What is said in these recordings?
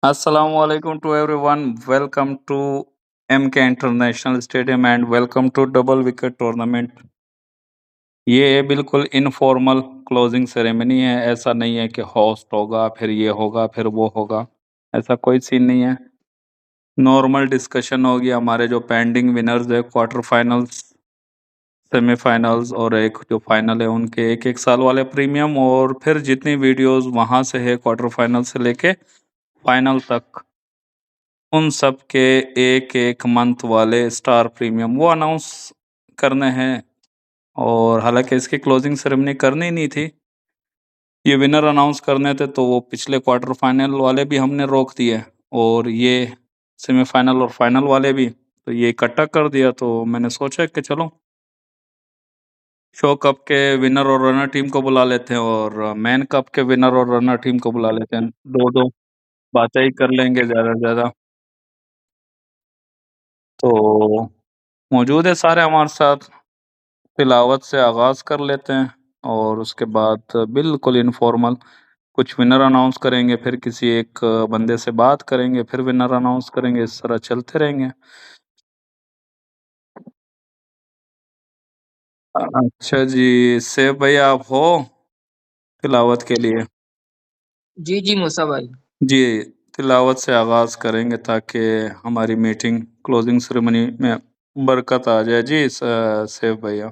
Assalamualaikum to everyone. Welcome to MK International Stadium and welcome to Double Wicket Tournament. ये बिल्कुल informal closing ceremony है। ऐसा नहीं है कि होस्ट होगा, फिर ये होगा, फिर वो होगा। ऐसा कोई सीन नहीं है। नॉर्मल डिस्कशन होगी। हमारे जो पेंडिंग विनर्स है क्वार्टर फाइनल्स, सेमीफाइनल्स और एक जो फाइनल है उनके एक एक साल वाले प्रीमियम, और फिर जितनी वीडियोस वहां से है क्वार्टर फाइनल से लेके फाइनल तक, उन सब के एक एक मंथ वाले स्टार प्रीमियम वो अनाउंस करने हैं। और हालांकि इसकी क्लोजिंग सेरेमनी करनी नहीं थी, ये विनर अनाउंस करने थे, तो वो पिछले क्वार्टर फाइनल वाले भी हमने रोक दिए और ये सेमीफाइनल और फाइनल वाले भी, तो ये इकट्ठा कर दिया। तो मैंने सोचा कि चलो शो कप के विनर और रनर टीम को बुला लेते हैं और मैन कप के विनर और रनर टीम को बुला लेते हैं। दो दो बातें ही कर लेंगे ज़्यादा से ज़्यादा। तो मौजूद है सारे हमारे साथ। तिलावत से आगाज़ कर लेते हैं और उसके बाद बिल्कुल इनफॉर्मल कुछ विनर अनाउंस करेंगे, फिर किसी एक बंदे से बात करेंगे, फिर विनर अनाउंस करेंगे, इस तरह चलते रहेंगे। अच्छा जी, सेब भाई आप हो तिलावत के लिए? जी, जी, मूसा भाई। जी, तिलावत से आगाज़ करेंगे ताकि हमारी मीटिंग क्लोजिंग सेरेमनी में बरकत आ जाए। जी सेब भैया।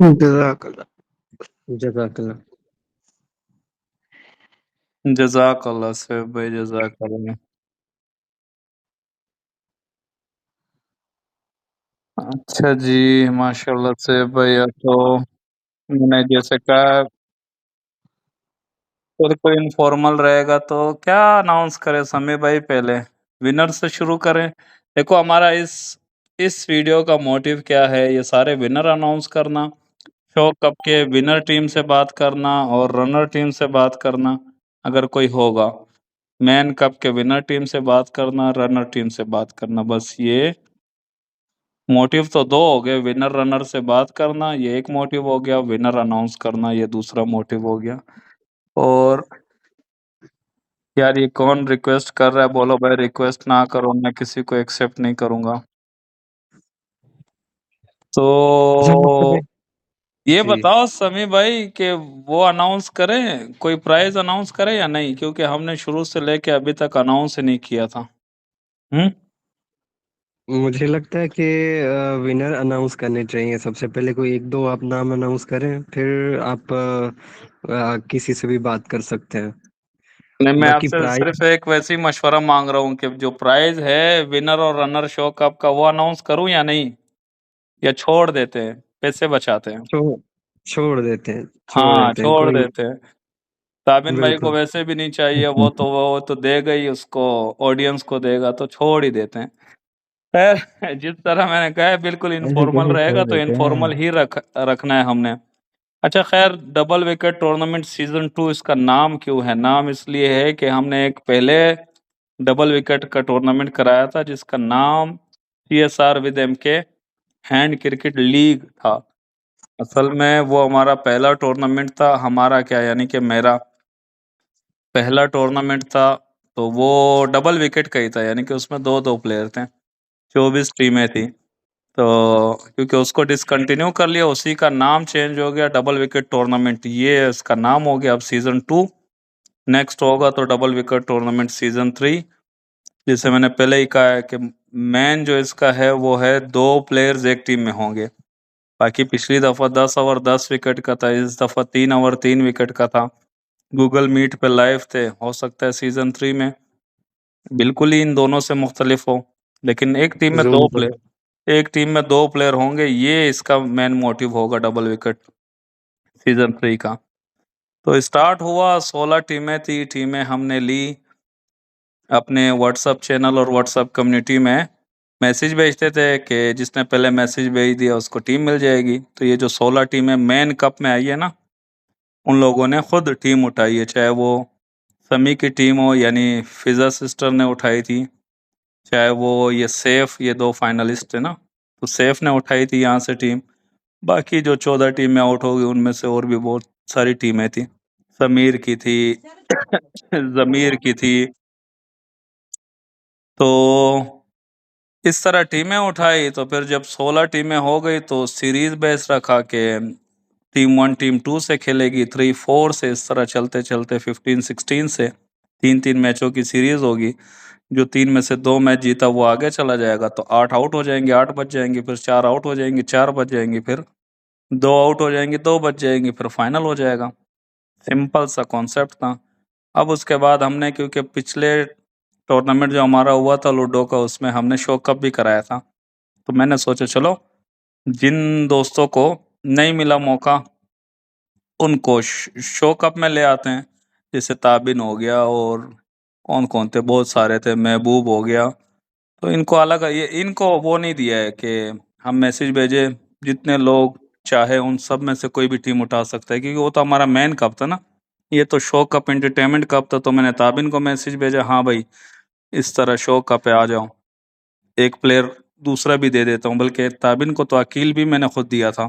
जज़ाकल्लाह, जज़ाकल्लाह। जज़ाकल्लाह सेब भाई, जज़ाकल्लाह। अच्छा जी, माशाल्लाह सेब भैया। तो मैंने जैसे कहा फिर कोई इनफॉर्मल रहेगा तो क्या अनाउंस करें समी भाई? पहले विनर से शुरू करें। देखो हमारा इस वीडियो का मोटिव क्या है, ये सारे विनर अनाउंस करना, शो कप के विनर टीम से बात करना और रनर टीम से बात करना अगर कोई होगा, मैन कप के विनर टीम से बात करना, रनर टीम से बात करना। बस ये मोटिव तो दो हो गए, विनर रनर से बात करना ये एक मोटिव हो गया, विनर अनाउंस करना ये दूसरा मोटिव हो गया। और यार ये कौन रिक्वेस्ट कर रहा है? बोलो भाई रिक्वेस्ट ना करो, मैं किसी को एक्सेप्ट नहीं करूंगा। तो अच्छा मुझसे भाई। ये जी, बताओ समी भाई कि वो अनाउंस करें, कोई प्राइज अनाउंस करें या नहीं, क्योंकि हमने शुरू से लेके अभी तक अनाउंस ही नहीं किया था। हम्म। मुझे लगता है कि विनर अनाउंस करने चाहिए। सबसे पहले कोई 1-2 आप नाम अनाउंस करें, फिर आप किसी से भी बात कर सकते हैं। नहीं, मैं बाकी आपसे प्राइस सिर्फ एक वैसे ही मशवरा मांग रहा हूँ कि जो प्राइज है विनर और रनर शो कप का वो अनाउंस करूँ या नहीं, या छोड़ देते हैं, पैसे बचाते हैं? छोड़ छोड़ देते हैं, छोड़ हाँ, देते हैं छोड़ कोई। देते हैं। ताबिन भाई को बिल्कुल। वैसे भी नहीं चाहिए, वो तो देगा ही, उसको ऑडियंस को देगा, तो छोड़ ही देते हैं। खैर, जिस तरह मैंने कहा है बिल्कुल ऐसे इनफॉर्मल कैसे छोड़ रहेगा, तो देते इनफॉर्मल हैं। ही रखना है हमने। अच्छा खैर, डबल विकेट टूर्नामेंट सीजन 2 इसका नाम क्यों है? नाम इसलिए है कि हमने एक पहले डबल विकेट का टूर्नामेंट कराया था जिसका नाम CSR with MK hand cricket league था। असल में वो हमारा पहला टूर्नामेंट था, हमारा क्या यानी कि मेरा पहला टूर्नामेंट था। तो वो डबल विकेट का ही था, यानी कि उसमें दो दो प्लेयर थे, 24 टीमें थी। तो क्योंकि उसको डिसकंटिन्यू कर लिया, उसी का नाम चेंज हो गया, डबल विकेट टूर्नामेंट ये इसका नाम हो गया अब सीजन 2। नेक्स्ट होगा तो डबल विकेट टूर्नामेंट सीजन 3, जिसे मैंने पहले ही कहा है कि मेन जो इसका है वो है 2 प्लेयर्स एक टीम में होंगे। बाकी पिछली दफा 10 ओवर 10 विकेट का था, इस दफा 3 ओवर 3 विकेट का था। गूगल मीट पे लाइव थे, हो सकता है सीजन 3 में बिल्कुल ही इन दोनों से मुख्तलिफ हो, लेकिन जूम पर। एक टीम में 2 प्लेयर होंगे, ये इसका मेन मोटिव होगा डबल विकेट सीजन 3 का। तो स्टार्ट हुआ, 16 टीमें थी, टीमें हमने ली अपने व्हाट्सअप चैनल और व्हाट्सअप कम्युनिटी में मैसेज भेजते थे कि जिसने पहले मैसेज भेज दिया उसको टीम मिल जाएगी। तो ये जो 16 टीमें मेन कप में आई है ना, उन लोगों ने खुद टीम उठाई है, चाहे वो समी की टीम हो यानी फिजा सिस्टर ने उठाई थी, चाहे वो ये सेफ, ये 2 फाइनलिस्ट थे ना, तो सेफ ने उठाई थी यहाँ से टीम। बाकी जो 14 टीमें आउट हो गई उनमें से और भी बहुत सारी टीमें थी, समीर की थी जमीर की थी। तो इस तरह टीमें उठाई, तो फिर जब 16 टीमें हो गई तो सीरीज बेस रखा कि टीम 1 टीम 2 से खेलेगी, 3 4 से, इस तरह चलते चलते 15 16 से 3 3 मैचों की सीरीज होगी। जो 3 में से 2 मैच जीता वो आगे चला जाएगा, तो 8 आउट हो जाएंगे, 8 बच जाएंगे, फिर 4 आउट हो जाएंगे, 4 बच जाएंगे, फिर 2 आउट हो जाएंगे, 2 बच जाएंगे, फिर फाइनल हो जाएगा। सिंपल सा कॉन्सेप्ट था। अब उसके बाद हमने, क्योंकि पिछले टूर्नामेंट जो हमारा हुआ था लूडो का, उसमें हमने शो कप भी कराया था, तो मैंने सोचा चलो जिन दोस्तों को नहीं मिला मौका उनको शो कप में ले आते हैं। जैसे ताबिन हो गया, और कौन कौन थे, बहुत सारे थे, महबूब हो गया। तो इनको अलग, ये इनको वो नहीं दिया है कि हम मैसेज भेजे जितने लोग चाहे उन सब में से कोई भी टीम उठा सकता है, क्योंकि वो तो हमारा मेन कप था ना। ये तो शो कप एंटरटेनमेंट कप था, तो मैंने ताबिन को मैसेज भेजा, हाँ भाई इस तरह शो कप पे आ जाओ, एक प्लेयर दूसरा भी दे देता हूँ, बल्कि ताबिन को तो अकील भी मैंने खुद दिया था।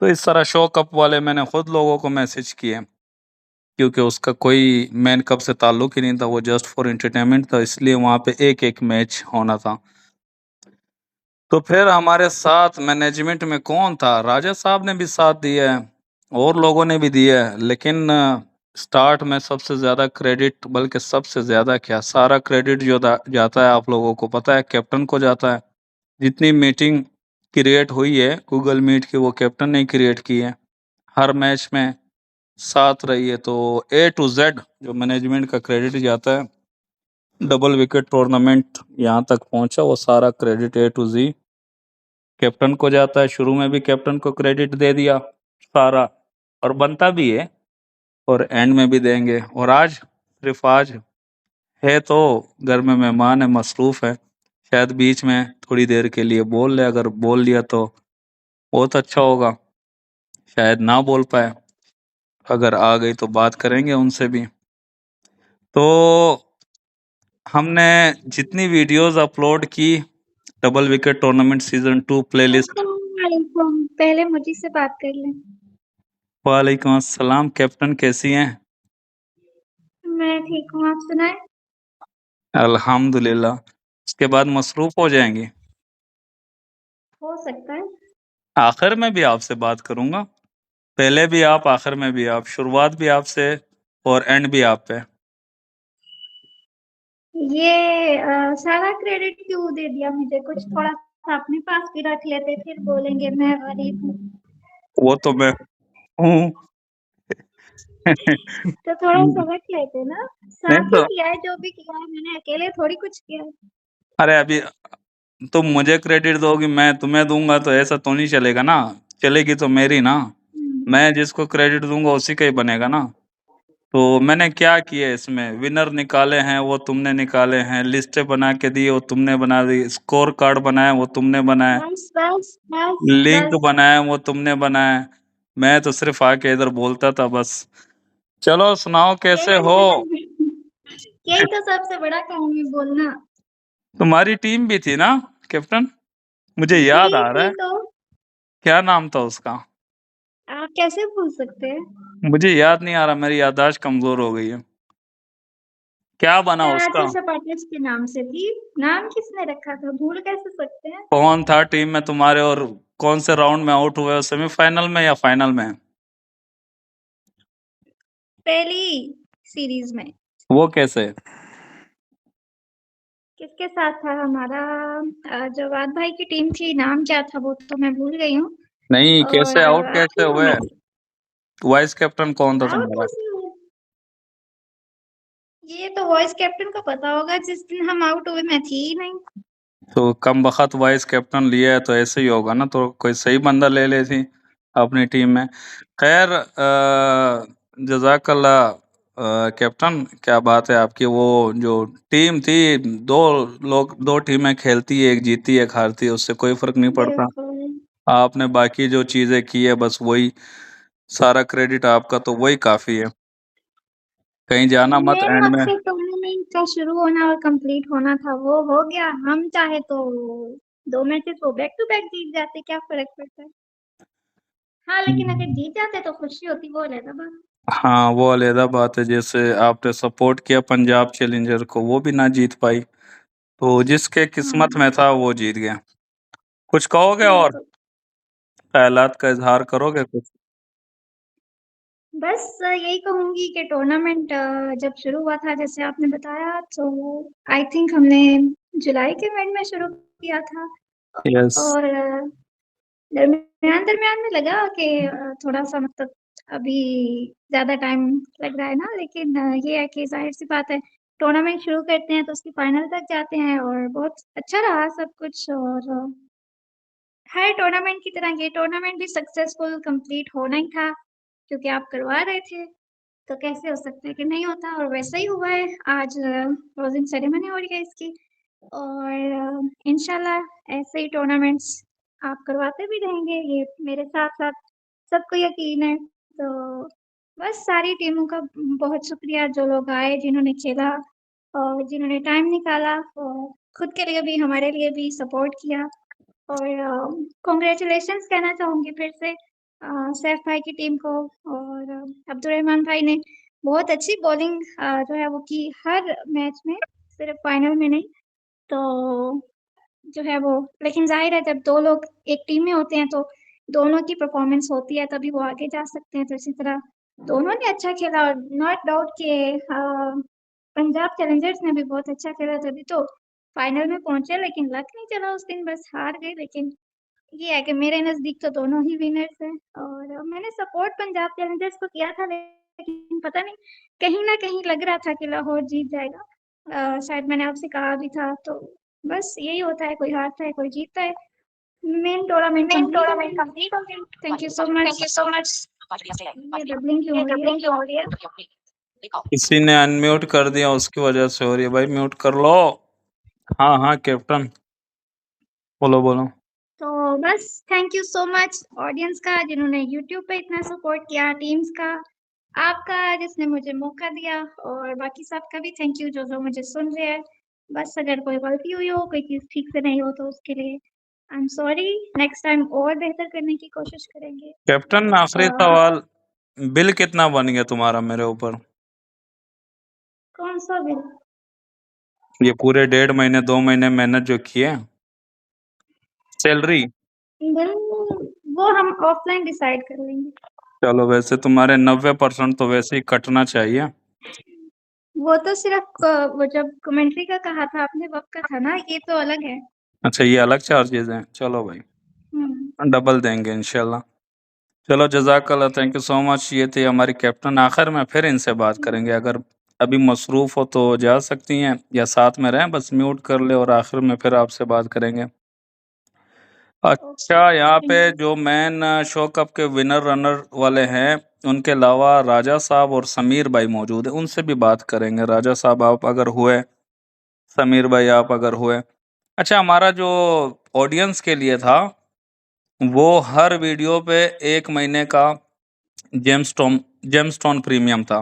तो इस तरह शो कप वाले मैंने खुद लोगों को मैसेज किए, क्योंकि उसका कोई मेन कप से ताल्लुक ही नहीं था, वो जस्ट फॉर एंटरटेनमेंट था, इसलिए वहाँ पे एक एक मैच होना था। तो फिर हमारे साथ मैनेजमेंट में कौन था, राजा साहब ने भी साथ दिया है और लोगों ने भी दिया है, लेकिन स्टार्ट में सबसे ज़्यादा क्रेडिट, बल्कि सबसे ज़्यादा क्या, सारा क्रेडिट जो जाता है आप लोगों को पता है, कैप्टन को जाता है। जितनी मीटिंग क्रिएट हुई है गूगल मीट की, वो कैप्टन ने क्रिएट की है, हर मैच में साथ रही है। तो A to Z जो मैनेजमेंट का क्रेडिट जाता है, डबल विकेट टूर्नामेंट यहाँ तक पहुँचा, वो सारा credit A to Z captain को जाता है। शुरू में भी कैप्टन को क्रेडिट दे दिया सारा, और बनता भी है, और एंड में भी देंगे। और आज, सिर्फ आज है तो घर में मेहमान है, मसरूफ है, शायद बीच में थोड़ी देर के लिए बोल ले, अगर बोल लिया तो बहुत अच्छा होगा, शायद ना बोल पाए, अगर आ गई तो बात करेंगे उनसे भी। तो हमने जितनी वीडियोस अपलोड की double wicket tournament season 2 playlist. वालेकुम, पहले मुझी से बात कर लें। वालेकुम अस्सलाम, कैप्टन कैसी हैं? मैं ठीक हूँ, आप सुनाएं। अल्हम्दुलिल्लाह। उसके बाद मसरूफ हो जाएंगी, हो सकता है। आखिर में भी आपसे बात करूंगा, पहले भी आप, आखिर में भी आप, शुरुआत भी आपसे और एंड भी आप पे। ये सारा क्रेडिट क्यों दे दिया मुझे? कुछ थोड़ा सा अपने पास भी रख लेते, फिर बोलेंगे मैं गरीब हूँ। वो तो मैं हूँ, तो थोड़ा समझ लेते ना, नहीं साथ ही तो किया है जो भी किया है, मैंने अकेले थोड़ी कुछ किया है। अरे अभी तुम मुझे क्रेडिट दोगी, मैं तुम्हें दूंगा, तो ऐसा तो नहीं चलेगा ना। चलेगी तो मेरी ना। मैं जिसको क्रेडिट दूंगा उसी का ही बनेगा ना। तो मैंने क्या किया इसमें, विनर निकाले हैं वो तुमने निकाले हैं, लिस्टें बना के दी वो तुमने बना दी, स्कोर कार्ड बनाया वो तुमने बनाया, बस बस बस लिंक बस, बनाया वो तुमने बनाया। मैं तो सिर्फ आके इधर बोलता था बस। चलो सुनाओ कैसे हो। यही तो सबसे बड़ा काम है, बोलना। तुम्हारी टीम भी थी ना कैप्टन, मुझे याद जी आ रहा थी है। तो, क्या नाम था उसका, आप कैसे भूल सकते हैं। मुझे याद नहीं आ रहा, मेरी याददाश्त कमजोर हो गई है। क्या बना उसका। कराची सपाटर्स के नाम से थी। नाम किसने रखा था, भूल कैसे सकते हैं। कौन था टीम में तुम्हारे, और कौन से राउंड में आउट हुए, सेमीफाइनल में या फाइनल में। पहली सीरीज में। वो कैसे। किसके साथ था हमारा, जवाद भाई की टीम थी, नाम क्या था वो तो मैं भूल गई हूँ। नहीं, और कैसे आउट कैसे आखिरी हुए, में वाइस कैप्टन कौन था आउट तुम्हारा। कैसे हुए, ये तो वॉइस कैप्टन को पता होगा, जिस दिन हम आउट हुए मैं थी ही नहीं। तो कम बखत वाइस कैप्टन लिया है तो ऐसे ही होगा ना, तो कोई सही बंदा ले लेती अपनी टीम में। खैर जजाकल्ला कैप्टन, क्या बात है आपकी। वो जो टीम थी, दो लोग, दो टीमें खेलती है, एक जीती एक हारती है, उससे कोई फर्क नहीं पड़ता। बिल्कुल। आपने बाकी जो चीजें की है बस वही, सारा क्रेडिट आपका, तो वही काफी है। कहीं जाना मत मेन एंड में। मकसद टूर्नामेंट का शुरू होना और कंप्लीट होना था, वो हो गया। हम चाहे तो 2 मैचेस को बैक टू बैक जीत जाते, क्या फर्क पड़ता है। हाँ लेकिन अगर जीत जाते तो खुशी होती, वो अलग बात। हाँ वो अलहदा बात है, जैसे आपने सपोर्ट किया पंजाब चैलेंजर को, वो भी ना जीत पाई, तो जिसके किस्मत हाँ में था वो जीत गया। कुछ कहोगे और बिल्कुल। ख्यालात का इजहार करोगे कुछ। बस यही कहूंगी कि टूर्नामेंट जब शुरू हुआ था, जैसे आपने बताया, तो आई थिंक हमने जुलाई के एंड में शुरू किया था। यस। और दरमियान दरमियान में लगा कि थोड़ा सा मतलब अभी ज्यादा टाइम लग रहा है ना, लेकिन ये है कि जाहिर सी बात है, टूर्नामेंट शुरू करते हैं तो उसकी फाइनल तक जाते हैं, और बहुत अच्छा रहा सब कुछ। और हर टूर्नामेंट की तरह ये टूर्नामेंट भी सक्सेसफुल कंप्लीट होना ही था, क्योंकि आप करवा रहे थे, तो कैसे हो सकता है कि नहीं होता। और वैसा ही हुआ है। आज क्लोजिंग सेरेमनी हो रही है इसकी, और इंशाल्लाह ऐसे ही टूर्नामेंट्स आप करवाते भी रहेंगे, ये मेरे साथ साथ सबको यकीन है। तो बस सारी टीमों का बहुत शुक्रिया, जो लोग आए, जिन्होंने खेला और जिन्होंने टाइम निकाला, और खुद के लिए भी हमारे लिए भी सपोर्ट किया। और कॉन्ग्रेचुलेशंस कहना चाहूँगी फिर से सैफ भाई की टीम को। और अब्दुलरहमान भाई ने बहुत अच्छी बॉलिंग जो है वो की हर मैच में, सिर्फ फाइनल में नहीं। तो जो है वो, लेकिन जाहिर है जब दो लोग एक टीम में होते हैं तो दोनों की परफॉर्मेंस होती है, तभी वो आगे जा सकते हैं। तो इसी तरह दोनों ने अच्छा खेला, और नॉट डाउट के पंजाब चैलेंजर्स ने भी बहुत अच्छा खेला, तभी तो फाइनल में पहुंचे। लेकिन लक नहीं चला उस दिन, बस हार गए। लेकिन ये है कि मेरे नज़दीक तो दोनों ही विनर्स हैं। और मैंने सपोर्ट पंजाब चैलेंजर्स को किया था, लेकिन पता नहीं, कहीं न कहीं लग रहा था कि लाहौर जीत जाएगा। शायद मैंने आपसे कहा भी था। तो बस यही होता है, कोई हारता है, कोई जीतता है। मेन टूर्नामेंट मेन कंप्लीट हो टूर्नामेंट गई। कंप्लीट हो गई। Thank you so thank much. You so much. ये डबलिंग क्यों ये हो रही है? डबलिंग क्यों हो रही है। किसी ने अनम्यूट कर दिया, उसकी वजह से हो रही है, भाई म्यूट कर लो। हाँ हाँ कैप्टन, बोलो बोलो। तो बस thank you so much audience का, जिन्होंने यूट्यूब पे इतना सपोर्ट किया, टीम्स का, आपका जिसने मुझे मौका दिया, और बाकी सबका भी थैंक यू जो जो मुझे सुन रहे हैं। बस अगर कोई गलती हुई हो, कोई चीज़ ठीक से नहीं हो, तो उसके लिए I am sorry. Next time और बेहतर करने की कोशिश करेंगे। कैप्टन आखिरी अ, सवाल, बिल कितना बन गया तुम्हारा मेरे ऊपर, कौन सा बिल? ये पूरे 1.5 महीने 2 महीने मेहनत जो किए, सैलरी। बिल वो हम ऑफलाइन डिसाइड कर लेंगे। चलो वैसे तुम्हारे 90% तो वैसे ही कटना चाहिए। वो तो सिर्फ वो जब कमेंट्री का कहा था आपने, वक्त का था ना, ये तो अलग है। अच्छा ये अलग चार्जेस हैं, चलो भाई हम्म। डबल देंगे इंशाल्लाह। चलो जज़ाकल्लाह, थैंक यू सो मच। ये थी हमारी कैप्टन। आखिर में फिर इनसे बात करेंगे, अगर अभी मसरूफ़ हो तो जा सकती हैं, या साथ में रहें, बस म्यूट कर ले और आखिर में फिर आपसे बात करेंगे। अच्छा, यहाँ पे जो मेन शो कप के विनर रनर वाले हैं, उनके अलावा राजा साहब और समीर भाई मौजूद है, उनसे भी बात करेंगे। राजा साहब आप अगर हुए, समीर भाई आप अगर हुए। अच्छा, हमारा जो ऑडियंस के लिए था, वो हर वीडियो पे 1 महीने का जेमस्टोन प्रीमियम था,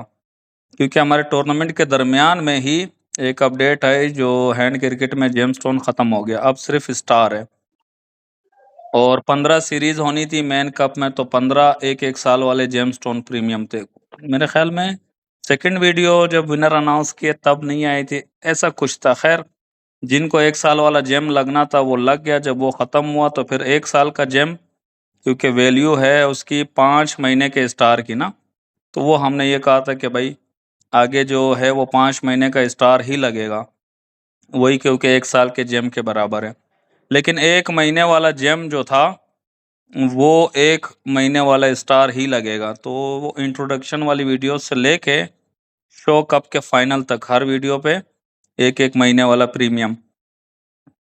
क्योंकि हमारे टूर्नामेंट के दरमियान में ही एक अपडेट है, जो हैंड क्रिकेट में जेमस्टोन खत्म हो गया, अब सिर्फ स्टार है। और 15 सीरीज होनी थी मेन कप में, तो 15 एक साल वाले जेमस्टोन प्रीमियम थे। मेरे ख्याल में सेकंड वीडियो जब विनर अनाउंस किए तब नहीं आई थी, ऐसा कुछ था। खैर, जिनको 1 साल वाला जेम लगना था वो लग गया। जब वो ख़त्म हुआ तो फिर 1 साल का जेम, क्योंकि वैल्यू है उसकी 5 महीने के स्टार की ना, तो वो हमने ये कहा था कि भाई आगे जो है वो 5 महीने का स्टार ही लगेगा, वही, क्योंकि 1 साल के जेम के बराबर है। लेकिन 1 महीने वाला जेम जो था, वो 1 महीने वाला स्टार ही लगेगा। तो वो इंट्रोडक्शन वाली वीडियो से लेके शो कप के फाइनल तक हर वीडियो पे 1 महीने वाला प्रीमियम,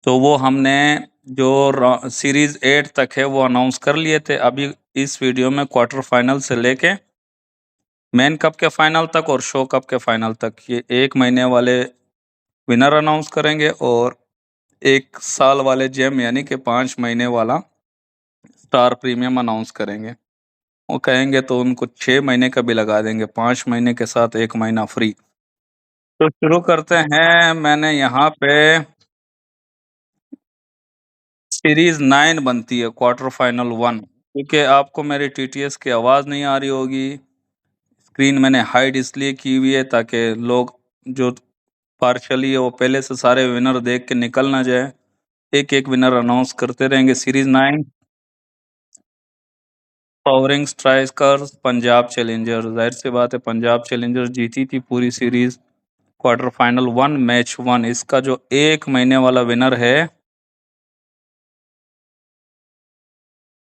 तो वो हमने जो सीरीज 8 तक है वो अनाउंस कर लिए थे। अभी इस वीडियो में क्वार्टर फाइनल से लेके मेन कप के फाइनल तक और शो कप के फाइनल तक ये 1 महीने वाले विनर अनाउंस करेंगे, और 1 साल वाले जेम यानी कि 5 महीने वाला स्टार प्रीमियम अनाउंस करेंगे। वो कहेंगे तो उनको 6 महीने का भी लगा देंगे, 5 महीने के साथ 1 महीना फ्री। तो शुरू करते हैं। मैंने यहाँ पे सीरीज 9 बनती है, क्वार्टर फाइनल 1, क्योंकि आपको मेरी टीटीएस की आवाज़ नहीं आ रही होगी। स्क्रीन मैंने हाइड इसलिए की हुई है ताकि लोग जो पार्शली है वो पहले से सारे विनर देख के निकल ना जाए। एक एक विनर अनाउंस करते रहेंगे। Series 9 powering strikers Punjab Challengers, जाहिर सी बात है पंजाब चैलेंजर्स जीती थी पूरी सीरीज। क्वार्टर फाइनल 1 मैच 1, इसका जो 1 महीने वाला विनर है,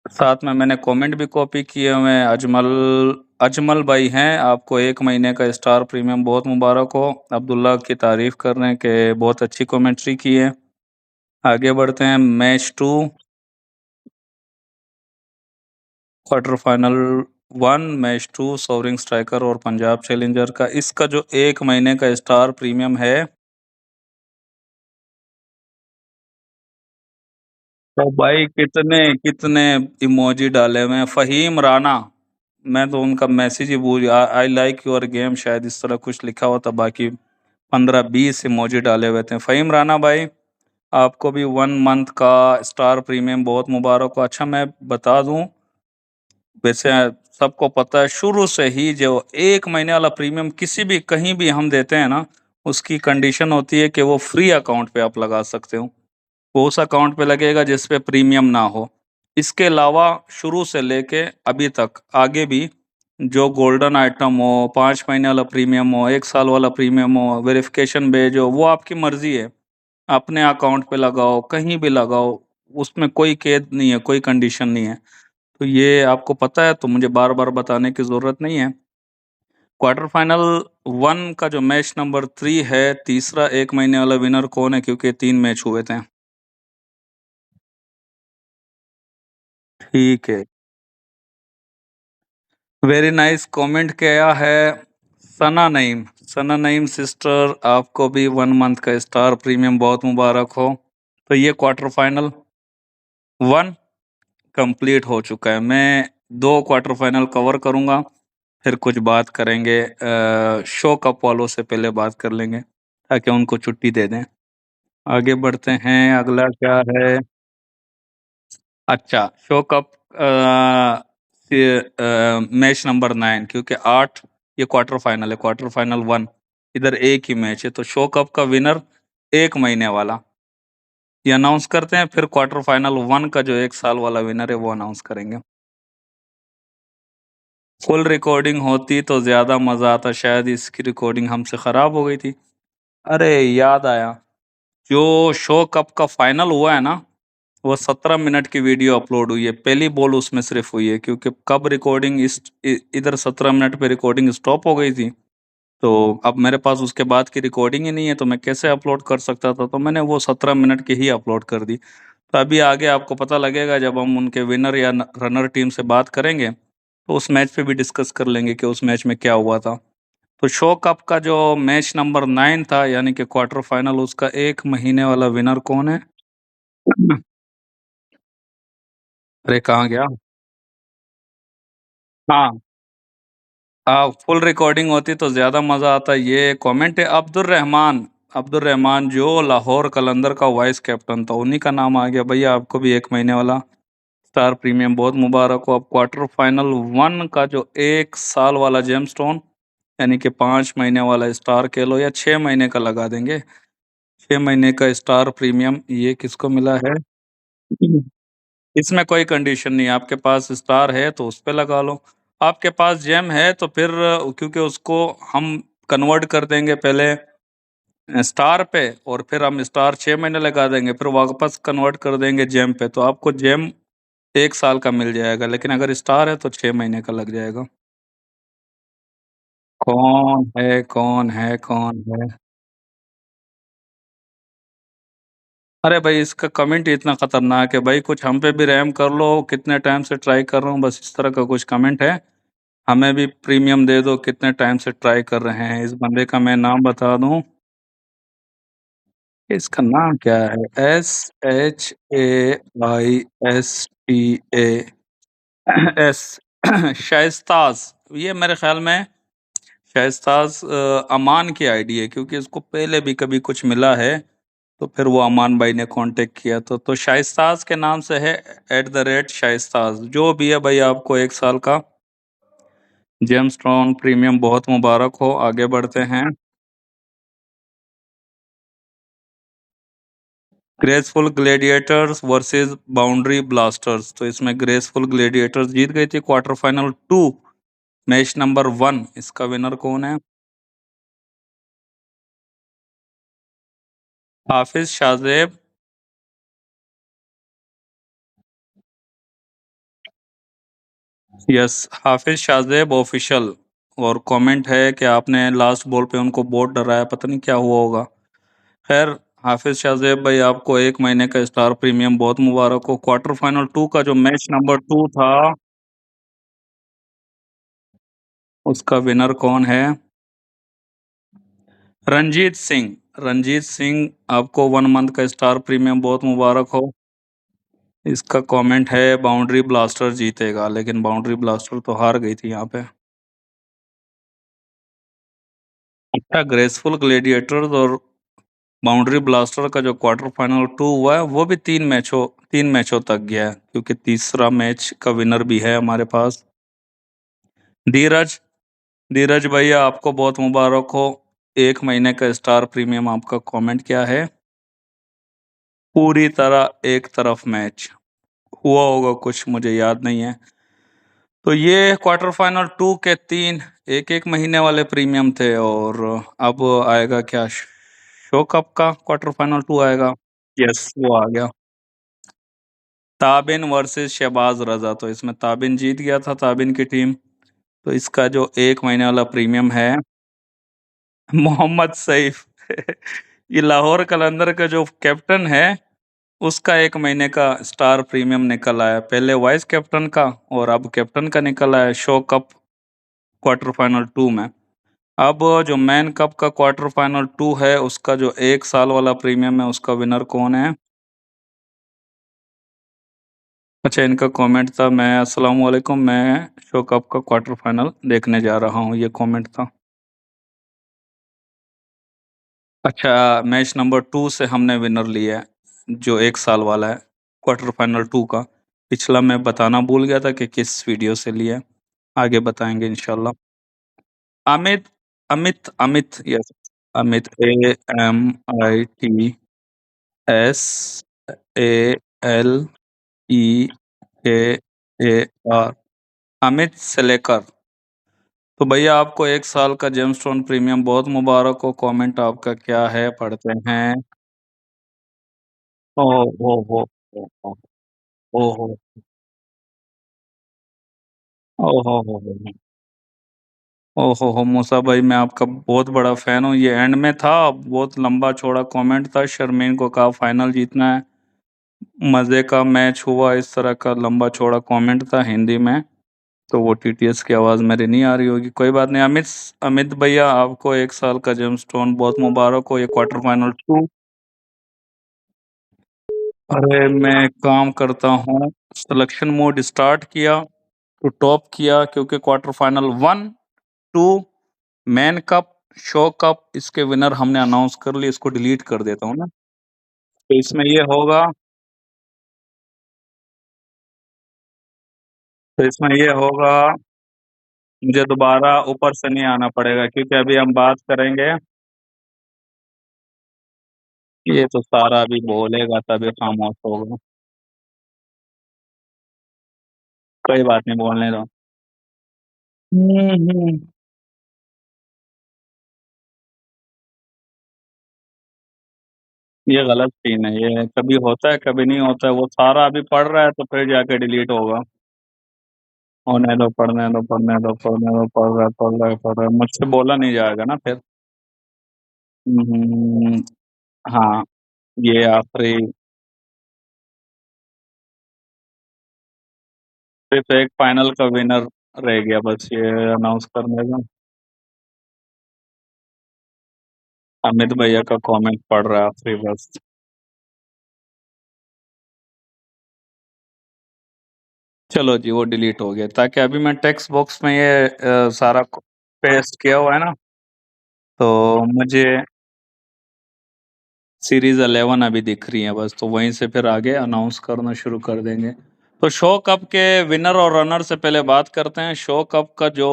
साथ में मैंने कमेंट भी कॉपी किए हुए हैं। अजमल अजमल भाई हैं, आपको 1 महीने का स्टार प्रीमियम बहुत मुबारक हो। अब्दुल्ला की तारीफ कर रहे हैं कि बहुत अच्छी कमेंट्री की है। आगे बढ़ते हैं। Match 2 quarter final 1 match 2 sovereign striker और पंजाब चैलेंजर का, इसका जो 1 महीने का स्टार प्रीमियम है, तो भाई कितने कितने इमोजी डाले हुए हैं। फहीम राणा, मैं तो उनका मैसेज ही भूल, आई लाइक योर गेम, शायद इस तरह कुछ लिखा हुआ था। बाकी 15-20 इमोजी डाले हुए थे। फहीम राणा भाई, आपको भी 1 मंथ का स्टार प्रीमियम बहुत मुबारक हो। अच्छा, मैं बता दूं, वैसे सबको पता है शुरू से ही, जो 1 महीने वाला प्रीमियम किसी भी कहीं भी हम देते हैं ना, उसकी कंडीशन होती है कि वो फ्री अकाउंट पे आप लगा सकते हो। वो उस अकाउंट पे लगेगा जिस पे प्रीमियम ना हो। इसके अलावा शुरू से लेके अभी तक आगे भी जो गोल्डन आइटम हो, 5 महीने वाला प्रीमियम हो, 1 साल वाला प्रीमियम हो, वेरिफिकेशन बेज हो, वो आपकी मर्जी है। अपने अकाउंट पे लगाओ, कहीं भी लगाओ, उसमें कोई कैद नहीं है, कोई कंडीशन नहीं है। तो ये आपको पता है, तो मुझे बार बार बताने की जरूरत नहीं है। क्वार्टर फाइनल 1 का जो मैच नंबर 3 है, तीसरा 1 महीने वाला विनर कौन है, क्योंकि 3 मैच हुए थे। ठीक है, वेरी नाइस कमेंट किया है सना नईम। सना नईम सिस्टर, आपको भी 1 मंथ का स्टार प्रीमियम बहुत मुबारक हो। तो ये क्वार्टर फाइनल 1 कंप्लीट हो चुका है। मैं 2 क्वार्टर फाइनल कवर करूंगा, फिर कुछ बात करेंगे। शो कप वालों से पहले बात कर लेंगे ताकि उनको छुट्टी दे दें। आगे बढ़ते हैं। अगला क्या है? अच्छा, शो कप मैच नंबर 9, क्योंकि 8 ये क्वार्टर फाइनल है। क्वार्टर फाइनल 1 इधर एक ही मैच है, तो शो कप का विनर 1 महीने वाला ये अनाउंस करते हैं। फिर क्वार्टर फाइनल 1 का जो 1 साल वाला विनर है वो अनाउंस करेंगे। फुल रिकॉर्डिंग होती तो ज्यादा मजा आता, शायद इसकी रिकॉर्डिंग हमसे खराब हो गई थी। अरे याद आया, जो शो कप का फाइनल हुआ है ना, वो 17 मिनट की वीडियो अपलोड हुई है, पहली बॉल उसमें सिर्फ हुई है, क्योंकि कब रिकॉर्डिंग इधर 17 मिनट पे रिकॉर्डिंग स्टॉप हो गई थी, तो अब मेरे पास उसके बाद की रिकॉर्डिंग ही नहीं है, तो मैं कैसे अपलोड कर सकता था, तो मैंने वो 17 मिनट की ही अपलोड कर दी। तो अभी आगे आपको पता लगेगा जब हम उनके विनर या रनर टीम से बात करेंगे, तो उस मैच पे भी डिस्कस कर लेंगे कि उस मैच में क्या हुआ था। तो शो कप का जो मैच नंबर 9 था, यानी कि क्वार्टर फाइनल, उसका 1 महीने वाला विनर कौन है? अरे कहाँ गया? हाँ, फुल रिकॉर्डिंग होती तो ज्यादा मजा आता। ये कमेंट है अब्दुल रहमान जो लाहौर कलंदर का वाइस कैप्टन था, उन्हीं का नाम आ गया। भैया आपको भी 1 महीने वाला स्टार प्रीमियम बहुत मुबारक हो। अब क्वार्टर फाइनल 1 का जो 1 साल वाला जेमस्टोन, यानी कि 5 महीने वाला स्टार कह लो, या 6 महीने का लगा देंगे, 6 महीने का स्टार प्रीमियम, ये किसको मिला है? इसमें कोई कंडीशन नहीं है, आपके पास स्टार है तो उस पे लगा लो, आपके पास जेम है तो फिर क्योंकि उसको हम कन्वर्ट कर देंगे पहले स्टार पे, और फिर हम स्टार 6 महीने लगा देंगे, फिर वापस कन्वर्ट कर देंगे जेम पे, तो आपको जेम 1 साल का मिल जाएगा, लेकिन अगर स्टार है तो 6 महीने का लग जाएगा। कौन है, कौन है, कौन है? अरे भाई इसका कमेंट ही इतना खतरनाक है भाई, कुछ हम पे भी रहम कर लो, कितने टाइम से ट्राई कर रहा हूँ, बस इस तरह का कुछ कमेंट है। हमें भी प्रीमियम दे दो, कितने टाइम से ट्राई कर रहे हैं। इस बंदे का मैं नाम बता दूं, इसका नाम क्या है? SHAISTA S Shaista's. ये मेरे ख्याल में शाइस्ताज अमान की आईडी है, क्योंकि इसको पहले भी कभी कुछ मिला है, तो फिर वो अमान भाई ने कांटेक्ट किया, तो शाइस्ताज के नाम से है, @शाइस्ताज। जो भी है भाई, आपको 1 साल का जेमस्टोन प्रीमियम बहुत मुबारक हो। आगे बढ़ते हैं। Graceful gladiators versus boundary blasters, तो इसमें ग्रेसफुल ग्लेडिएटर्स जीत गई थी क्वार्टर फाइनल 2, मैच नंबर 1। इसका विनर कौन है? हाफिज शाहजेब। यस, हाफिज शाहजेब ऑफिशियल। और कमेंट है कि आपने लास्ट बॉल पे उनको बहुत डराया, पता नहीं क्या हुआ होगा। खैर, हाफिज शाहजेब भाई आपको 1 महीने का स्टार प्रीमियम बहुत मुबारक हो। क्वार्टर फाइनल 2 का जो मैच नंबर 2 था, उसका विनर कौन है? रंजीत सिंह। रंजीत सिंह, आपको 1 मंथ का स्टार प्रीमियम बहुत मुबारक हो। इसका कमेंट है बाउंड्री ब्लास्टर जीतेगा, लेकिन बाउंड्री ब्लास्टर तो हार गई थी यहाँ पे। अच्छा, ग्रेसफुल ग्लेडिएटर्स और बाउंड्री ब्लास्टर का जो क्वार्टर फाइनल 2 हुआ है, वो भी 3 मैचों तक गया है, क्योंकि तीसरा मैच का विनर भी है हमारे पास। धीरज। धीरज भैया आपको बहुत मुबारक हो, 1 महीने का स्टार प्रीमियम। आपका कमेंट क्या है? पूरी तरह एक तरफ मैच हुआ होगा कुछ, मुझे याद नहीं है। तो ये क्वार्टर फाइनल 2 के 3 एक एक महीने वाले प्रीमियम थे, और अब आएगा क्या? शो कप का क्वार्टर फाइनल 2 आएगा। यस, वो आ गया। ताबिन वर्सेस शहबाज रजा, तो इसमें ताबिन जीत गया था, ताबिन की टीम। तो इसका जो 1 महीने वाला प्रीमियम है, मोहम्मद सईफ। ये लाहौर कलंदर का जो कैप्टन है, उसका 1 महीने का स्टार प्रीमियम निकल आया, पहले वाइस कैप्टन का और अब कैप्टन का निकल आया शो कप क्वार्टर फाइनल 2 में। अब जो मैन कप का क्वार्टर फाइनल 2 है, उसका जो 1 साल वाला प्रीमियम है, उसका विनर कौन है? अच्छा, इनका कमेंट था, मैं अस्सलाम वालेकुम, मैं शो कप का क्वार्टर फाइनल देखने जा रहा हूँ, ये कमेंट था। अच्छा, मैच नंबर 2 से हमने विनर लिया है, जो 1 साल वाला है क्वार्टर फाइनल 2 का। पिछला मैं बताना भूल गया था कि किस वीडियो से लिया है, आगे बताएंगे इंशाल्लाह। अमित। अमित, यस। अमित, AMITSALEKAR। अमित सलेकर। तो भैया आपको 1 साल का जेमस्टोन प्रीमियम बहुत मुबारक हो। कमेंट आपका क्या है, पढ़ते हैं। ओ, हो, ओहो ओहो ओहो हो ओहो हो मूसा भाई, मैं आपका बहुत बड़ा फैन हूँ। ये एंड में था, बहुत लंबा चौड़ा कमेंट था, शर्मीन को कहा फाइनल जीतना है, मजे का मैच हुआ, इस तरह का लंबा चौड़ा कमेंट था हिंदी में। तो वो टीटीएस की आवाज मेरी नहीं आ रही होगी, कोई बात नहीं। अमित अमित भैया, आपको 1 साल का जेमस्टोन बहुत मुबारक हो, ये क्वार्टर फाइनल टू। अरे मैं काम करता हूँ, सिलेक्शन मोड स्टार्ट किया तो टॉप किया, क्योंकि quarter final 1, 2, man cup, show cup, इसके विनर हमने अनाउंस कर लिए। इसको डिलीट कर देता हूँ ना, तो इसमें ये होगा, तो इसमें ये होगा, मुझे दोबारा ऊपर से नहीं आना पड़ेगा, क्योंकि अभी हम बात करेंगे। ये तो सारा अभी बोलेगा तभी खामोश होगा। कोई बात नहीं, बोलने दो। हम्म। ये गलत सीन है, ये कभी होता है कभी नहीं होता है, वो सारा अभी पढ़ रहा है तो फिर जाके डिलीट होगा। होने दो, पढ़ने दो, पढ़ने दो, पढ़ने दो, पढ़ रहा है, पढ़ रहा है, पढ़ रहा है, मुझसे बोला नहीं जाएगा ना फिर। हम्म, हाँ, ये आखिरी, सिर्फ एक फाइनल का विनर रह गया, बस ये अनाउंस करने का। अमित भैया का कमेंट पढ़ रहा है आखिरी, बस। चलो जी, वो डिलीट हो गया, ताकि अभी मैं टेक्स्ट बॉक्स में ये सारा पेस्ट किया हुआ है ना, तो मुझे सीरीज 11 अभी दिख रही है बस, तो वहीं से फिर आगे अनाउंस करना शुरू कर देंगे। तो शो कप के विनर और रनर से पहले बात करते हैं। शो कप का जो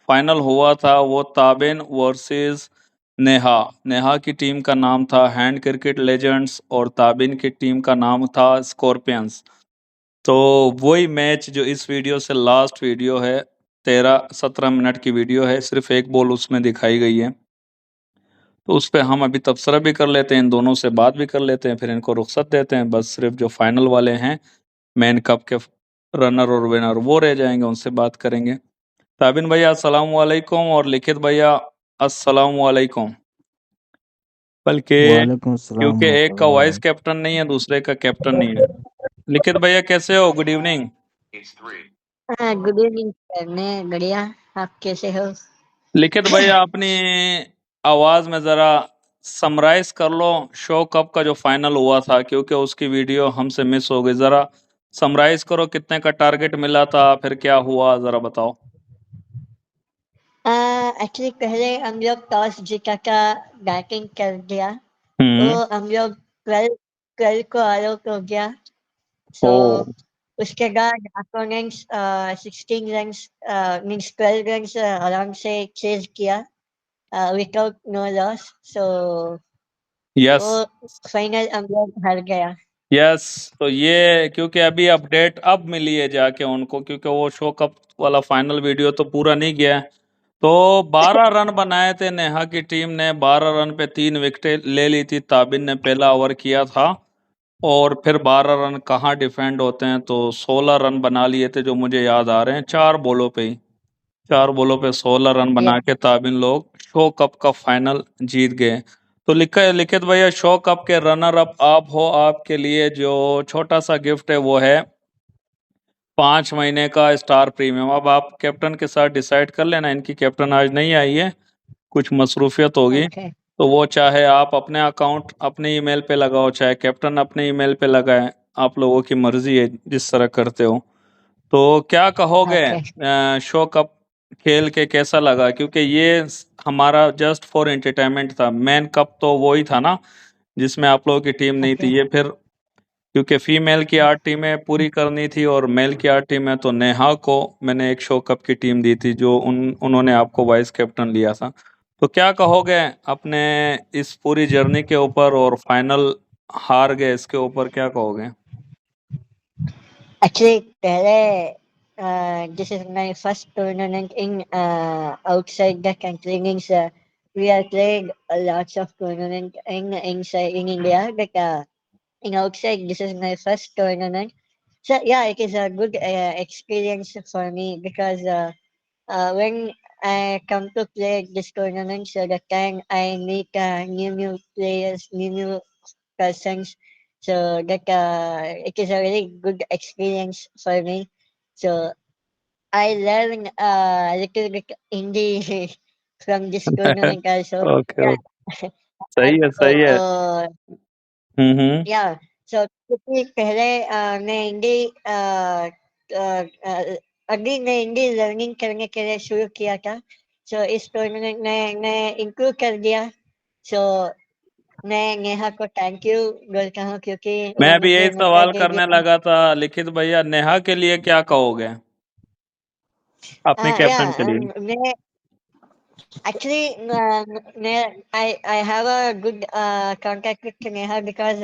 फाइनल हुआ था वो ताबिन वर्सेस नेहा। नेहा की टीम का नाम था हैंड क्रिकेट लेजेंड्स और ताबिन की टीम का नाम था स्कॉर्पियंस। तो वही मैच जो इस वीडियो से लास्ट वीडियो है, 13-17 मिनट की वीडियो है, सिर्फ एक बॉल उसमें दिखाई गई है। तो उस पे हम अभी तबसरा भी कर लेते हैं, इन दोनों से बात भी कर लेते हैं, फिर इनको रुख्सत देते हैं। बस सिर्फ जो फाइनल वाले हैं, मेन कप के रनर और विनर, वो रह जाएंगे, उनसे बात करेंगे। ताबिन भैया अस्सलाम वालेकुम, और लिखित भैया अस्सलाम वालेकुम। बल्कि वालेकुम अस्सलाम क्योंकि एक का वाइस रहमतुल्लाह। कैप्टन नहीं है, दूसरे का कैप्टन नहीं है। लिखित भैया कैसे हो? Good evening. हाँ, गुड इवनिंग सर। मैं बढ़िया, आप कैसे हो? लिखित भैया, अपनी आवाज में जरा समराइज कर लो शो कप का जो फाइनल हुआ था, क्योंकि उसकी वीडियो हमसे मिस हो गई। जरा समराइज करो, कितने का टारगेट मिला था, फिर क्या हुआ, जरा बताओ। एक्चुअली पहले हम लोग टॉस जीता था, बैटिंग कर दिया, तो हम्म। हम लोग 12 12 को आउट हो गया। सो ओ। उसके बाद अपोनेंट्स 16 रन्स मीन्स 12 रन्स आराम से चेज किया without no loss. So yes. वो फाइनल हम लोग हार गया। यस। तो ये क्योंकि अभी अपडेट अब मिली है जाके उनको, क्योंकि वो शो कप वाला फाइनल वीडियो तो पूरा नहीं गया है। तो 12 रन बनाए थे नेहा की टीम ने, 12 रन पे 3 विकेटें ले ली थी। ताबिन ने पहला ओवर किया था, और फिर 12 रन कहाँ डिफेंड होते हैं, तो 16 रन बना लिए थे, जो मुझे याद आ रहे हैं, 4 बॉलों पे ही। 4 बॉलों पे 16 रन या बना के ताबिन लोग शो कप का फाइनल जीत गए। तो लिखित भैया, शो कप के रनर अप आप हो, आपके लिए जो छोटा सा गिफ्ट है वो है 5 महीने का स्टार प्रीमियम। अब आप कैप्टन के साथ डिसाइड कर लेना, इनकी कैप्टन आज नहीं आई है, कुछ मसरूफियत होगी। ओके तो वो चाहे आप अपने अकाउंट अपने ईमेल पे लगाओ, चाहे कैप्टन अपने ईमेल पे लगाए, आप लोगों की मर्जी है जिस तरह करते हो। तो क्या कहोगे, ओके शो कप खेल के कैसा लगा? क्योंकि ये हमारा जस्ट फॉर एंटरटेनमेंट था, मेन कप तो वो ही था ना जिसमें आप लोगों की टीम नहीं ओके थी। ये फिर क्योंकि फीमेल की 8 टीमें पूरी करनी थी और मेल की 8 टीमें, तो नेहा को मैंने एक शो कप की टीम दी थी, जो उन्होंने आपको वाइस कैप्टन लिया था। तो क्या कहोगे अपने इस पूरी जर्नी के ऊपर, और फाइनल हार गए इसके ऊपर क्या कहोगे? Actually, Pele, this is my first tournament in outside the country. Means we have played a lots of tournament in inside in India, but outside. This is my first tournament. So yeah, it is a good experience for me because when I come to play this tournament, so that time I meet new players, new persons. So that it is a really good experience for me. So I learn a little bit Hindi from this tournament also. Okay Yeah. Okay सही है So सही है हम्म yeah. So क्योंकि पहले मैं हिंदी अभी मैं Hindi learning करने के लिए शुरू किया था। सो इस टूर्नामेंट में मैं इंक्लूड कर दिया। सो मैं नेहा को थैंक यू बोलता हूँ क्योंकि वो मैं भी मुझे यही मौका सवाल दे करने दिया। लगा था लिखित भैया नेहा के लिए क्या कहोगे अपने कैप्टन के लिए मैं actually I have a good contact with Neha because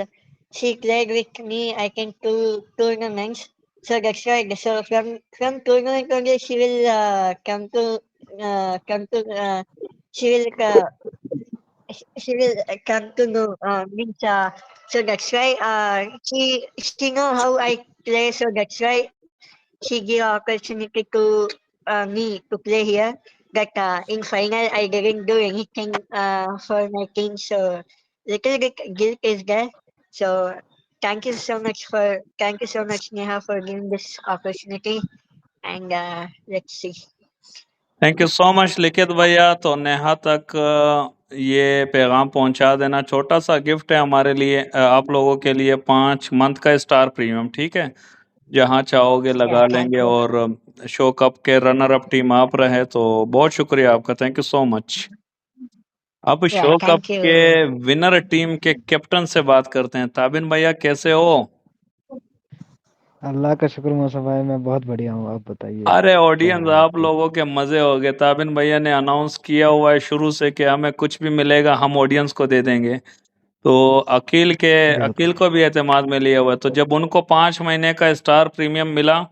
she played with me I think two tournaments. So that's right. So from tournament only she will come to she will she will come to know means so that's why she know how I play, so that's why she give opportunity to me to play here. That in final I didn't do anything for my team, so little bit guilt is there. So thank you so much Neha for giving this opportunity, and let's see. Thank you so much लिखित भैया तो नेहा तक ये पैगाम पहुंचा देना छोटा सा गिफ्ट है हमारे लिए आप लोगों के लिए 5 मंथ का स्टार प्रीमियम ठीक है जहां चाहोगे Yeah, लगा thank लेंगे you. और शो कप के रनर अप टीम आप रहे तो बहुत शुक्रिया आपका थैंक यू सो मच अब Yeah, show cup thank you. के विनर टीम के कैप्टन से बात करते हैं ताबिन भैया कैसे हो अल्लाह का शुक्र मौसम भाई मैं बहुत बढ़िया हूँ आप बताइए अरे क्या ऑडियंस हाल है आप आपके लोगों के मजे हो गए ताबिन भैया ने अनाउंस किया हुआ है शुरू से कि हमें कुछ भी मिलेगा हम ऑडियंस को दे देंगे तो अकील बिल्कुल को भी एतमाद में लिया हुआ है तो जब उनको 5 महीने का स्टार प्रीमियम मिला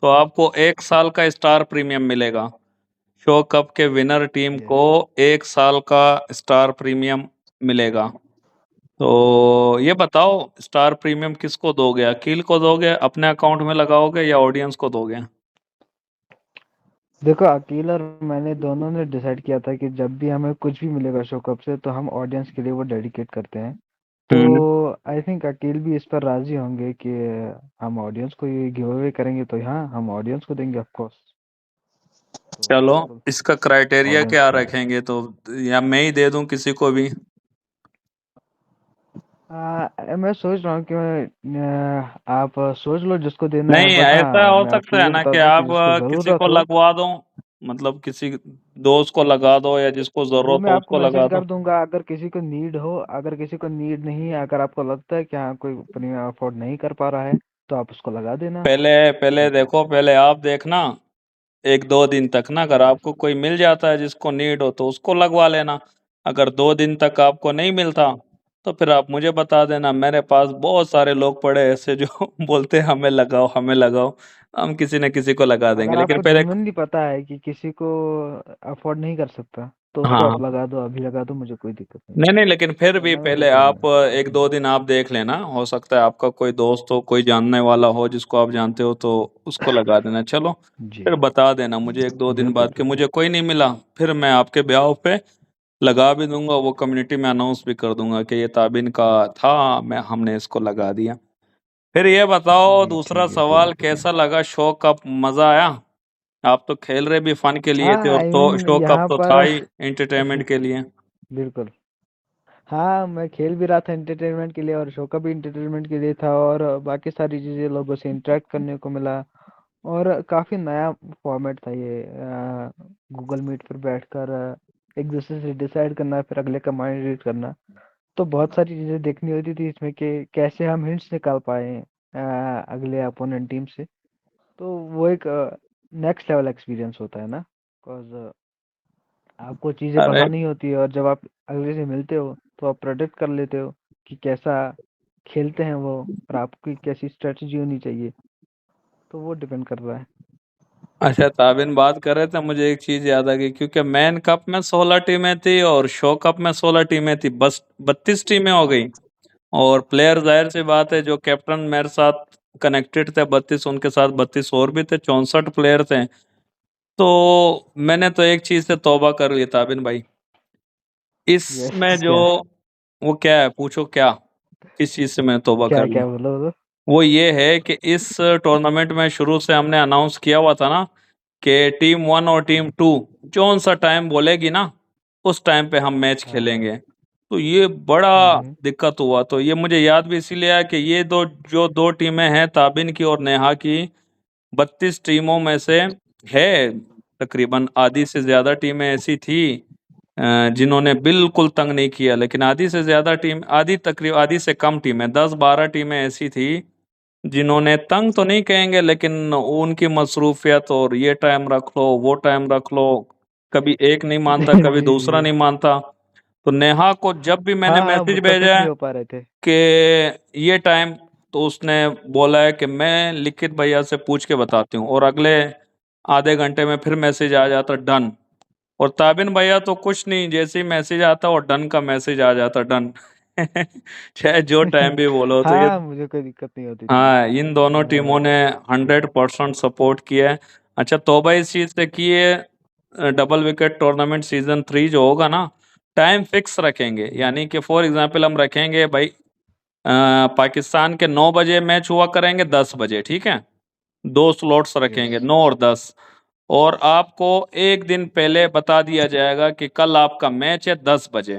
तो आपको 1 साल का स्टार प्रीमियम मिलेगा शो कप के विनर टीम यस को 1 साल का स्टार प्रीमियम मिलेगा तो ये बताओ स्टार प्रीमियम किसको दोगे अकील को दोगे अपने अकाउंट में लगाओगे या ऑडियंस को दोगे देखो अकील और मैंने दोनों ने डिसाइड किया था कि जब भी हमें कुछ भी मिलेगा शो कप से तो हम ऑडियंस के लिए वो डेडिकेट करते हैं तो हम्म आई थिंक अकील भी इस पर राजी होंगे कि हम ऑडियंस को ये गिव अवे करेंगे तो हाँ हम ऑडियंस को देंगे ऑफ कोर्स तो चलो बिल्कुल इसका क्राइटेरिया ऑडियंस क्या को रखेंगे तो या मैं ही दे दूं किसी को भी मैं सोच रहा हूँ कि आप सोच लो जिसको देना है नहीं बट ऐसा हाँ हो मैं आपको सकता है ये ना बता कि दूं कि आप जिसको किसी ज़रूरत को हो लगवा दो मतलब किसी दोस्त को लगा दो या जिसको वो जरूरत मैं हो आपको उसको लगा मैसेज दो कर दूंगा अगर किसी को नीड हो अगर किसी को नीड नहीं है अगर आपको लगता है कि हाँ कोई प्रीमियम अफोर्ड नहीं कर पा रहा है तो आप उसको लगा देना पहले पहले बट देखो पहले आप देखना 1-2 दिन तक ना अगर आपको कोई मिल जाता है जिसको नीड हो तो उसको लगवा लेना अगर 2 दिन तक आपको नहीं मिलता तो फिर आप मुझे बता देना मेरे पास बहुत सारे लोग पड़े हैं ऐसे जो बोलते हैं हमें लगाओ हम किसी न किसी को लगा देंगे अगर लेकिन आपको पहले जेन्युइनली पता है कि किसी को अफोर्ड नहीं कर सकता तो उसको हाँ आप लगा दो अभी लगा दो मुझे कोई दिक्कत नहीं है नहीं नहीं लेकिन फिर भी वरना मैं पहले देता आप रहूंगा 1-2 दिन आप देख लेना हो सकता है आपका कोई दोस्त हो कोई जानने वाला हो जिसको आप जानते हो तो उसको लगा देना चलो जी फिर बता देना मुझे 1-2 दिन बिल्कुल बाद कि बिल्कुल मुझे कोई नहीं मिला फिर मैं आपके ब्याह पे लगा भी दूंगा वो कम्युनिटी में अनाउंस भी कर दूंगा कि ये ताबिन का था मैं हमने इसको लगा दिया फिर ये बताओ जी दूसरा ठीक है कोई सवाल दिक्कत नहीं कैसा लगा शो कप मजा आया आप तो खेल रहे भी फन के लिए थे हाँ और आई तो मीन शो कप यहाँ तो पर था ही एंटरटेनमेंट के लिए बिल्कुल हाँ मैं खेल भी रहा था एंटरटेनमेंट के लिए और शो का भी एंटरटेनमेंट के लिए था और बाकी सारी चीज़ें लोगों से इंटरेक्ट करने को मिला और काफ़ी नया फॉर्मेट था ये गूगल मीट पर बैठकर एक दूसरे से डिसाइड करना फिर अगले का माइंड रीड करना तो बहुत सारी चीज़ें देखनी होती थी इसमें कि कैसे हम हिंट्स निकाल पाए अगले अपोनेंट टीम से तो वो एक नेक्स्ट लेवल एक्सपीरियंस होता है ना बिकॉज आपको चीज़ें अरे पता नहीं होती है और जब आप अगले से मिलते हो तो आप प्रेडिक्ट कर लेते हो कि कैसा खेलते हैं वो और आपकी कैसी स्ट्रेटजी होनी चाहिए तो वो डिपेंड कर रहा है अच्छा ताबिन बात कर रहे थे मुझे एक चीज याद आ गई क्योंकि मैन कप में 16 टीमें थी और शो कप में 16 टीमें थी बस 32 टीमें हो गई और प्लेयर जाहिर सी बात है जो कैप्टन मेरे साथ कनेक्टेड थे 32, उनके साथ 32 और भी थे, 64 प्लेयर थे। तो मैंने तो एक चीज से तौबा कर ली ताबिन भाई, इसमें यस जो क्या वो क्या है, पूछो क्या, किस चीज से मैंने तौबा क्या कर ली? क्या बोलो बोलो। वो ये है कि इस टूर्नामेंट में शुरू से हमने अनाउंस किया हुआ था ना कि टीम 1 और टीम 2 जौन सा टाइम बोलेगी ना उस टाइम पे हम मैच हाँ खेलेंगे। तो ये बड़ा दिक्कत हुआ, तो ये मुझे याद भी इसीलिए है कि ये दो टीमें हैं ताबिन की और नेहा की, 32 टीमों में से है तकरीबन आधी से ज्यादा टीमें ऐसी थी जिन्होंने बिल्कुल तंग नहीं किया, लेकिन आधी से ज्यादा टीम, तकरीबन आधी से कम टीमें, 10-12 टीमें ऐसी थी जिन्होंने तंग तो नहीं कहेंगे लेकिन उनकी मसरूफियत और ये टाइम रख लो वो टाइम रख लो, कभी एक नहीं मानता कभी जी दूसरा जी नहीं मानता। तो नेहा को जब भी मैंने हाँ मैसेज मुतफिक भेजा है नहीं हो पा रहे थे। कि ये टाइम, तो उसने बोला है कि मैं लिखित भैया से पूछ के बताती हूँ, और अगले आधे घंटे में फिर मैसेज आ जाता डन। और ताबिन भैया तो कुछ नहीं, जैसे ही मैसेज आता और डन का मैसेज आ जाता डन। चाहे जो टाइम भी बोलो, तो ये हाँ मुझे कोई दिक्कत नहीं होती थी। हाँ, इन दोनों टीमों ने 100% सपोर्ट किया है। अच्छा, तौबा इस चीज से की है, डबल विकेट टूर्नामेंट सीजन 3 जो होगा ना, टाइम फिक्स रखेंगे, यानी कि फॉर एग्जांपल हम रखेंगे भाई पाकिस्तान के 9 बजे मैच हुआ करेंगे 10 बजे, ठीक है, दो स्लॉट्स रखेंगे यस 9 और 10, और आपको एक दिन पहले बता दिया जाएगा कि कल आपका मैच है 10 बजे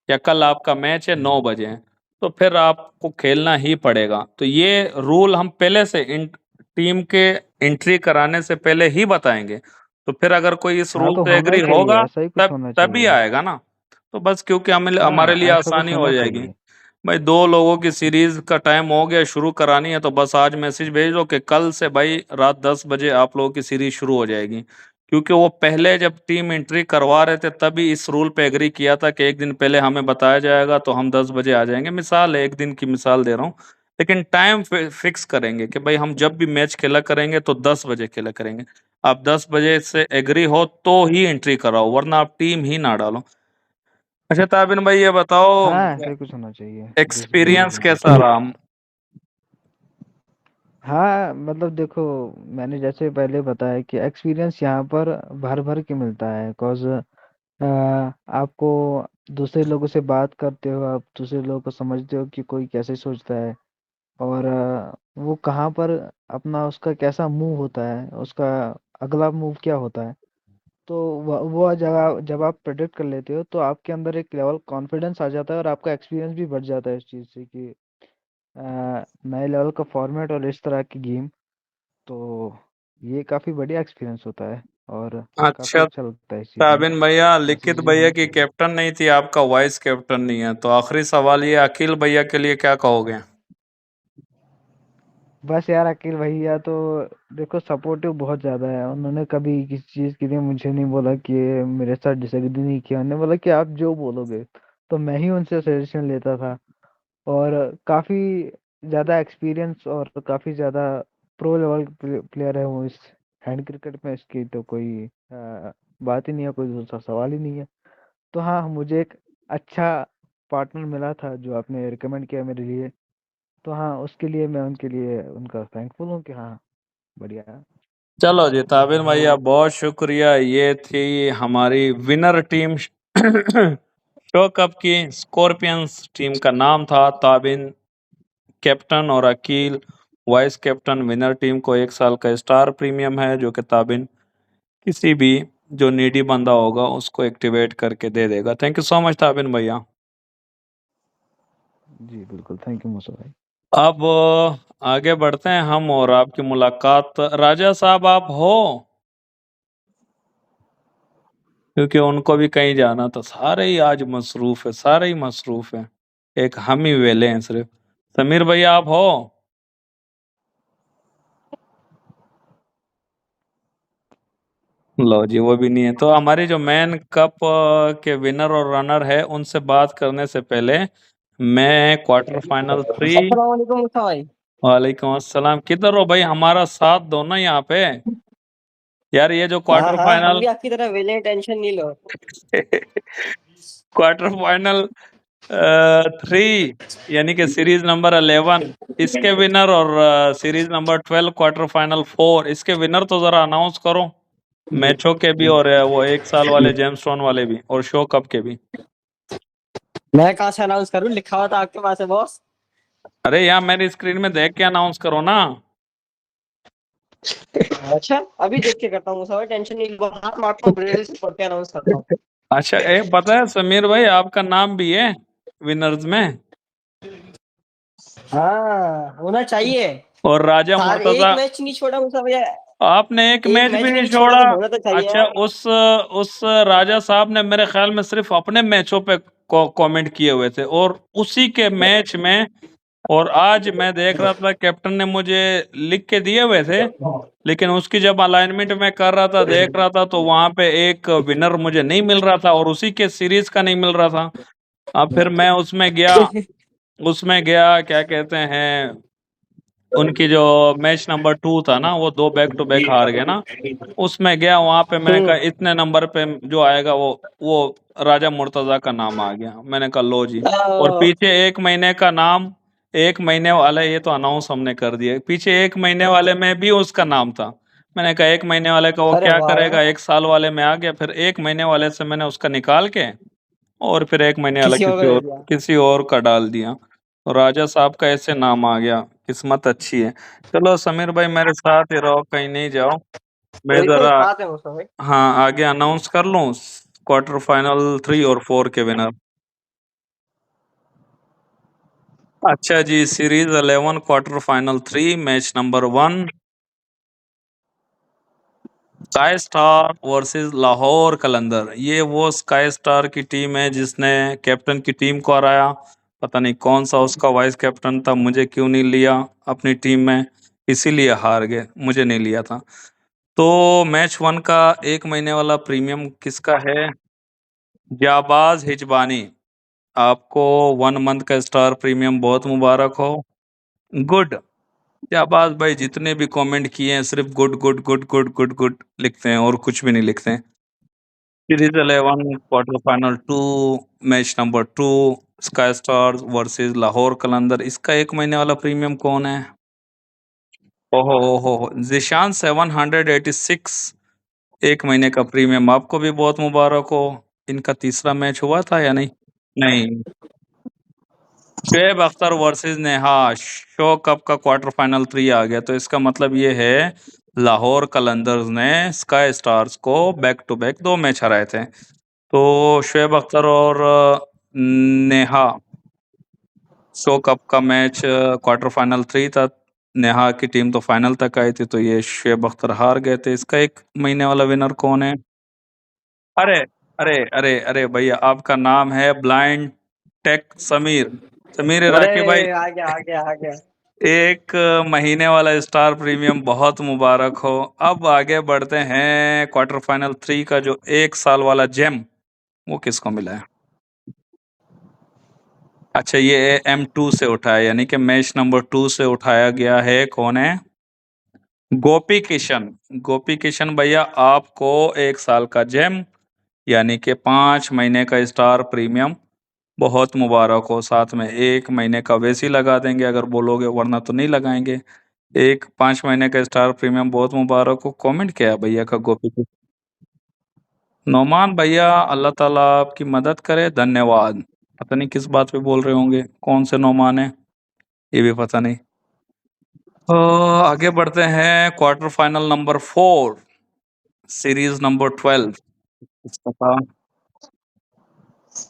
या कल आपका मैच है 9 बजे, तो फिर आपको खेलना ही पड़ेगा। तो ये रूल हम पहले से इन टीम के एंट्री कराने से पहले ही बताएंगे, तो फिर अगर कोई इस हाँ रूल तो से होना ही एग्री चाहिए, होगा ऐसा ही कुछ तब होना तभी चाहिए। आएगा ना। तो बस क्योंकि हमारे लिए हाँ ऐसा कुछ आसानी हो होना जाएगी, चाहिए। भाई 2 लोगों की सीरीज का टाइम हो गया, शुरू करानी है तो बस आज मैसेज भेज दो कि कल से भाई रात 10 बजे आप लोगों की सीरीज शुरू हो जाएगी। क्योंकि वो पहले जब टीम एंट्री करवा रहे थे तभी इस रूल पे एग्री किया था कि एक दिन पहले हमें बताया जाएगा तो हम 10 बजे आ जाएंगे, मिसाल है, एक दिन की मिसाल दे रहा हूँ, लेकिन टाइम फिक्स करेंगे कि भाई हम जब भी मैच खेला करेंगे तो 10 बजे खेला करेंगे। आप 10 बजे से एग्री हो तो ही एंट्री कराओ, वरना आप टीम ही ना डालो। अच्छा ताबिन भाई, ये बताओ हाँ ऐसा ही कुछ होना चाहिए, डिसिप्लिन एक्सपीरियंस बिल्कुल। कैसा रहा? हाँ मतलब देखो, मैंने जैसे पहले बताया कि एक्सपीरियंस यहाँ पर भर भर के मिलता है, बिकॉज आपको दूसरे लोगों से बात करते हो, आप दूसरे लोगों को समझते हो कि कोई कैसे सोचता है, और वो कहाँ पर अपना उसका कैसा मूव होता है, उसका अगला मूव क्या होता है। तो वो जगह जब आप प्रेडिक्ट कर लेते हो तो आपके अंदर एक लेवल कॉन्फिडेंस आ जाता है, और आपका एक्सपीरियंस भी बढ़ जाता है इस चीज़ से कि नए लेवल का फॉर्मेट और इस तरह की गेम। तो ये काफ़ी बढ़िया एक्सपीरियंस होता है, और काफ़ी अच्छा अच्छा लगता है इस चीज़ में, ताबिन भैया, ऐसी लिखित चीज़ें भैया होनी की चाहिए। कैप्टन नहीं थी, आपका वाइस कैप्टन नहीं है, तो आखिरी सवाल ये, अखिल भैया के लिए क्या कहोगे? बस यार अकील भैया तो देखो सपोर्टिव बहुत ज़्यादा है, उन्होंने कभी किसी चीज़ के लिए मुझे नहीं बोला कि मेरे साथ डिसएग्री नहीं किया, उन्होंने बोला कि आप जो बोलोगे, तो मैं ही उनसे सजेशन लेता था। और काफ़ी ज़्यादा एक्सपीरियंस और काफ़ी ज़्यादा प्रो लेवल प्लेयर है वो इस हैंड क्रिकेट में, इसकी तो कोई बात ही नहीं है, कोई दूसरा सवाल ही नहीं है। तो हाँ मुझे एक अच्छा पार्टनर मिला था जो आपने रिकमेंड किया मेरे लिए, तो हाँ उसके लिए मैं उनके लिए उनका थैंकफुल हूँ कि हाँ बढ़िया है। चलो जी ताबिन भैया, बहुत शुक्रिया। ये थी हमारी विनर टीम शो कप की, स्कॉर्पियंस टीम का नाम था ताबिन कैप्टन और Aqeel vice captain. Winner team को 1 साल का स्टार प्रीमियम है जो कि ताबिन किसी भी जो नीडी बंदा होगा उसको एक्टिवेट करके दे देगा। थैंक यू सो मच ताबिन भैया। जी बिल्कुल, थैंक यू मूसा भाई। अब आगे बढ़ते हैं हम, और आपकी मुलाकात राजा साहब आप हो, क्योंकि उनको भी कहीं जाना था, सारे ही आज मसरूफ है, सारे ही मसरूफ है, एक हम ही वेले हैं सिर्फ। समीर भैया आप हो? लो जी, वो भी नहीं है। तो हमारी जो मैन कप के विनर और रनर है उनसे बात करने से पहले मैं क्वार्टर फाइनल 3। अस्सलाम वालेकुम मुसा भाई। वालेकुम अस्सलाम, किधर हो भाई? हमारा साथ दो ना यहाँ पे यार, ये जो हाँ क्वार्टर हाँ, हम फाइनल भी आपकी तरह वेले हैं, टेंशन नहीं लो। क्वार्टर फाइनल 3 यानी कि सीरीज नंबर 11 इसके विनर और सीरीज नंबर 12 क्वार्टर फाइनल 4 इसके विनर तो जरा अनाउंस करो, मैचों के भी और वो 1 साल वाले जेमस्टोन वाले भी और शो कप के भी। मैं कहाँ से अनाउंस करूँ, लिखा हुआ था आपके पास है बॉस। अरे यहाँ मेरी स्क्रीन में देख के अनाउंस करो ना। अच्छा अभी देख के करता हूँ सर, टेंशन नहीं लो, हाथ मारता हूँ, ब्रेल से पढ़ के अनाउंस करता हूँ। अच्छा पता है समीर भाई आपका नाम भी है विनर्स में, हाँ होना चाहिए। और राजा सार एक मुर्तजा मैच नहीं छोड़ा मुझे भैया, आपने एक मैच भी नहीं छोड़ा छोड़ा। तो होना तो चाहिए अच्छा यार। उस राजा साहब ने मेरे ख्याल में सिर्फ अपने मैचों पे कमेंट किए हुए थे और उसी के मैच में, और आज मैं देख रहा था कैप्टन ने मुझे लिख के दिए हुए थे, लेकिन उसकी जब अलाइनमेंट में कर रहा था देख रहा था तो वहां पे एक विनर मुझे नहीं मिल रहा था और उसी के सीरीज का नहीं मिल रहा था। अब फिर मैं उसमें गया क्या कहते हैं, उनकी जो मैच नंबर 2 था ना वो 2 बैक टू बैक हार गए ना, उसमें गया वहां पे मैंने कहा इतने नंबर पे जो आएगा वो राजा मुर्तजा का नाम आ गया। मैंने कहा लो जी, और पीछे 1 महीने का नाम, 1 महीने वाले ये तो अनाउंस हमने कर दिया, पीछे 1 महीने वाले में भी उसका नाम था। मैंने कहा 1 महीने वाले का वो अरे क्या वाह करेगा, यार, 1 साल वाले में आ गया, फिर 1 महीने वाले से मैंने उसका निकाल के और फिर 1 महीने वाला किसी और को दे दिया। किसी और का डाल दिया, तो राजा साहब का ऐसे नाम आ गया। किस्मत अच्छी है। चलो समीर भाई मेरे साथ ही रहो, कहीं नहीं जाओ। मैं बिल्कुल जरा साथ है मुझसे भाई। हाँ आगे अनाउंस कर लूं क्वार्टर फाइनल 3 और 4 के विनर। अच्छा जी, series 11 quarter final 3 match number 1 sky star versus Lahore Qalandar. ये वो स्काई स्टार की टीम है जिसने कैप्टन की टीम को हराया। पता नहीं कौन सा उसका वाइस कैप्टन था, मुझे क्यों नहीं लिया अपनी टीम में, इसीलिए हार गए, मुझे नहीं लिया था। तो मैच 1 का 1 महीने वाला प्रीमियम किसका है? जाबाज हिजबानी, आपको 1 मंथ का स्टार प्रीमियम बहुत मुबारक हो। गुड। जाबाज भाई जितने भी कमेंट किए हैं सिर्फ good good good good good good लिखते हैं और कुछ भी नहीं लिखते हैं। Series 11 quarter final 2 match number 2 sky stars versus Lahore Qalandar. इसका 1 महीने वाला प्रीमियम कौन है? ओहो ओहो, जिशान 786 1 महीने का प्रीमियम, आपको भी बहुत मुबारक हो। इनका तीसरा मैच हुआ था या नहीं? नहीं। Shoaib Akhtar versus Neha, show cup का क्वार्टर फाइनल 3 आ गया, तो इसका मतलब ये है लाहौर कलंदर्स ने स्काई स्टार्स को बैक टू बैक 2 मैच हराए थे। तो शुएब अख्तर और नेहा, शो कप का मैच क्वार्टर फाइनल 3 था, नेहा की टीम तो फाइनल तक आई थी, तो ये शुएब अख्तर हार गए थे। इसका 1 महीने वाला विनर कौन है? अरे अरे अरे अरे भैया आपका नाम है ब्लाइंड टेक समीर, समीर अरे इराकी भाई। आ गया आ गया आ गया। 1 महीने वाला स्टार प्रीमियम बहुत मुबारक हो। अब आगे बढ़ते हैं, क्वार्टर फाइनल 3 का जो 1 साल वाला जेम वो किसको मिला है? अच्छा ये M2 से उठाया, यानी कि मैच नंबर 2 से उठाया गया है। कौन है? गोपी किशन। गोपी किशन भैया आपको 1 साल का जेम यानी कि 5 महीने का स्टार प्रीमियम बहुत मुबारक हो। साथ में 1 महीने का वैसे ही लगा देंगे अगर बोलोगे, वरना तो नहीं लगाएंगे। 5 महीने का स्टार प्रीमियम बहुत मुबारक हो। कमेंट क्या है भैया का गोपी की? नोमान भैया अल्लाह ताला आपकी मदद करे, धन्यवाद। पता नहीं किस बात पे बोल रहे होंगे, कौन से नोमान है ये भी पता नहीं। तो आगे बढ़ते हैं, quarter final number 4 series number 12 इसका था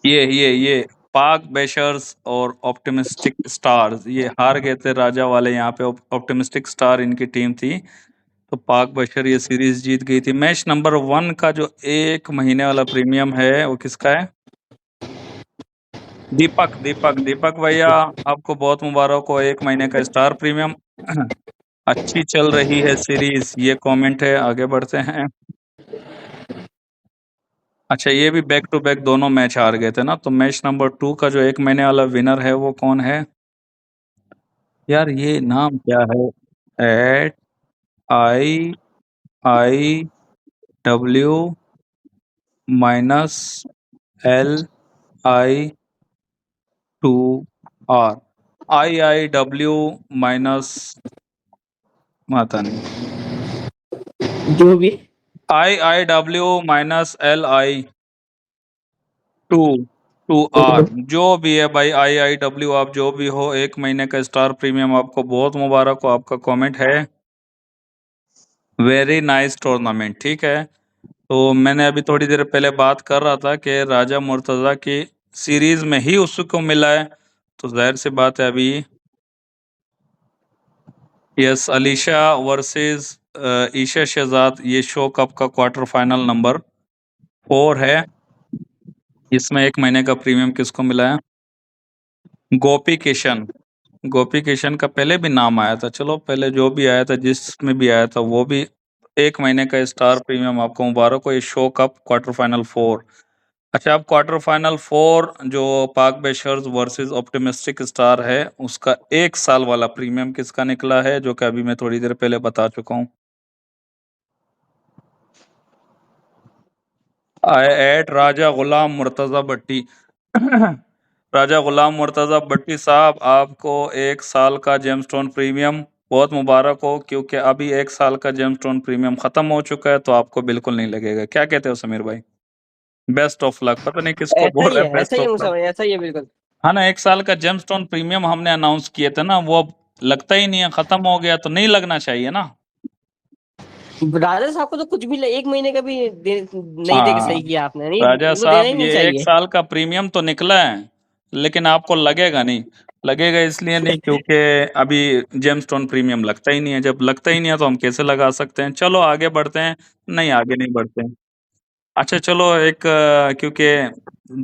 ये पाक बेशर्स और ऑप्टिमिस्टिक स्टार्स, ये हार गए थे राजा वाले यहाँ पे। ऑप्टिमिस्टिक स्टार इनकी टीम थी, तो पाक बशर ये सीरीज जीत गई थी। मैच नंबर 1 का जो 1 महीने वाला प्रीमियम है वो किसका है? दीपक दीपक दीपक भैया आपको बहुत मुबारक हो, 1 महीने का स्टार प्रीमियम। अच्छी चल रही है सीरीज, ये कमेंट है। आगे बढ़ते हैं। अच्छा ये भी बैक टू बैक दोनों मैच हार गए थे ना, तो मैच नंबर 2 का जो 1 महीने वाला विनर है वो कौन है? यार ये नाम क्या है? Eight I I W -L I 2R IIW minus माता नहीं जो भी IIW माइनस LI 2R जो भी है भाई IIW आप जो भी हो 1 महीने का स्टार प्रीमियम आपको बहुत मुबारक हो। आपका कमेंट है वेरी नाइस टूर्नामेंट। ठीक है, तो मैंने अभी थोड़ी देर पहले बात कर रहा था कि राजा मुर्तज़ा की सीरीज में ही उसको मिला है, तो जाहिर सी बात है अभी यस अलीशा वर्सेस ईशा शहजाद ये शो कप का क्वार्टर फाइनल नंबर 4 है। इसमें 1 महीने का प्रीमियम किसको मिला है? गोपी किशन। गोपी किशन का पहले भी नाम आया था, चलो पहले जो भी आया था जिसमें भी आया था वो भी 1 महीने का स्टार प्रीमियम आपको मुबारक हो। ये शो कप क्वार्टर फाइनल 4। अच्छा, अब क्वार्टर फाइनल 4 जो पाक बेशर्स वर्सेस ऑप्टिमिस्टिक स्टार है उसका 1 साल वाला प्रीमियम किसका निकला है, जो कि अभी मैं थोड़ी देर पहले बता चुका हूँ। आई एट राजा गुलाम मुर्तज़ा भट्टी राजा गुलाम मुर्तज़ा भट्टी साहब आपको 1 साल का जेमस्टोन प्रीमियम बहुत मुबारक हो, क्योंकि अभी 1 साल का जेमस्टोन प्रीमियम खत्म हो चुका है, तो आपको बिल्कुल नहीं लगेगा। क्या कहते हो समीर भाई? Best of luck. पता नहीं किसको ऐसा बोल ही रहा है, है ऐसा बेस्ट ही है ऑफ मुसा लक। भाई, ऐसा ही है बिल्कुल। हाँ ना, 1 साल का जेमस्टोन प्रीमियम हमने अनाउंस किए थे ना, वो अब लगता ही नहीं है, खत्म हो गया, तो नहीं लगना चाहिए ना। राजा साहब को तो कुछ भी 1 महीने का भी नहीं दे के हाँ सही किया आपने, नहीं राजा उनको देना ही साहब, नहीं ये 1 चाहिए। साल का प्रीमियम तो निकला है, लेकिन आपको लगेगा नहीं। लगेगा इसलिए नहीं क्योंकि अभी जेमस्टोन प्रीमियम लगता ही नहीं है। जब लगता ही नहीं है तो हम कैसे लगा सकते हैं? चलो आगे बढ़ते हैं। नहीं, आगे नहीं बढ़ते हैं। अच्छा चलो, एक क्योंकि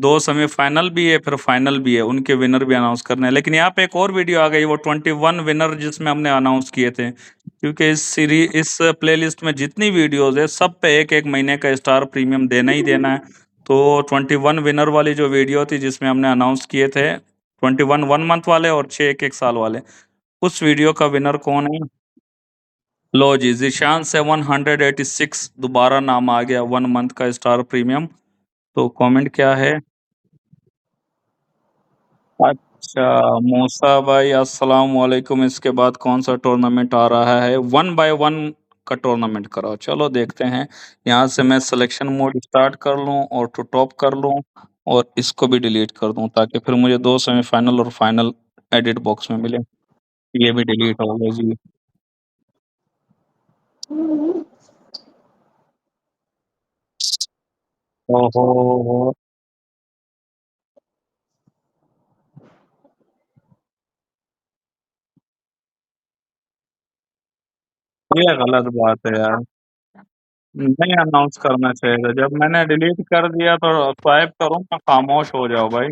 2 सेमीफाइनल भी है फिर फाइनल भी है, उनके विनर भी अनाउंस करने हैं। लेकिन यहाँ पे एक और वीडियो आ गई, वो 21 विनर जिसमें हमने अनाउंस किए थे, क्योंकि इस प्लेलिस्ट में जितनी वीडियोस है सब पे 1 महीने का स्टार प्रीमियम देना ही देना है। तो 21 विनर वाली जो वीडियो थी जिसमें हमने अनाउंस किए थे 21 1 मंथ वाले और 6 1 साल वाले, उस वीडियो का विनर कौन है? लो जी, जिशान 786 दोबारा नाम आ गया, 1 मंथ का स्टार प्रीमियम। तो कमेंट क्या है? अच्छा मूसा भाई अस्सलाम वालेकुम। इसके बाद कौन सा टूर्नामेंट आ रहा है? 1 बाय 1 का टूर्नामेंट कराओ। चलो देखते हैं। यहाँ से मैं सिलेक्शन मोड स्टार्ट कर लूँ और टू टॉप कर लूँ और इसको भी डिलीट कर दूँ, ताकि फिर मुझे 2 सेमीफाइनल और फाइनल एडिट बॉक्स में मिले। ये भी डिलीट हो गया जी। ओहो, ये गलत बात है यार, नहीं अनाउंस करना चाहिए था। जब मैंने डिलीट कर दिया तो स्वाइप करूँ ना, खामोश हो जाओ भाई।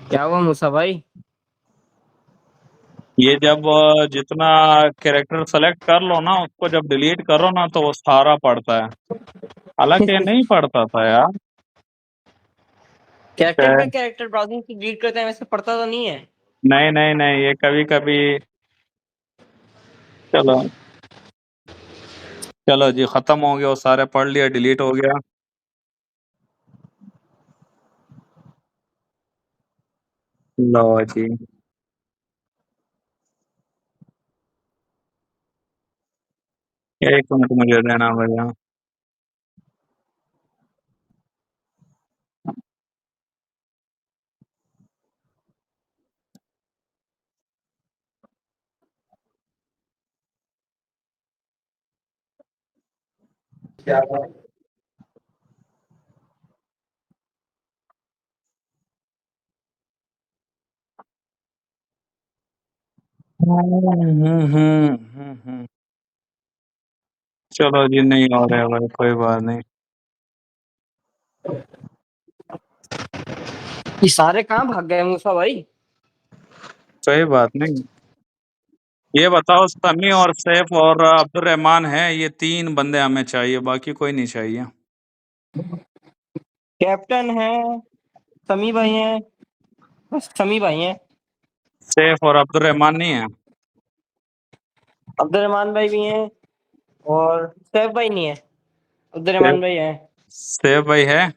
क्या हुआ मूसा भाई? ये जब जितना कैरेक्टर सेलेक्ट कर लो ना, उसको जब डिलीट करो ना तो वो सारा पड़ता है, हालांकि ये नहीं पड़ता था यार। कैरेक्टर क्या- पे कैरेक्टर ब्राउजिंग से डिलीट करते हैं, वैसे पड़ता तो नहीं है। नहीं नहीं नहीं, ये कभी कभी। चलो चलो जी, खत्म हो गया, वो सारे पढ़ लिया, डिलीट हो गया। लो जी, एक मिनट मुझे देना भैया। हम्म। चलो जी, नहीं हो रहा है भाई, कोई बात नहीं। ये सारे कहाँ भाग गए मूसा भाई? कोई बात नहीं। ये बताओ, समी और सैफ और अब्दुल रहमान है, ये 3 बंदे हमें चाहिए, बाकी कोई नहीं चाहिए। कैप्टन है, समी भाई हैं, बस समी भाई हैं। सैफ और अब्दुल रहमान नहीं है? अब्दुल रहमान भाई भी हैं और सैफ भाई नहीं है। अब्दुल सैफ रहमान भाई हैं। सैफ भाई है?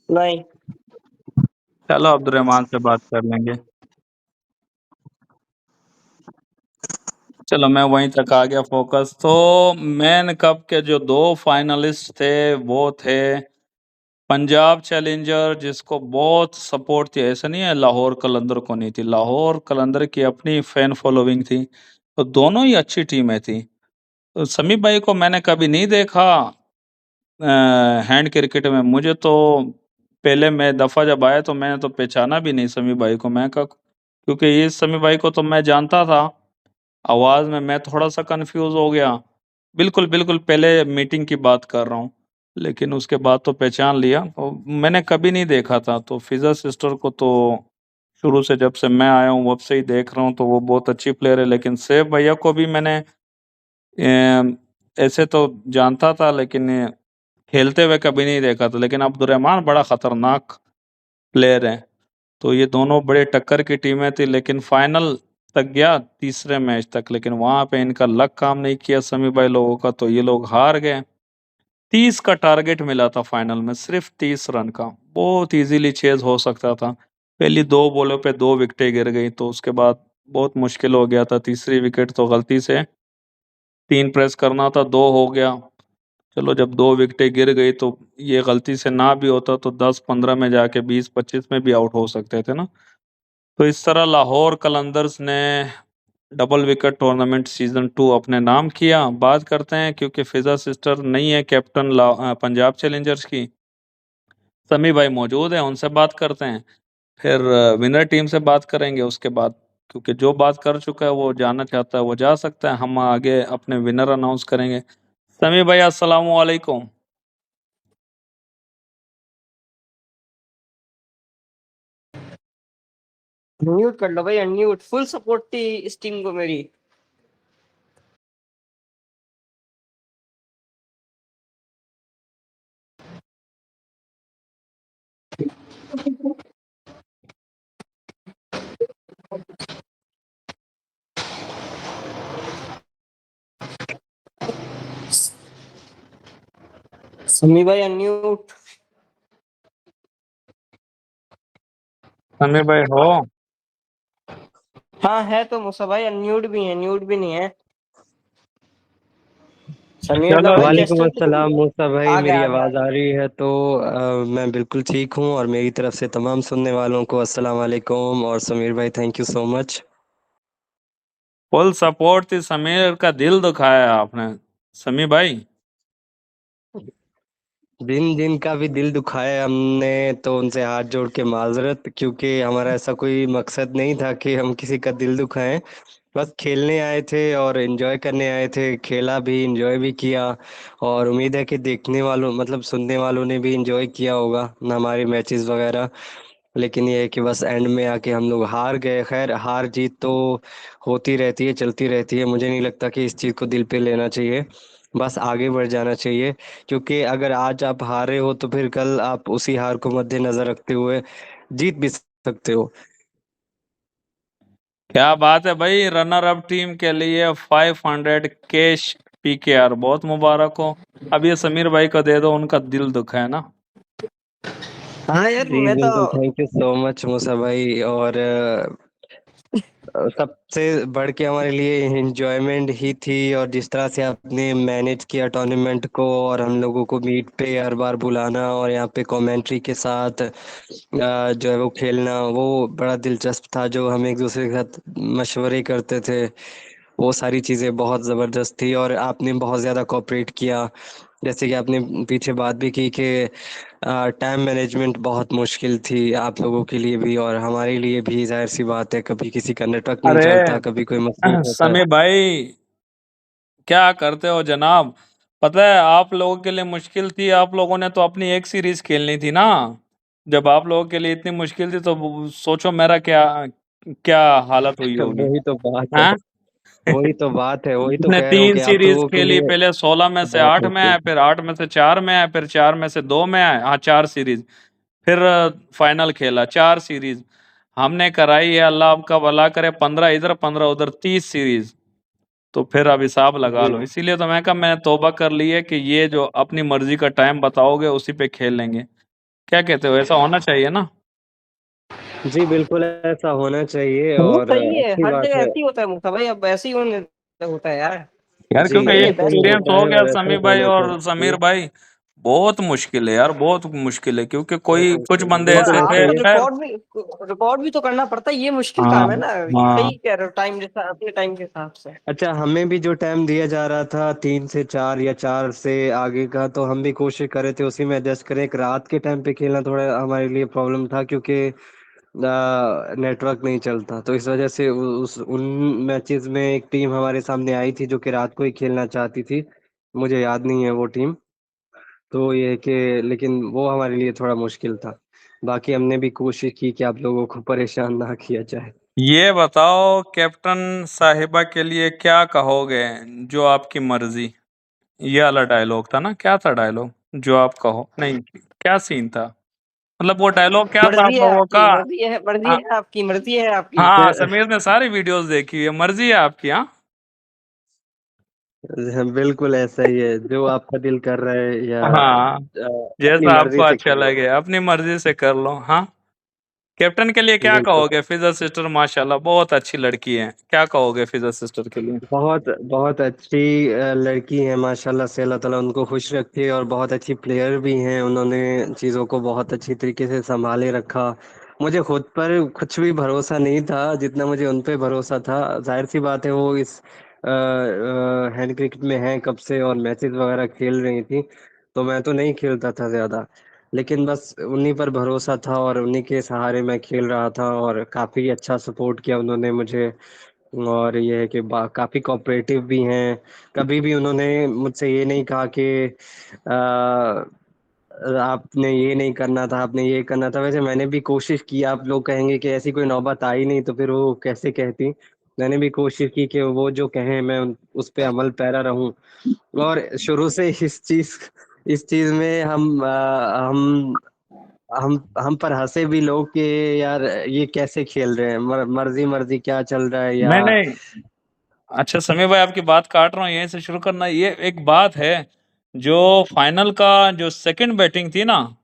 नहीं, चलो अब्दुर्रहमान से बात कर लेंगे। चलो मैं वहीं तक आ गया फोकस। तो मेन कप के जो 2 फाइनलिस्ट थे वो थे पंजाब चैलेंजर, जिसको बहुत सपोर्ट थी, ऐसा नहीं है लाहौर कलंदर को नहीं थी, लाहौर कलंदर की अपनी फैन फॉलोइंग थी। तो दोनों ही अच्छी टीमें थी। तो समी भाई को मैंने कभी नहीं देखा हैंड क्रिकेट में। मुझे तो पहले मैं दफा जब आया तो मैंने तो पहचाना भी नहीं समी भाई को। मैं कहा क्योंकि ये समी भाई को तो मैं जानता था, आवाज में मैं थोड़ा सा कंफ्यूज हो गया। बिल्कुल बिल्कुल पहले मीटिंग की बात कर रहा हूँ, लेकिन उसके बाद तो पहचान लिया। तो मैंने कभी नहीं देखा था। तो फिजा सिस्टर को तो शुरू से जब से मैं आया हूँ वब से ही देख रहा हूँ, तो वो बहुत अच्छी प्लेयर है। लेकिन सेफ भैया को भी मैंने ऐसे तो जानता था, लेकिन खेलते हुए कभी नहीं देखा था। लेकिन अब्दुर्रहमान बड़ा खतरनाक प्लेयर है। तो ये दोनों बड़े टक्कर की टीमें थी, लेकिन फाइनल तक गया तीसरे मैच तक, लेकिन वहां पे इनका लक काम नहीं किया समी भाई लोगों का, तो ये लोग हार गए। 30 का टारगेट मिला था फाइनल में, सिर्फ 30 रन का, बहुत इजीली चेज हो सकता था। पहली 2 बॉलों पे 2 विकेटें गिर गई, तो उसके बाद बहुत मुश्किल हो गया था। तीसरी विकेट तो गलती से 3 प्रेस करना था, 2 हो गया। चलो जब 2 विकेटें गिर गई तो ये गलती से ना भी होता तो 10-15 में जाके 20-25 में भी आउट हो सकते थे ना। तो इस तरह लाहौर कलंदर्स ने डबल विकेट टूर्नामेंट सीजन 2 अपने नाम किया। बात करते हैं, क्योंकि फिजा सिस्टर नहीं है कैप्टन पंजाब चैलेंजर्स की, समी भाई मौजूद है, उनसे बात करते हैं। फिर विनर टीम से बात करेंगे उसके बाद, क्योंकि जो बात कर चुका है वो जाना चाहता है वो जा सकता है। हम आगे अपने विनर अनाउंस करेंगे। समी भाई अस्सलाम वालेकुम। म्यूट कर लो भाई, अनम्यूट। फुल सपोर्ट थी इस टीम को मेरी। समी भाई अनम्यूट। समी भाई हो? हाँ है तो मूसा भाई, अनम्यूट भी है, म्यूट भी नहीं है। समी अल्लाह चलो भाई वालेकुम चेस्टर अस्सलाम मूसा भाई, आ मेरी गया आ गया। आवाज़ आ रही है तो मैं बिल्कुल ठीक हूँ, और मेरी तरफ से तमाम सुनने वालों को अस्सलाम वालेकुम। और समीर भाई thank you so much. Full support थी, समीर का दिल दुखाया आपने समी भाई। जिन जिन का भी दिल दुखाया हमने, तो उनसे हाथ जोड़ के माजरत, क्योंकि हमारा ऐसा कोई मकसद नहीं था कि हम किसी का दिल दुखाएं। बस खेलने आए थे और एंजॉय करने आए थे, खेला भी एंजॉय भी किया। और उम्मीद है कि देखने वालों मतलब सुनने वालों ने भी एंजॉय किया होगा ना हमारे मैचेस वगैरह। लेकिन ये है कि बस एंड में आके हम लोग हार गए। खैर हार जीत तो होती रहती है, चलती रहती है। मुझे नहीं लगता कि इस चीज़ को दिल पे लेना चाहिए, बस आगे बढ़ जाना चाहिए। क्योंकि अगर आज आप हारे हो तो फिर कल आप उसी हार को मद्देनजर रखते हुए जीत भी सकते हो। क्या बात है भाई, रनर अप टीम के लिए 500 कैश पीकेआर, बहुत मुबारक हो। अब ये समीर भाई को दे दो, उनका दिल दुखा है ना। हाँ यार जी मैं तो बिल्कुल, थैंक यू सो मच मूसा भाई। और सबसे बढ़ के हमारे लिए एंजॉयमेंट ही थी, और जिस तरह से आपने मैनेज किया टूर्नामेंट को, और हम लोगों को मीट पे हर बार बुलाना, और यहाँ पे कमेंट्री के साथ जो है वो खेलना, वो बड़ा दिलचस्प था। जो हम एक दूसरे के साथ मशवरे करते थे, वो सारी चीज़ें बहुत ज़बरदस्त थी। और आपने बहुत ज़्यादा कोऑपरेट किया। जैसे कि आपने पीछे बात भी की कि टाइम मैनेजमेंट बहुत मुश्किल थी आप लोगों के लिए भी, और हमारे लिए भी। जाहिर सी बात है, कभी किसी का नेटवर्क नहीं अरे चलता, कभी कोई मसरूफ होता समीर भाई क्या करते हो जनाब। पता है आप लोगों के लिए मुश्किल थी, आप लोगों ने तो अपनी एक सीरीज खेलनी थी ना। जब आप लोगों के लिए इतनी मुश्किल थी तो सोचो मेरा क्या क्या हालत हुई है। होगी। वही तो बात है, हाँ वही तो बात है, वही तो ने कह रहा हूँ तीन कि आप सीरीज लोगों के खेली, लिए पहले 16 में से बहुत 8 में मुश्किल आए, थी। फिर 8 में से 4 में आए, फिर 4 में से 2 में आए। हाँ 4 सीरीज, फिर फाइनल खेला। 4 सीरीज हमने कराई है, अल्लाह आपका भला करे। 15 इधर 15 उधर, 30 सीरीज। तो फिर अब हिसाब लगा जी लो। इसीलिए तो मैं कहा, मैंने तौबा कर ली है कि ये जो अपनी मर्जी का टाइम बताओगे उसी पे खेल लेंगे। क्या कहते हो, ऐसा होना चाहिए ना। जी बिल्कुल ऐसा होना चाहिए वो और सही है, अच्छी हर बात जगह है। ऐसे ही होता है मुक्ता भाई, अब ऐसे ही होता है यार। यार जी क्योंकि यही है ऐसा बेस्ट ही एक्सपीरियंस होता हो है गया और ऐसा समी ही भाई होना और चाहिए। समीर भाई, बहुत मुश्किल है यार, बहुत मुश्किल है, क्योंकि कोई कुछ बंदे और ऐसे बिल्कुल थे आपको सही। खैर। रिकॉर्ड भी तो करना पड़ता है, ये मुश्किल हाँ काम है ना, ये हाँ। सही कह रहे हो, टाइम जैसा अपने टाइम के हिसाब से। अच्छा हमें भी जो टाइम दिया जा रहा था 3 से 4 या 4 से आगे का, तो हम भी कोशिश कर रहे थे उसी में एडजस्ट करें। एक रात के टाइम पे खेलना थोड़ा हमारे लिए प्रॉब्लम था, क्योंकि नेटवर्क नहीं चलता, तो इस वजह से उस उन मैचेस में एक टीम हमारे सामने आई थी जो कि रात को ही खेलना चाहती थी। मुझे याद नहीं है वो टीम। तो ये है कि लेकिन वो हमारे लिए थोड़ा मुश्किल था। बाकी हमने भी कोशिश की कि आप लोगों को परेशान ना किया जाए। ये बताओ कैप्टन साहिबा के लिए क्या कहोगे? जो आपकी मर्जी, ये वाला डायलॉग था ना, क्या था डायलॉग? जो आप कहो, नहीं, क्या सीन था? मतलब वो डायलॉग क्या था आप मर्जी है लोगों आपकी, का? मर्जी हाँ, है आपकी, मर्जी है आपकी। हाँ, समीर ने सारी वीडियोस देखी है, मर्जी है आपकी। हाँ बिल्कुल ऐसा ही है, जो आपका दिल कर रहा है या हाँ, अपनी जैसा आपको मर्जी से अच्छा खेलो। लगे अपनी मर्जी से कर लो। हाँ, कैप्टन के लिए क्या बिल्कुल। कहोगे? फिजा सिस्टर माशाल्लाह बहुत अच्छी लड़की है, क्या कहोगे फिजा सिस्टर के लिए? बहुत बहुत अच्छी लड़की है माशाल्लाह से, अल्लाह ताला उनको खुश रखे। और बहुत अच्छी प्लेयर भी हैं, उन्होंने चीज़ों को बहुत अच्छी तरीके से संभाले रखा। मुझे खुद पर कुछ भी भरोसा नहीं था जितना मुझे उन पे भरोसा था। जाहिर सी बात है वो इस हैंड क्रिकेट में हैं कब से और मैचेस वगैरह खेल रही थी, तो मैं तो नहीं खेलता था ज़्यादा। लेकिन बस उन्हीं पर भरोसा था और उन्हीं के सहारे मैं खेल रहा था, और काफ़ी अच्छा सपोर्ट किया उन्होंने मुझे। और ये है कि काफ़ी कोऑपरेटिव भी हैं। कभी भी उन्होंने मुझसे ये नहीं कहा कि आपने ये नहीं करना था, आपने ये करना था। वैसे मैंने भी कोशिश की, आप लोग कहेंगे कि ऐसी कोई नौबत आई नहीं तो फिर वो कैसे कहती। मैंने भी कोशिश की कि वो जो कहें मैं उस पे अमल पैरा रहूं। और शुरू से इस चीज़ में हम पर हंसे भी लोग कि यार ये कैसे खेल रहे हैं, मर्जी मर्जी क्या चल रहा है या। नहीं नहीं, अच्छा समीर भाई, आपकी बात काट रहा हूँ, यहीं से शुरू करना। ये एक बात है, जो फाइनल का जो सेकंड बैटिंग थी ना,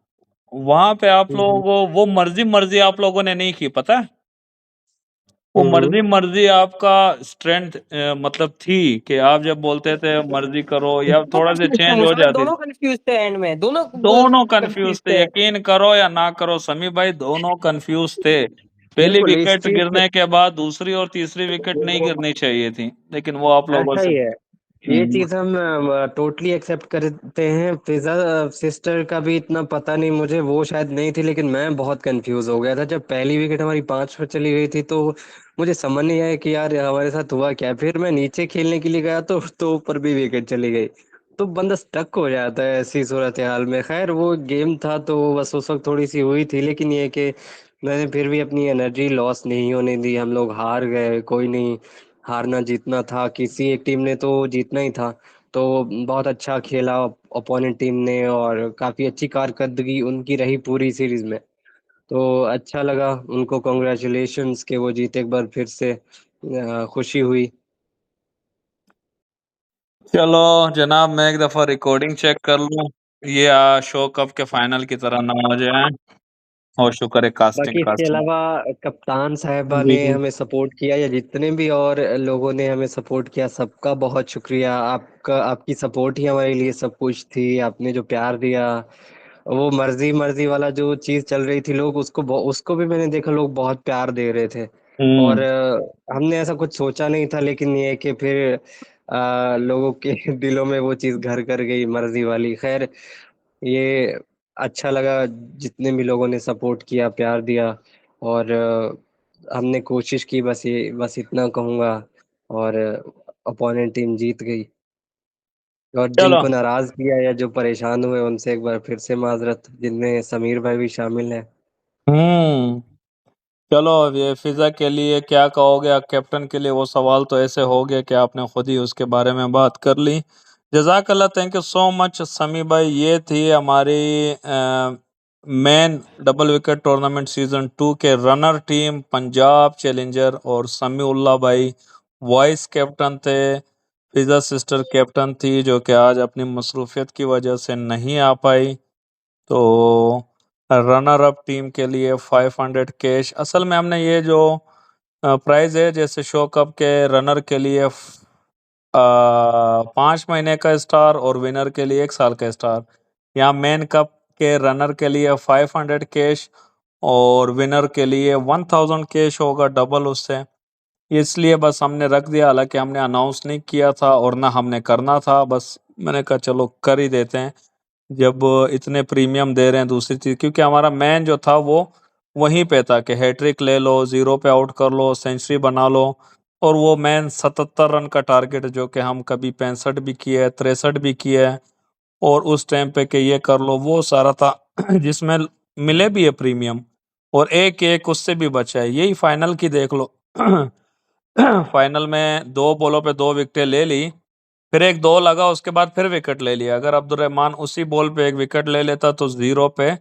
वहां पे आप लोगों हम्म को वो मर्जी मर्जी आप लोगों ने नहीं की, पता है? वो हम्म। मर्जी मर्जी आपका स्ट्रेंथ मतलब थी कि आप जब बोलते थे मर्जी करो या थोड़ा से चेंज हो मुस्ताक जाती थी। दोनों कंफ्यूज थे एंड में, दोनों दोनों कंफ्यूज कंफ्यूज थे, थे। यकीन करो या ना करो समी भाई, दोनों कंफ्यूज थे। पहली बिल्कुल इस विकेट चीज गिरने के बाद दूसरी और तीसरी विकेट नहीं गिरनी चाहिए थी, लेकिन वो आप लोगों ऐसा से। ही है। ये हम्म। चीज हम टोटली एक्सेप्ट करते हैं। फिजा सिस्टर का भी इतना पता नहीं मुझे, वो शायद नहीं थी, लेकिन मैं बहुत कंफ्यूज हो गया था जब पहली विकेट हमारी 5 पर चली गई थी। तो मुझे समझ नहीं आया कि यार हमारे साथ हुआ क्या। फिर मैं नीचे खेलने के लिए गया तो ऊपर भी विकेट चली गई। तो बंदा स्टक हो जाता है ऐसी सूरत हाल में। खैर वो गेम था तो बस उस वक्त थोड़ी सी हुई थी, लेकिन ये कि मैंने फिर भी अपनी एनर्जी लॉस नहीं होने दी। हम लोग हार गए, कोई नहीं, हारना जीतना था, किसी एक टीम ने तो जीतना ही था। तो बहुत अच्छा खेला ओपोनेंट टीम ने, और काफ़ी अच्छी कारकर्दगी उनकी रही पूरी सीरीज में। तो अच्छा लगा उनको, कॉन्ग्रेचुलेशंस कि वो जीते एक बार फिर से। खुशी हुई। चलो जनाब, मैं एक दफा रिकॉर्डिंग चेक कर लूं, ये शो कप के फाइनल की तरह ना हो जाए। और शुक्र है कास्टिंग बाकी इसके कास्टिंग। अलावा कप्तान साहिबा जी ने जी। हमें सपोर्ट किया, या जितने भी और लोगों ने हमें सपोर्ट किया, सबका बहुत शुक्रिया। आपका, आपकी सपोर्ट ही हमारे लिए सब कुछ थी। आपने जो प्यार दिया, वो मर्जी मर्जी वाला जो चीज चल रही थी, लोग उसको भी मैंने देखा, लोग बहुत प्यार दे रहे थे। और हम्म। हमने ऐसा कुछ सोचा नहीं था, लेकिन ये कि फिर लोगों के दिलों में वो चीज घर कर गई, मर्जी वाली। खैर ये अच्छा लगा जितने भी लोगों ने सपोर्ट किया, प्यार दिया। और हमने कोशिश की, बस इतना कहूँगा। और अपोनेंट टीम जीत गई। और चलो। जिनको नाराज किया या जो परेशान हुए उनसे एक बार फिर से माजरत, जिनमें समीर भाई भी शामिल है। हम्म। चलो, अब ये फिजा के लिए क्या कहोगे? आप कैप्टन के लिए वो सवाल तो ऐसे हो गया कि आपने खुद ही उसके बारे में बात कर ली। जजाकल्ला, थैंक यू सो मच समी भाई। ये थी हमारी main double wicket tournament season 2 के रनर टीम पंजाब चैलेंजर, और समीउल्लाह भाई वाइस कैप्टन थे। फिजा सिस्टर कैप्टन थी, जो कि आज अपनी मसरूफियत की वजह से नहीं आ पाई। तो रनर अप टीम के लिए 500 कैश। असल में हमने ये जो प्राइज है, जैसे शो कप के रनर के लिए 5 महीने का स्टार और विनर के लिए 1 साल का स्टार। यहाँ मेन कप के रनर के लिए 500 कैश और विनर के लिए 1000 कैश होगा, डबल उससे। इसलिए बस हमने रख दिया, हालांकि हमने अनाउंस नहीं किया था और ना हमने करना था, बस मैंने कहा चलो कर ही देते हैं जब इतने प्रीमियम दे रहे हैं। दूसरी चीज, क्योंकि हमारा मैन जो था वो वहीं पे था कि हैट्रिक ले लो, 0 पे आउट कर लो, सेंचुरी बना लो। और वो मैन 77 रन का टारगेट, जो कि हम कभी 65 भी किए है, 63 भी किए है, और उस टाइम पे कि ये कर लो, वो सारा था जिसमें मिले भी है प्रीमियम, और एक एक उससे भी बचा है। यही फाइनल की देख लो फाइनल में 2 बॉलों पे 2 विकेटें ले ली, फिर एक 2 लगा, उसके बाद फिर विकेट ले लिया। अगर अब्दुर्रहमान उसी बॉल पे एक विकेट ले लेता तो 0 पे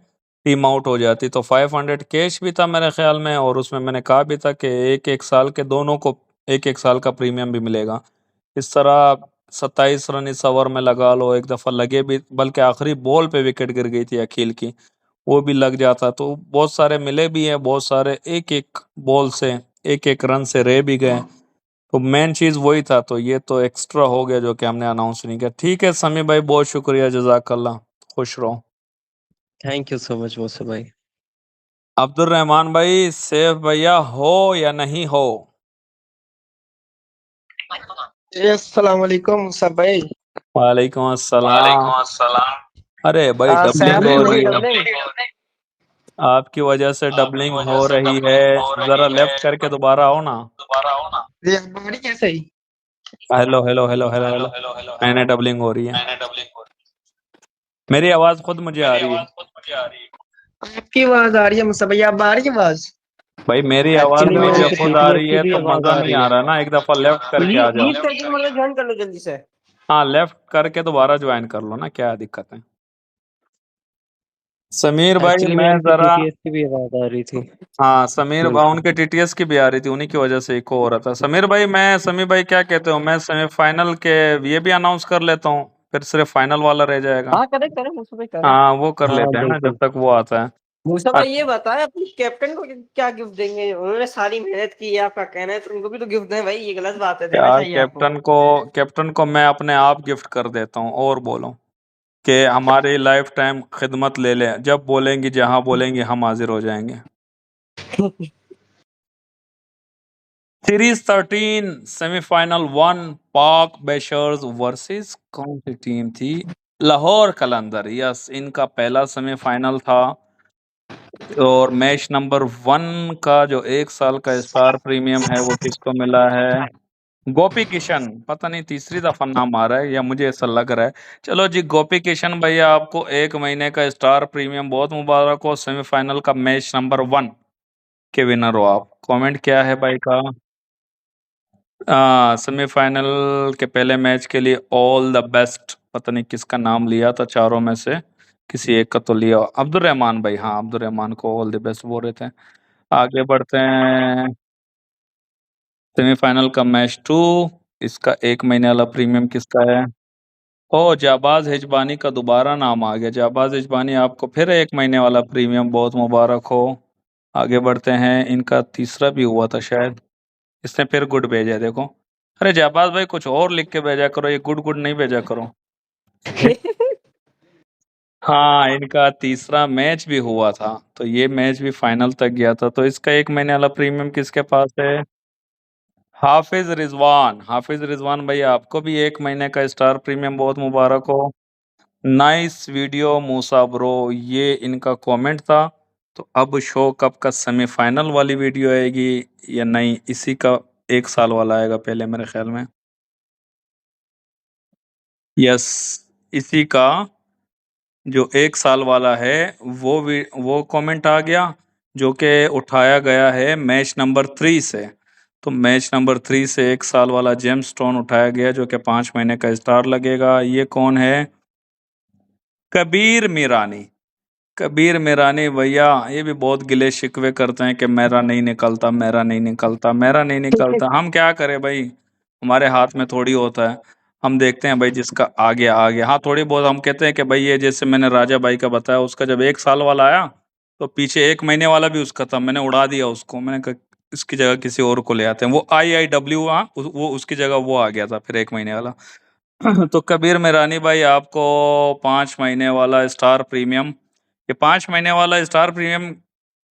टीम आउट हो जाती। तो 500 कैश भी था मेरे ख्याल में, और उसमें मैंने कहा भी था कि एक एक साल के दोनों को 1-1 साल का प्रीमियम भी मिलेगा। इस तरह 27 रन इस ओवर में लगा लो, एक दफ़ा लगे भी, बल्कि आखिरी बॉल पे विकेट गिर गई थी अखिल की, वो भी लग जाता। तो बहुत सारे मिले भी हैं, बहुत सारे एक एक बॉल से, एक एक रन से रह भी गए। तो मेन चीज वही था, तो ये तो एक्स्ट्रा हो गया जो कि हमने अनाउंस नहीं किया। ठीक है समी भाई, बहुत शुक्रिया, जजाकल्ला, खुश रहो। थैंक यू सो मच मोसे भाई। अब्दुल रहमान भाई, सेफ भैया हो या नहीं हो? अस्सलाम वालेकुम सब भाई। वालेकुम अस्सलाम। अरे भाई सैफ डबलिंग हो भाई रही है, डबलिंग। आपकी वजह से डबलिंग हो रही है। जरा लेफ्ट करके दोबारा आओ ना। जी अब बारी कैसे ही? Hello hello hello hello hello, मैंने डबलिंग हो रही है, मेरी आवाज खुद मुझे आ रही है। आपकी आवाज आ रही है मुसा भैया, अब आ रही है आवाज? भाई मेरी आवाज एक्चुअली में मुझे उनके खुद आ टीटीएस रही की है, भी तो आवाज मजा आ नहीं रही आ है। रहा ना। एक दफा लेफ्ट करके आ जाओ। लीव सेटिंग मतलब ज्वाइन कर लो जल्दी से। हाँ, लेफ्ट करके दोबारा ज्वाइन कर लो ना, क्या दिक्कत है? समीर भाई एक्चुअली में मैं उनके जरा, टीटीएस की भी आवाज आ रही थी। हाँ समीर भाई, बिल्कुल। उनके टीटीएस की भी आ रही थी, उन्हीं की वजह से इको हो रहा था। समीर भाई, मैं, समीर भाई क्या कहते हो, मैं सेमीफाइनल के ये भी अनाउंस कर लेता हूँ, फिर सिर्फ फाइनल वाला रह जाएगा। हाँ करे करे मूसा भाई करे। हाँ वो कर हाँ लेते हैं ना, जब बिल्कुल। तक वो आता है। मूसा भाई ये बताया अपने कैप्टन को क्या गिफ्ट देंगे? उन्होंने सारी मेहनत की है, आपका कहना है, तो उनको भी तो गिफ्ट दें भाई, ये गलत बात है, देना यार चाहिए आपको। कैप्टन को मैं अपने आप गिफ्ट कर देता हूँ, और बोलो कि हमारी लाइफ टाइम खिदमत ले ले, जब बोलेंगी, जहां बोलेंगी, हम हाजिर हो जाएंगे। सीरीज 13 सेमीफाइनल 1, पाक बेशर्स वर्सेस कौन सी टीम थी? लाहौर कलंदर। यस, इनका पहला सेमीफाइनल था, और मैच नंबर 1 का जो 1 साल का स्टार प्रीमियम है वो किसको मिला है? गोपी किशन। पता नहीं तीसरी दफा नाम आ रहा है, या मुझे ऐसा लग रहा है। चलो जी, गोपी किशन भैया, आपको 1 महीने का स्टार प्रीमियम, बहुत मुबारक हो। सेमीफाइनल का मैच नंबर 1 के विनर हो आप। कमेंट क्या है भाई का? सेमीफाइनल के पहले मैच के लिए ऑल द बेस्ट। पता नहीं किसका नाम लिया था चारों में से, किसी एक का तो लिया। अब्दुल रहमान भाई, हाँ अब्दुल रहमान को ऑल द बेस्ट बोल रहे थे। आगे बढ़ते हैं, सेमीफाइनल का मैच 2, इसका 1 महीने वाला प्रीमियम किसका है? ओ, जाबाज हिजबानी का दोबारा नाम आ गया। जाबाज हिजबानी, आपको फिर 1 महीने वाला प्रीमियम, बहुत मुबारक हो। आगे बढ़ते हैं, इनका तीसरा भी हुआ था शायद, इसने फिर गुड भेजा है, देखो। अरे जाबाज भाई, कुछ और लिख के भेजा करो, ये गुड गुड नहीं भेजा करो। हाँ, इनका तीसरा मैच भी हुआ था, तो ये मैच भी फाइनल तक गया था। तो इसका 1 महीने वाला प्रीमियम किसके पास है? हाफिज रिजवान। हाफिज रिजवान भाई, आपको भी 1 महीने का स्टार प्रीमियम, बहुत मुबारक हो। नाइस वीडियो मूसा ब्रो, ये इनका कमेंट था। तो अब शो कब का सेमीफाइनल वाली वीडियो आएगी या नहीं? इसी का 1 साल वाला आएगा पहले मेरे ख्याल में। यस, इसी का जो 1 साल वाला है, वो कमेंट आ गया, जो कि उठाया गया है मैच नंबर 3 से। तो मैच नंबर 3 से 1 साल वाला जेम स्टोन उठाया गया, जो कि 5 महीने का स्टार लगेगा। ये कौन है? कबीर मीरानी। कबीर मीरानी भैया, ये भी बहुत गिले शिकवे करते हैं कि मेरा नहीं निकलता, मेरा नहीं निकलता, मेरा नहीं निकलता। हम क्या करें भाई, हमारे हाथ में थोड़ी होता है। हम देखते हैं भाई, जिसका आ गया आ गया। हाँ, थोड़ी बहुत हम कहते हैं कि भाई, ये जैसे मैंने राजा भाई का बताया, उसका जब 1 साल वाला आया तो पीछे 1 महीने वाला भी उसका था, मैंने उड़ा दिया उसको। मैंने कहा इसकी जगह किसी और को ले आते हैं। वो IIW वो उसकी जगह वो आ गया था फिर 1 महीने वाला। तो कबीर मेरानी भाई आपको 5 महीने वाला स्टार प्रीमियम, ये 5 महीने वाला स्टार प्रीमियम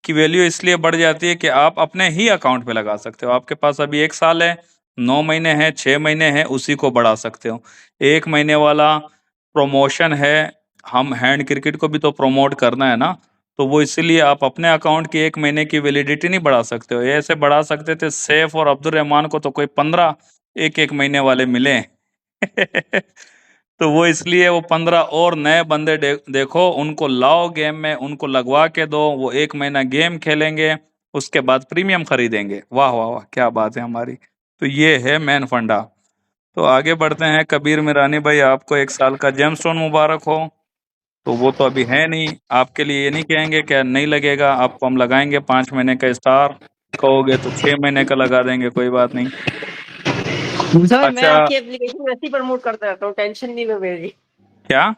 की वैल्यू इसलिए बढ़ जाती है कि आप अपने ही अकाउंट पे लगा सकते हो। आपके पास अभी 1 साल है, 9 महीने हैं, 6 महीने हैं, उसी को बढ़ा सकते हो। 1 महीने वाला प्रमोशन है, हम हैंड क्रिकेट को भी तो प्रमोट करना है ना, तो वो इसीलिए आप अपने अकाउंट की 1 महीने की वैलिडिटी नहीं बढ़ा सकते हो। ये ऐसे बढ़ा सकते थे। सैफ और अब्दुल रहमान को तो कोई 15 1-1 महीने वाले मिले। तो वो इसलिए वो 15 और नए बंदे देखो, उनको लाओ गेम में, उनको लगवा के दो, वो 1 महीना गेम खेलेंगे, उसके बाद प्रीमियम खरीदेंगे। वाह वाह वाह, क्या बात है हमारी। तो ये है मेन फंडा। तो आगे बढ़ते हैं। कबीर मिरानी भाई आपको 1 साल का जेमस्टोन मुबारक हो। तो वो तो अभी है नहीं, आपके लिए ये नहीं कहेंगे क्या नहीं लगेगा, आपको हम लगाएंगे 5 महीने का स्टार, कहोगे तो 6 महीने का लगा देंगे, कोई बात नहीं। मुसा भाई मैं अच्छा आपकी एप्लीकेशन वैसे ही प्रमोट करता रहता हूँ, टेंशन नहीं लो मेरी। क्या?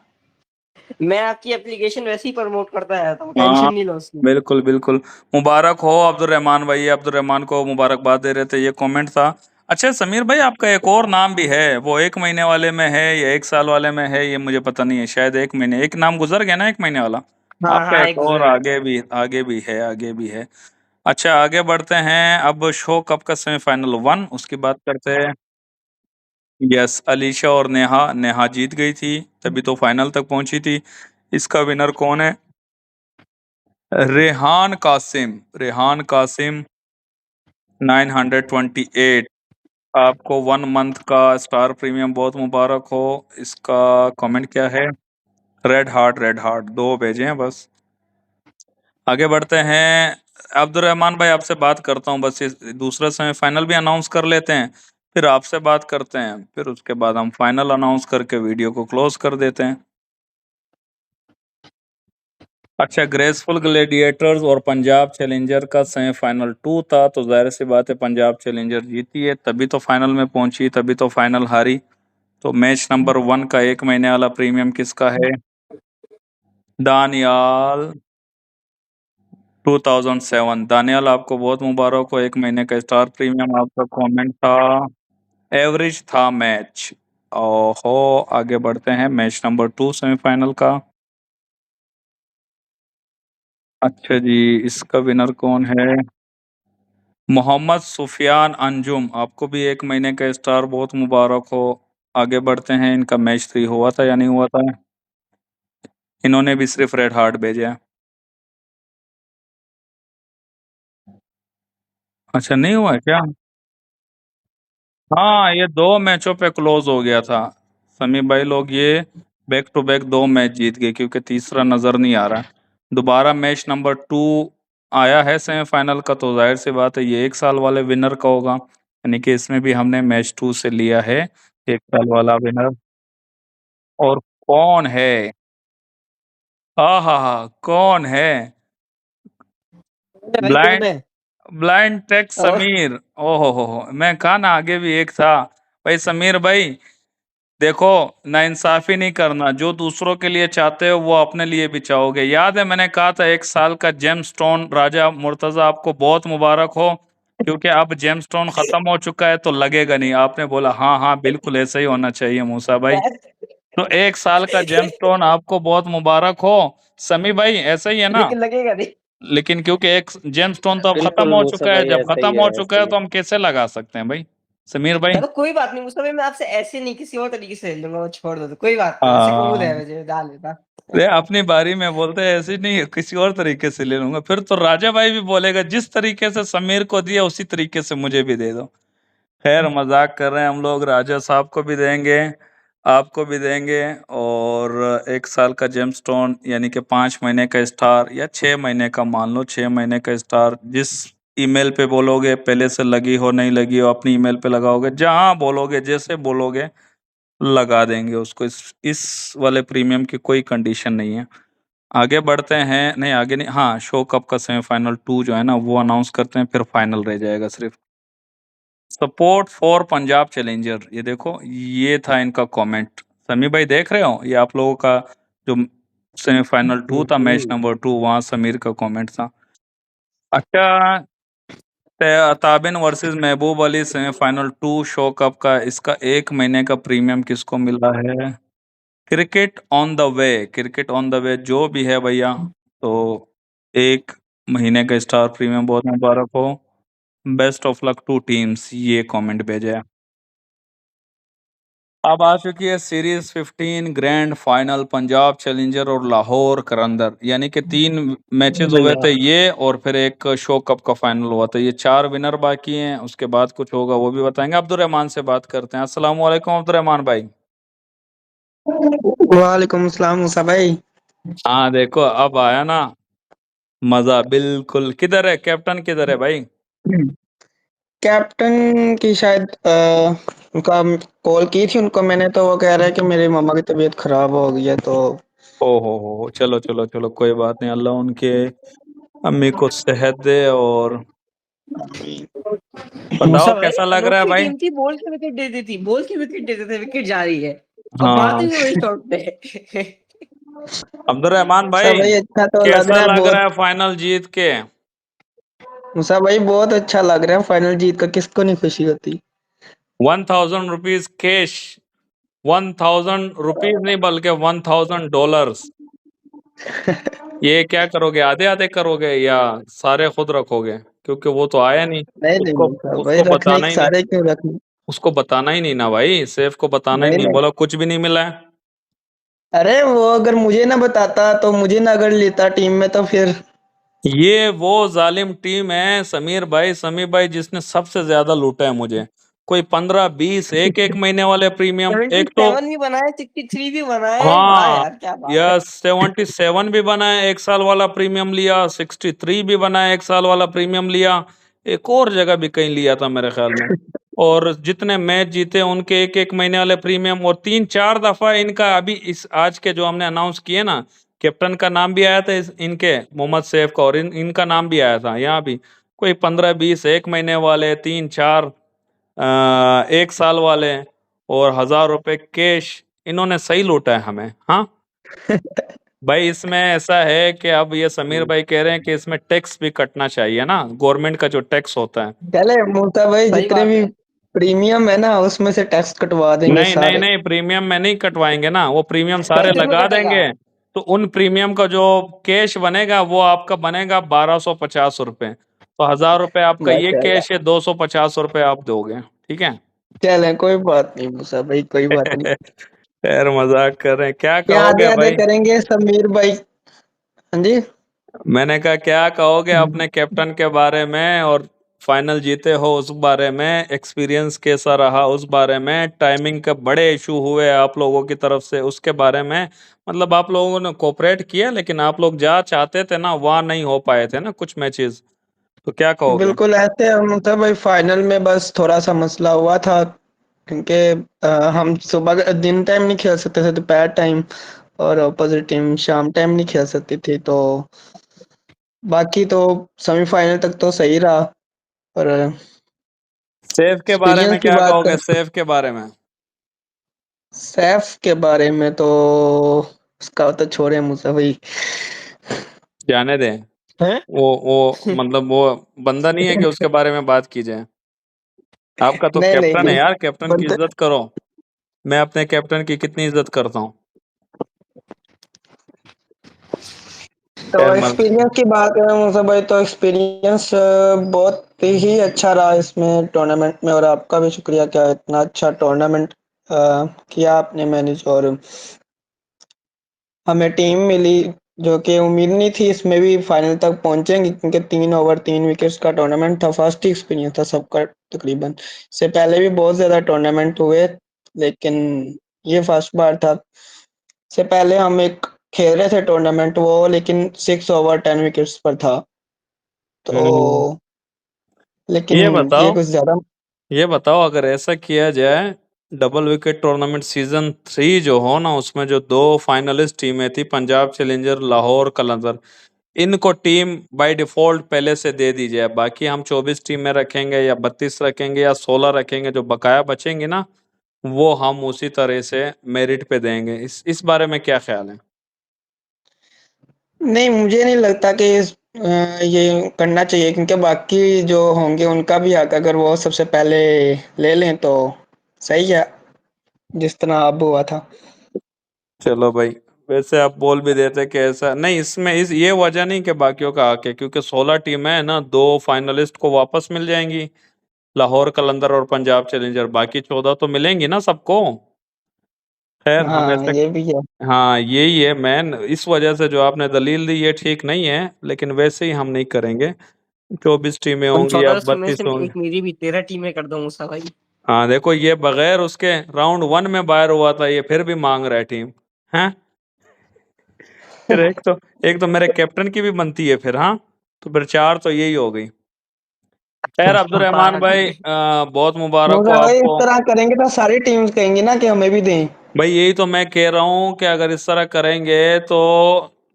मैं आपकी एप्लीकेशन वैसे ही प्रमोट करता रहता हूँ, हाँ टेंशन नहीं लो उसकी। बिल्कुल बिल्कुल। मुबारक हो अब्दुल रहमान भाई, अब्दुल रहमान को मुबारकबाद दे रहे थे, ये कमेंट था। अच्छा समीर भाई, आपका एक और नाम भी है, वो 1 महीने वाले में है या 1 साल वाले में है, ये मुझे पता नहीं है। शायद 1 महीने, एक नाम गुजर गया ना 1 महीने वाला। हाँ आपका हाँ, एक एक और गुजर गया। आगे भी है। अच्छा आगे बढ़ते हैं। अब शो कप का सेमीफाइनल 1 उसकी बात करते हैं। यस, अलीशा और नेहा जीत गई थी, तभी तो फाइनल तक पहुंची थी। इसका विनर कौन है? रेहान कासिम 928। आपको 1 मंथ का स्टार प्रीमियम बहुत मुबारक हो। इसका कमेंट क्या है? रेड हार्ट 2 भेजे हैं बस। आगे बढ़ते हैं। अब्दुल रहमान भाई आपसे बात करता हूँ, बस ये दूसरा सेमीफाइनल भी अनाउंस कर लेते हैं, फिर आपसे बात करते हैं, फिर उसके बाद हम फाइनल अनाउंस करके वीडियो को क्लोज कर देते हैं। अच्छा, ग्रेसफुल ग्लैडिएटर्स और पंजाब चैलेंजर का सेमीफाइनल 2 था, तो जाहिर सी बात है पंजाब चैलेंजर जीती है, तभी तो फाइनल में पहुंची, तभी तो फाइनल हारी। तो मैच नंबर 1 का 1 महीने वाला प्रीमियम किसका है? दानियाल 2007। दानियाल आपको बहुत मुबारक हो, 1 महीने का स्टार प्रीमियम। आपका कमेंट था एवरेज था मैच। ओहो, आगे बढ़ते हैं मैच नंबर 2 सेमीफाइनल का। अच्छा जी, इसका विनर कौन है? मोहम्मद सुफियान अंजुम, आपको भी 1 महीने का स्टार बहुत मुबारक हो। आगे बढ़ते हैं। इनका मैच 3 हुआ था या नहीं हुआ था? इन्होंने भी सिर्फ रेड हार्ट भेजा है। अच्छा, नहीं हुआ है क्या? हाँ, ये 2 मैचों पे क्लोज हो गया था। समी भाई लोग ये बैक टू बैक 2 मैच जीत गए, क्योंकि तीसरा नजर नहीं आ रहा। दोबारा मैच नंबर 2 आया है सेमीफाइनल का, तो जाहिर सी बात है ये 1 साल वाले विनर का होगा, यानी कि इसमें भी हमने मैच 2 से लिया है 1 साल वाला विनर। और कौन है? हा, कौन है? भाई कौन ब्लाइंड है? ब्लाइंड टेक और समीर। ओहो हो, मैं कहा ना आगे भी एक था। भाई समीर भाई देखो, नाइंसाफी नहीं करना, जो दूसरों के लिए चाहते हो वो अपने लिए भी चाहोगे। याद है मैंने कहा था 1 साल का जेमस्टोन राजा मुर्तजा आपको बहुत मुबारक हो, क्योंकि अब जेमस्टोन खत्म हो चुका है तो लगेगा नहीं। आपने बोला हाँ हाँ बिल्कुल ऐसा ही होना चाहिए मूसा भाई। तो 1 साल का जेमस्टोन आपको बहुत मुबारक हो। समी भाई ऐसा ही है ना? लेकिन लगेगा नहीं। लेकिन क्योंकि एक जेमस्टोन तो अब खत्म बिल्कुल हो मूसा चुका है, भाई, जब ऐसा ही खत्म है, हो चुका ऐसा है ही तो है। हम कैसे लगा सकते हैं भाई समीर भाई? चलो कोई बात नहीं मुसा भाई, मैं आपसे ऐसे नहीं किसी और तरीके से ले लूंगा, वो छोड़ दो, तो कोई बात नहीं, ऐसे कबूल है हाँ, मुझे, डाल देता। वे अपनी बारी में बोलते हैं ऐसे नहीं, किसी और तरीके से ले लूंगा, फिर तो राजा भाई भी बोलेगा जिस तरीके से समीर को दिया उसी तरीके से मुझे भी दे दो। खैर मजाक कर रहे हैं हम लोग, राजा साहब को भी देंगे, आपको भी देंगे। और 1 साल का जेमस्टोन यानी कि 5 महीने का स्टार, या 6 महीने का, मान लो 6 महीने का स्टार, जिस ईमेल पे बोलोगे, पहले से लगी हो नहीं लगी हो, अपनी ईमेल पे लगाओगे, जहां बोलोगे जैसे बोलोगे लगा देंगे उसको। इस वाले प्रीमियम की कोई कंडीशन नहीं है। आगे बढ़ते हैं। नहीं आगे नहीं, हाँ, शो कप का सेमीफाइनल 2 जो है ना वो अनाउंस करते हैं, फिर फाइनल रह जाएगा सिर्फ। सपोर्ट फॉर पंजाब चैलेंजर, ये देखो ये था इनका कमेंट। समी भाई देख रहे हो, ये आप लोगों का जो सेमीफाइनल 2 था, मैच नंबर 2, वहां समीर का कमेंट था। अच्छा, ताबिन वर्सेस महबूब अली सेमीफाइनल 2 शो कप का, इसका 1 महीने का प्रीमियम किसको मिला है? Cricket on the way, cricket on the way जो भी है भैया, तो 1 महीने का स्टार प्रीमियम बहुत मुबारक हो। Best of luck two teams, ये कमेंट भेजा है। अब आ चुकी है series 15 grand final, Punjab challenger और लाहौर करंदर, यानी कि 3 मैचेस हुए थे ये, और फिर एक शो कप का फाइनल हुआ था। ये 4 विनर बाकी हैं, उसके बाद कुछ होगा वो भी बताएंगे। अब्दुर्रहमान से बात करते हैं। अस्सलाम वालेकुम अब्दुर्रहमान भाई। वालेकुम सलाम मूसा भाई। हाँ देखो, अब आया ना मजा बिल्कुल। किधर है कैप्टन, किधर है भाई? कैप्टन की शायद उनका कॉल की थी उनको मैंने, तो वो कह रहा है कि मेरी मम्मा की तबीयत खराब हो गई है तो। ओ हो, चलो चलो चलो, कोई बात नहीं, अल्लाह उनके अम्मी को सेहत दे। और मूसा बताओ भाई कैसा लग रहा है अनोखी भाई? टीम थी, बोल के विकेट दे देती, बोल के विकेट दे देते, विकेट जा रही है और हाँ मारते भी वही शॉट पे। अब्दुर्रहमान मूसा भाई, भाई अच्छा तो लग कैसा रहा है लग रहा बहुत। है फाइनल जीत के? मूसा भाई बहुत अच्छा लग रहा है, फाइनल जीत कर किसको नहीं खुशी होती। 1000 रुपीज कैश, 1000 रुपीज नहीं बल्कि $1000। ये क्या करोगे, आधे आधे करोगे या सारे खुद रखोगे? क्योंकि वो तो आया नहीं, नहीं नहीं उसको मूसा भाई, उसको रखने बताना ही नहीं, सारे क्यों रखने। उसको बताना ही नहीं ना भाई, सेफ को बताना ही नहीं नहीं, नहीं, बोला कुछ भी नहीं मिला है। अरे वो अगर मुझे ना बताता तो मुझे ना अगर लेता टीम में तो फिर। ये वो जालिम टीम है समीर भाई, समीर भाई, जिसने सबसे ज्यादा लूटा है मुझे। कोई 15-20 एक महीने वाले प्रीमियम, एक तो 77 भी बनाए, 63 भी बनाए, वाह हाँ, यार क्या बात है। यस 77 भी बनाया, 1 साल वाला प्रीमियम लिया, 63 भी बनाया, 1 साल वाला प्रीमियम लिया, एक और जगह भी कहीं लिया था मेरे ख्याल में। और जितने मैच जीते उनके 1 महीने वाले प्रीमियम, और 3-4 दफा इनका अभी इस आज के जो हमने अनाउंस किए ना, कैप्टन का नाम भी आया था इनके, मोहम्मद सैफ का, और इनका नाम भी आया था यहाँ भी। कोई 15-20 1 महीने वाले, 3-4 1 साल वाले, और 1000 रुपए कैश, इन्होंने सही लूटा है हमें। हाँ भाई, इसमें ऐसा है कि अब ये समीर भाई कह रहे हैं कि इसमें टैक्स भी कटना चाहिए ना, गवर्नमेंट का जो टैक्स होता है। चले मूसा भाई, सही जितने बात भी है। प्रीमियम है ना उसमें से टैक्स कटवा देंगे नहीं नहीं सारे। नहीं, प्रीमियम में नहीं कटवाएंगे ना, वो प्रीमियम सारे पैसे में लगा कटेगा। देंगे। तो उन प्रीमियम का जो कैश बनेगा वो आपका बनेगा 1250 रुपए। तो 1000 रुपए आपका ये माशाल्लाह। कैश है, 250 रुपए आप दोगे, ठीक है? चले कोई बात नहीं मूसा भाई, कोई बात नहीं। खैर, मजाक कर रहे हैं, क्या क्या आधे कहोगे आधे भाई? करेंगे समीर भाई। हाँ जी। मैंने कहा क्या कहोगे अपने कैप्टन के बारे में, और फाइनल जीते हो उस बारे में, एक्सपीरियंस कैसा रहा उस बारे में, टाइमिंग के बड़े इशू हुए आप लोगों की तरफ से उसके बारे में। मतलब आप लोगों ने कोऑपरेट किया, लेकिन आप लोग जहाँ चाहते थे ना वहाँ नहीं हो पाए थे ना कुछ मैचेस, तो क्या कहोगे? बिल्कुल ऐसे हम था भाई, फाइनल में बस थोड़ा सा मसला हुआ था क्योंकि हम सुबह दिन टाइम नहीं खेल सकते थे, दोपहर टाइम, और अपोजिट टीम शाम टाइम नहीं खेल सकती थी। तो बाकी तो सेमीफाइनल तक तो सही रहा। पर सेफ के बारे एक्सपीरियंस में की क्या बात कहोगे, कर, सेफ के बारे में? सैफ के बारे में तो उसका तो छोड़े मुझसे भाई। जाने दें, हैं? वो मतलब वो बंदा नहीं है कि उसके बारे में बात की जाए। आपका तो नहीं नहीं कैप्टन है नहीं, यार, कैप्टन की बंदे। इज्जत करो। मैं अपने कैप्टन की कितनी इज्जत करता हूँ। तो खैर एक्सपीरियंस की बात करें मुझे भाई, तो एक्सपीरियंस बहुत ही अच्छा रहा इसमें टूर्नामेंट में, और आपका भी शुक्रिया क्या इतना अच्छा टूर्नामेंट किया आपने मैनेज, और हमें टीम मिली जो कि उम्मीद नहीं थी इसमें भी फाइनल तक पहुंचेंगे, क्योंकि 3 ओवर 3 विकेट्स का टूर्नामेंट था, फर्स्ट ही एक्सपीरियंस था सबका तकरीबन। से पहले भी बहुत ज्यादा टूर्नामेंट हुए, लेकिन ये फर्स्ट बार था। से पहले हम एक खेल रहे थे टूर्नामेंट वो, लेकिन 6 ओवर 10 विकेट्स पर था। तो हम्म, लेकिन ये ये बताओ, कुछ ज्यादा। ये बताओ, अगर ऐसा किया जाए, डबल विकेट टूर्नामेंट सीजन 3 जो हो ना, उसमें जो 2 फाइनलिस्ट टीमें थी, पंजाब चैलेंजर, लाहौर कलंदर, इनको टीम बाय डिफॉल्ट पहले से दे दी जाए, बाकी हम 24 टीमें रखेंगे या 32 रखेंगे या 16 रखेंगे, जो बकाया बचेंगे ना वो हम उसी तरह से मेरिट पे देंगे। इस बारे में क्या ख्याल है? नहीं, मुझे नहीं लगता कि ये करना चाहिए, क्योंकि बाकी जो होंगे उनका भी हक अगर वो सबसे पहले ले लें तो सही है, जिस तरह अब हुआ था। चलो भाई, वैसे आप बोल भी देते कि ऐसा नहीं, इसमें इस ये वजह नहीं कि बाकियों का हक है, क्योंकि 16 टीमें है ना, 2 फाइनलिस्ट को वापस मिल जाएंगी, लाहौर कलंदर और पंजाब चैलेंजर, बाकी 14 तो मिलेंगी ना सबको। खैर हम हाँ, ऐसे, ये भी है। हाँ यही है मैन, इस वजह से जो आपने दलील दी ये ठीक नहीं है, लेकिन वैसे ही हम नहीं करेंगे। 24 टीमें उन होंगी या 14 में 32 से होंगी। एक मेरी भी 13 टीमें कर दो मूसा भाई। हाँ देखो, ये बगैर उसके राउंड 1 में बाहर हुआ था, ये फिर भी मांग रहा है टीम है। फिर एक तो मेरे कैप्टन की भी बनती है फिर, हाँ, तो फिर 4 तो यही हो गई। खैर अब्दुलरहमान भाई, पागल। बहुत मुबारक हो मगर भाई इस आपको। तरह करेंगे तो सारी टीम्स कहेंगी ना कि हमें भी दें। भाई यही तो मैं कह रहा हूँ कि अगर इस तरह करेंगे तो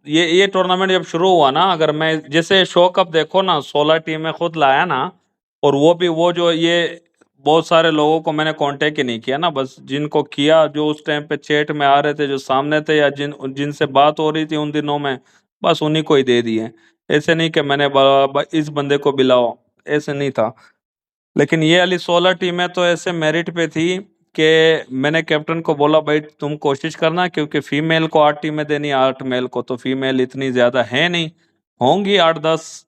ये टूर्नामेंट जब शुरू हुआ ना, अगर मैं जैसे शो कप देखो ना, 16 टीमें खुद लाया ना, और वो भी वो जो ये बहुत सारे लोगों को मैंने कांटेक्ट ही नहीं किया ना, बस जिनको किया जो उस टाइम पे चैट में आ रहे थे, जो सामने थे, या जिनसे बात हो रही थी उन दिनों में, बस उन्हीं को ही दे दिए। ऐसे नहीं कि मैंने इस बंदे को बिलाओ, ऐसे नहीं था। लेकिन ये वाली 16 टीमें तो ऐसे मेरिट पे थी कि मैंने कैप्टन को बोला भाई तुम कोशिश करना, क्योंकि फीमेल को 8 टीमें देनी है, 8 मेल को, तो फीमेल इतनी ज्यादा है नहीं, होंगी 8-10,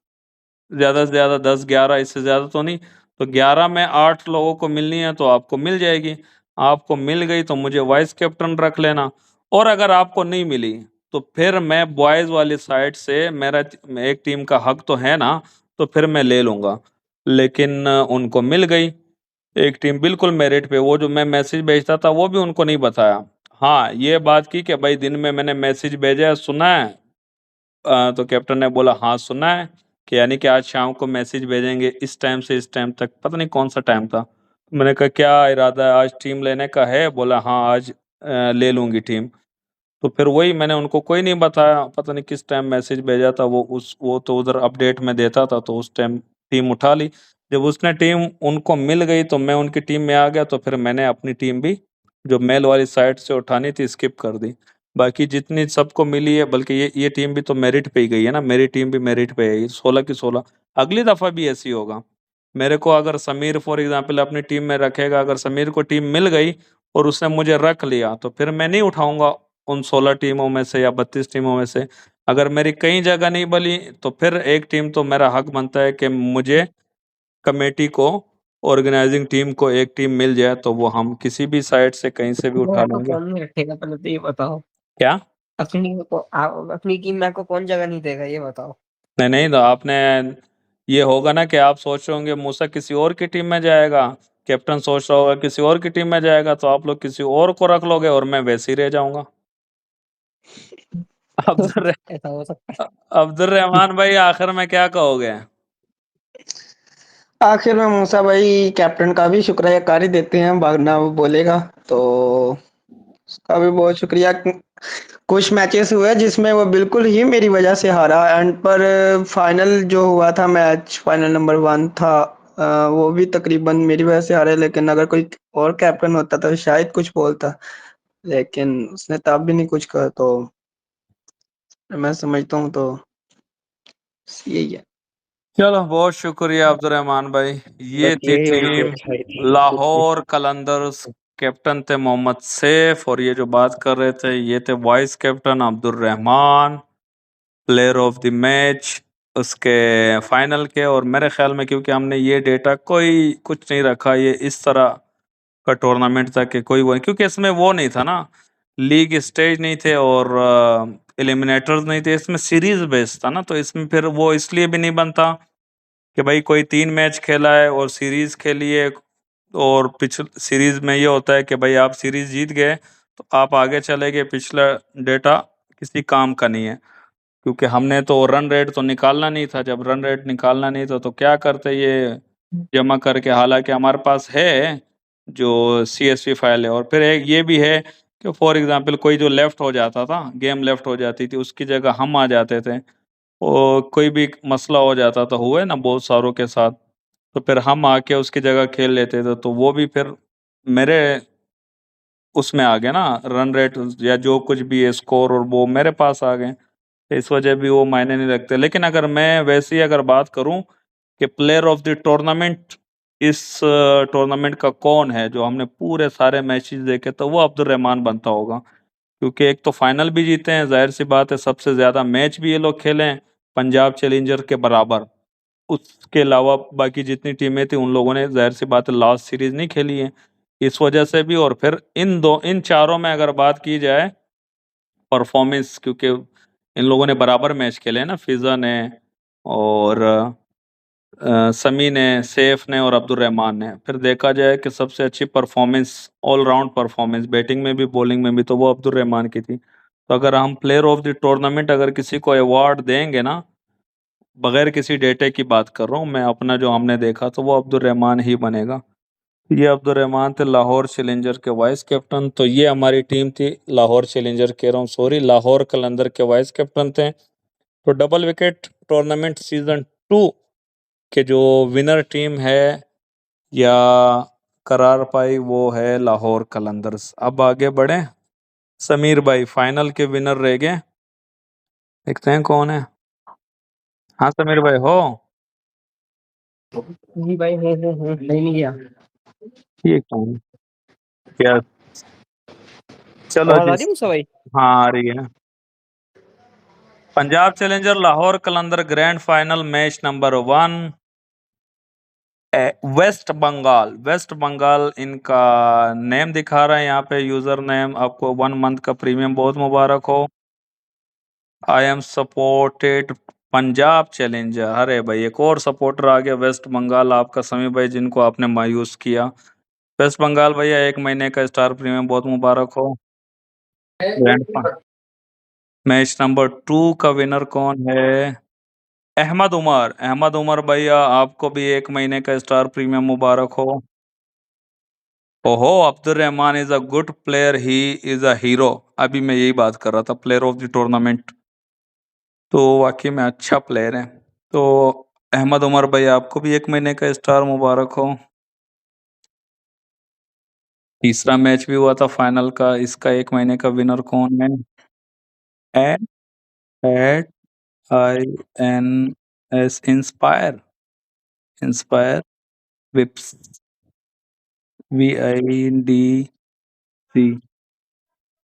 ज्यादा से ज्यादा 10-11, इससे ज्यादा तो नहीं। तो 11 में 8 लोगों को मिलनी है, तो आपको मिल जाएगी। आपको मिल गई तो मुझे वाइस कैप्टन रख लेना, और अगर आपको नहीं मिली तो फिर मैं बॉयज वाली साइड से, मेरा एक टीम का हक तो है ना, तो फिर मैं ले लूंगा। लेकिन उनको मिल गई एक टीम बिल्कुल मेरिट पे, वो जो मैं मैसेज भेजता था वो भी उनको नहीं बताया। हाँ ये बात की कि भाई दिन में मैंने मैसेज भेजा है, सुना है? तो कैप्टन ने बोला हाँ सुना है, कि यानी कि आज शाम को मैसेज भेजेंगे इस टाइम से इस टाइम तक, पता नहीं कौन सा टाइम था। मैंने कहा क्या इरादा है, आज टीम लेने का है? बोला हाँ आज ले लूंगी टीम। तो फिर वही मैंने उनको कोई नहीं बताया, पता नहीं किस टाइम मैसेज भेजा था, वो तो उधर अपडेट में देता था, तो उस टाइम टीम उठा ली। जब उसने टीम उनको मिल गई तो मैं उनकी टीम में आ गया, तो फिर मैंने अपनी टीम भी जो मेल वाली साइड से उठानी थी स्किप कर दी। बाकी जितनी सबको मिली है, बल्कि ये टीम भी तो मेरिट पे ही गई है ना, मेरी टीम भी मेरिट पे है, 16 की 16। अगली दफा भी ऐसी होगा। मेरे को अगर समीर फॉर एग्जाम्पल अपनी टीम में रखेगा, अगर समीर को टीम मिल गई और उसने मुझे रख लिया, तो फिर मैं नहीं उठाऊंगा उन 16 टीमों में से या 32 टीमों में से। अगर मेरी कहीं जगह नहीं बनी तो फिर एक टीम तो मेरा हक बनता है कि मुझे कमेटी को, ऑर्गेनाइजिंग टीम को एक टीम मिल जाए, तो वो हम किसी भी साइड से कहीं से भी मैं उठा आपको लेंगे। कौन नहीं रखेगा पहले तो ये बताओ। क्या? अपनी टीम में आपको कौन जगह नहीं देगा ये बताओ। नहीं नहीं, तो आपने ये होगा ना कि आप सोच रहे होंगे मूसा किसी और की टीम में जाएगा, कैप्टन सोच रहा होगा किसी और की टीम में जाएगा, तो आप लोग किसी और को रख लोगे और मैं वैसे ही रह जाऊंगा। अब्दुल ऐसा हो सकता अब्दुल रहमान भाई, आखिर में क्या कहोगे? आखिर में मूसा भाई कैप्टन का भी शुक्रिया देते हैं, भागना वो बोलेगा तो उसका भी बहुत शुक्रिया। कुछ मैचेस हुए जिसमें वो बिल्कुल ही मेरी वजह से हारा, एंड पर फाइनल जो हुआ था, मैच फाइनल नंबर 1 था, वो भी तकरीबन मेरी वजह से हारे, लेकिन अगर कोई और कैप्टन होता तो शायद कुछ बोलता, लेकिन उसने तब भी नहीं कुछ कहा, तो मैं समझता हूँ तो यही है। चलो बहुत शुक्रिया अब्दुल रहमान भाई। ये बस थी यही उनकी टीम अच्छाई थी। लाहौर कलंदर्स। कैप्टन थे मोहम्मद सैफ, और ये जो बात कर रहे थे ये थे vice captain Abdul Rahman, player of the match उसके फाइनल के। और मेरे ख्याल में क्योंकि हमने ये डेटा कोई कुछ नहीं रखा, ये इस तरह का टूर्नामेंट था कि कोई वो नहीं, क्योंकि इसमें वो नहीं था ना, लीग स्टेज नहीं थे और एलिमिनेटर्स नहीं थे, इसमें सीरीज बेस्ड था ना, तो इसमें फिर वो इसलिए भी नहीं बनता कि भाई कोई 3 मैच खेला है और सीरीज खेली है, और पिछले सीरीज में ये होता है कि भाई आप सीरीज जीत गए तो आप आगे चले गए, पिछला डेटा किसी काम का नहीं है। क्योंकि हमने तो रन रेट तो निकालना नहीं था, जब रन रेट निकालना नहीं था तो क्या करते, ये जमा करके, हालांकि हमारे पास है जो CSV फाइल है, और फिर एक ये भी है कि फॉर एग्जांपल कोई जो लेफ्ट हो जाता था, गेम लेफ्ट हो जाती थी, उसकी जगह हम आ जाते थे, और कोई भी मसला हो जाता था, हुए ना बहुत सारों के साथ, तो फिर हम आके उसकी जगह खेल लेते थे, तो वो भी फिर मेरे उसमें आ गए ना, रन रेट या जो कुछ भी है स्कोर, और वो मेरे पास आ गए। इस वजह भी वो मायने नहीं रखते। लेकिन अगर मैं वैसे ही अगर बात करूं कि प्लेयर ऑफ द टूर्नामेंट इस टूर्नामेंट का कौन है, जो हमने पूरे सारे मैचेस देखे, तो वो अब्दुल रहमान बनता होगा। क्योंकि एक तो फाइनल भी जीते हैं, जाहिर सी बात है, सबसे ज्यादा मैच भी ये लोग खेले हैं पंजाब चैलेंजर के बराबर। उसके अलावा बाकी जितनी टीमें थी उन लोगों ने जाहिर सी बात है लास्ट सीरीज नहीं खेली है, इस वजह से भी। और फिर इन चारों में अगर बात की जाए परफॉर्मेंस, क्योंकि इन लोगों ने बराबर मैच खेले हैं ना, फिजा ने और समी ने, सैफ ने और अब्दुल रहमान ने, फिर देखा जाए कि सबसे अच्छी परफॉर्मेंस, ऑलराउंड परफॉर्मेंस बैटिंग में भी बॉलिंग में भी, तो वो अब्दुल रहमान की थी। तो अगर हम प्लेयर ऑफ द टूर्नामेंट अगर किसी को अवार्ड देंगे ना, बगैर किसी डेटे की बात कर रहा हूँ मैं, अपना जो हमने देखा, तो वो अब्दुल रहमान ही बनेगा। ये अब्दुल रहमान थे लाहौर चैलेंजर के वाइस कैप्टन। तो ये हमारी टीम थी, लाहौर चैलेंजर कह रहा हूँ, सॉरी, लाहौर कलंदर के वाइस कैप्टन थे। तो डबल विकेट टूर्नामेंट सीजन 2 के जो विनर टीम है या करार पाई, वो है लाहौर कलंदर्स। अब आगे बढ़े, समीर भाई फाइनल के विनर रह गए, देखते हैं कौन है। हाँ समीर भाई हो? जी भाई नहीं गया। ये कौन है? क्या? चलो आवाज आ जी। रही है मुझसे भाई? हाँ आ रही है। Punjab challenger Lahore Qalandar grand final match number 1, west Bengal इनका नेम दिखा रहा है यहाँ पे, यूजर नेम। आपको 1 मंथ का प्रीमियम बहुत मुबारक हो। I am supported Punjab challenger. अरे भाई एक और सपोर्टर आ गया वेस्ट बंगाल आपका, समी भाई, जिनको आपने मायूस किया। वेस्ट बंगाल भैया 1 महीने का स्टार प्रीमियम बहुत मुबारक हो। ग्रैंड मैच नंबर 2 का विनर कौन है? अहमद उमर भैया, आपको भी 1 महीने का स्टार प्रीमियम मुबारक हो। ओहो, Abdul Rahman is a good player, he is a hero. अभी मैं यही बात कर रहा था, प्लेयर ऑफ द टूर्नामेंट, तो वाकई में अच्छा प्लेयर है। तो अहमद उमर भाई, आपको भी 1 महीने का स्टार मुबारक हो। तीसरा मैच भी हुआ था फाइनल का, इसका 1 महीने का विनर कौन है? INS, इंस्पायर, इंस्पायर विप्स, VIDC,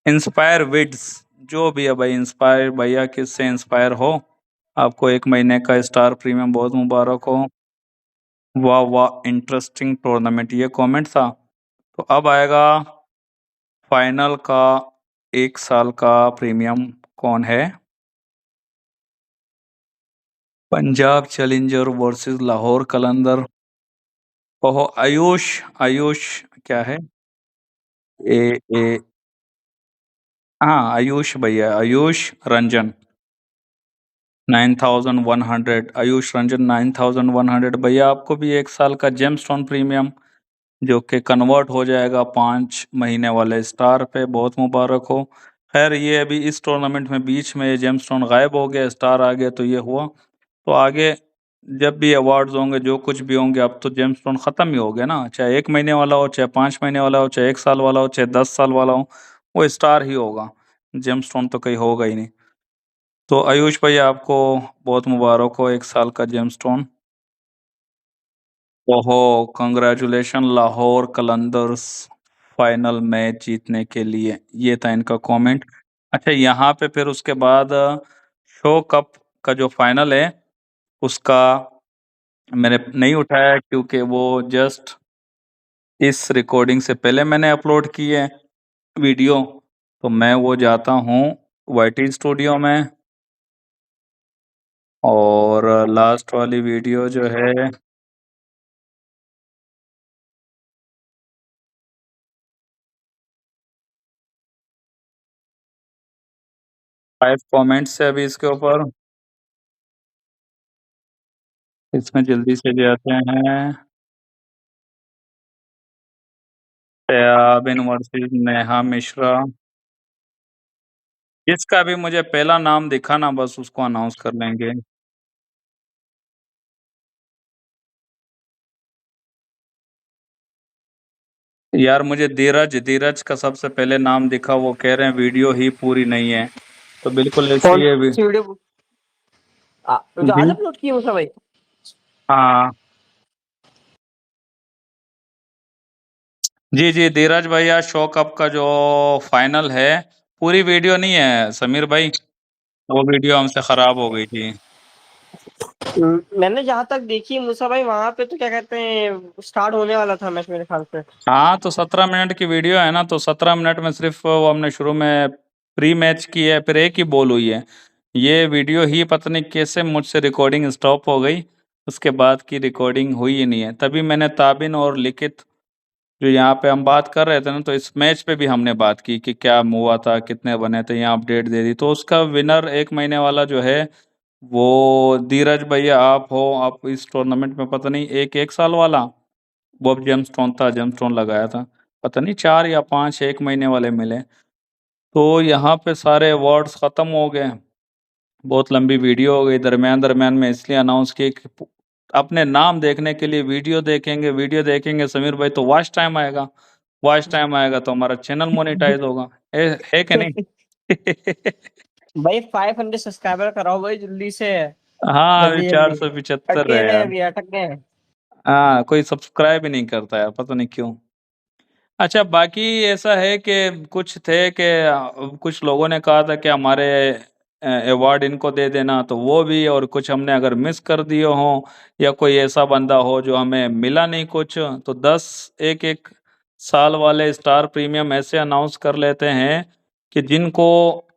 इंस्पायर विड्स, जो भी है भाई, इंस्पायर भैया किससे इंस्पायर हो, आपको 1 महीने का स्टार प्रीमियम बहुत मुबारक हो। वाह वाह, इंटरेस्टिंग टूर्नामेंट, ये कमेंट था। तो अब आएगा फाइनल का 1 साल का प्रीमियम कौन है? पंजाब चैलेंजर वर्सेस लाहौर कलंदर। ओहो, आयुष, आयुष क्या है? ए ए हाँ आयुष भैया, आयुष रंजन 9100, आयुष रंजन 9100 भैया, आपको भी 1 साल का जेमस्टोन प्रीमियम, जो कि कन्वर्ट हो जाएगा 5 महीने वाले स्टार पे, बहुत मुबारक हो। खैर ये अभी इस टूर्नामेंट में बीच में ये जेमस्टोन गायब हो गया, स्टार आ गया, तो ये हुआ। तो आगे जब भी अवार्ड्स होंगे, जो कुछ भी होंगे, अब तो जेमस्टोन खत्म ही हो गया ना, चाहे 1 महीने वाला हो, चाहे 5 महीने वाला हो, चाहे 1 साल वाला हो, चाहे 10 साल वाला हो, वो स्टार ही होगा, जेमस्टोन तो कहीं होगा ही नहीं। तो आयुष भाई, आपको बहुत मुबारक हो 1 साल का जेमस्टोन। ओहो, congratulation Lahore Qalandars final match जीतने के लिए, ये था इनका कमेंट। अच्छा, यहाँ पे फिर उसके बाद शो कप का जो फाइनल है उसका मैंने नहीं उठाया, क्योंकि वो जस्ट इस रिकॉर्डिंग से पहले मैंने अपलोड की है वीडियो। तो मैं वो जाता हूँ वाईटी स्टूडियो में, और लास्ट वाली वीडियो जो है, 5 कमेंट्स है अभी इसके ऊपर, इसमें जल्दी से जाते हैं। सयाबिन वर्सेस नेहा मिश्रा, जिसका भी मुझे पहला नाम दिखा ना, बस उसको अनाउंस कर लेंगे। यार मुझे धीरज, धीरज का सबसे पहले नाम दिखा, वो कह रहे हैं वीडियो ही पूरी नहीं है। तो बिल्कुल ऐसे कौन ही है भी। सी वीडियो जो आज जी अपलोड की है मूसा भाई? हाँ जी जी धीरज भैया, शो कप का जो फाइनल है, पूरी वीडियो नहीं है समीर भाई, वो वीडियो हमसे खराब हो गई थी। मैंने जहां तक देखी है मूसा भाई, वहां पे तो क्या कहते हैं स्टार्ट होने वाला था मैच मेरे ख्याल से। हाँ तो 17 मिनट की वीडियो है ना, तो 17 मिनट में सिर्फ वो हमने शुरू में प्री मैच की है, फिर एक ही बॉल हुई है। ये वीडियो ही पता नहीं कैसे मुझसे रिकॉर्डिंग स्टॉप हो गई, उसके बाद की रिकॉर्डिंग हुई ही नहीं है। तभी मैंने ताबिन और लिखित जो यहाँ पे हम बात कर रहे थे ना, तो इस मैच पे भी हमने बात की कि क्या हुआ था, कितने बने थे, यहाँ अपडेट दे दी। तो उसका विनर 1 महीने वाला जो है वो धीरज भैया आप हो। आप इस टूर्नामेंट में पता नहीं एक साल वाला बॉब जेमस्टोन था, जेमस्टोन लगाया था, पता नहीं 4 या 5 1 महीने वाले मिले। तो यहाँ पे सारे अवार्ड्स खत्म हो गए, बहुत लंबी वीडियो हो गई। दरमियान दरमियान में इसलिए अनाउंस किए कि अपने नाम देखने के लिए वीडियो देखेंगे, वीडियो देखेंगे समीर भाई तो वॉच टाइम आएगा, वॉच टाइम आएगा तो हमारा चैनल मोनेटाइज होगा। है कि नहीं? भाई 500 सब्सक्राइबर कराओ भाई जल्दी से, हाँ अभी जल्दी जल्दी। 475 अटके है हैं यार। अभी, अटक गए हैं। हाँ कोई सब्सक्राइब ही नहीं करता यार, पता नहीं क्यों। अच्छा बाकी ऐसा है कि कुछ थे कि कुछ लोगों ने कहा था कि हमारे अवार्ड इनको दे देना, तो वो भी, और कुछ हमने अगर मिस कर दिए हों या कोई ऐसा बंदा हो जो हमें मिला नहीं कुछ, तो 10 एक एक साल वाले स्टार प्रीमियम ऐसे अनाउंस कर लेते हैं कि जिनको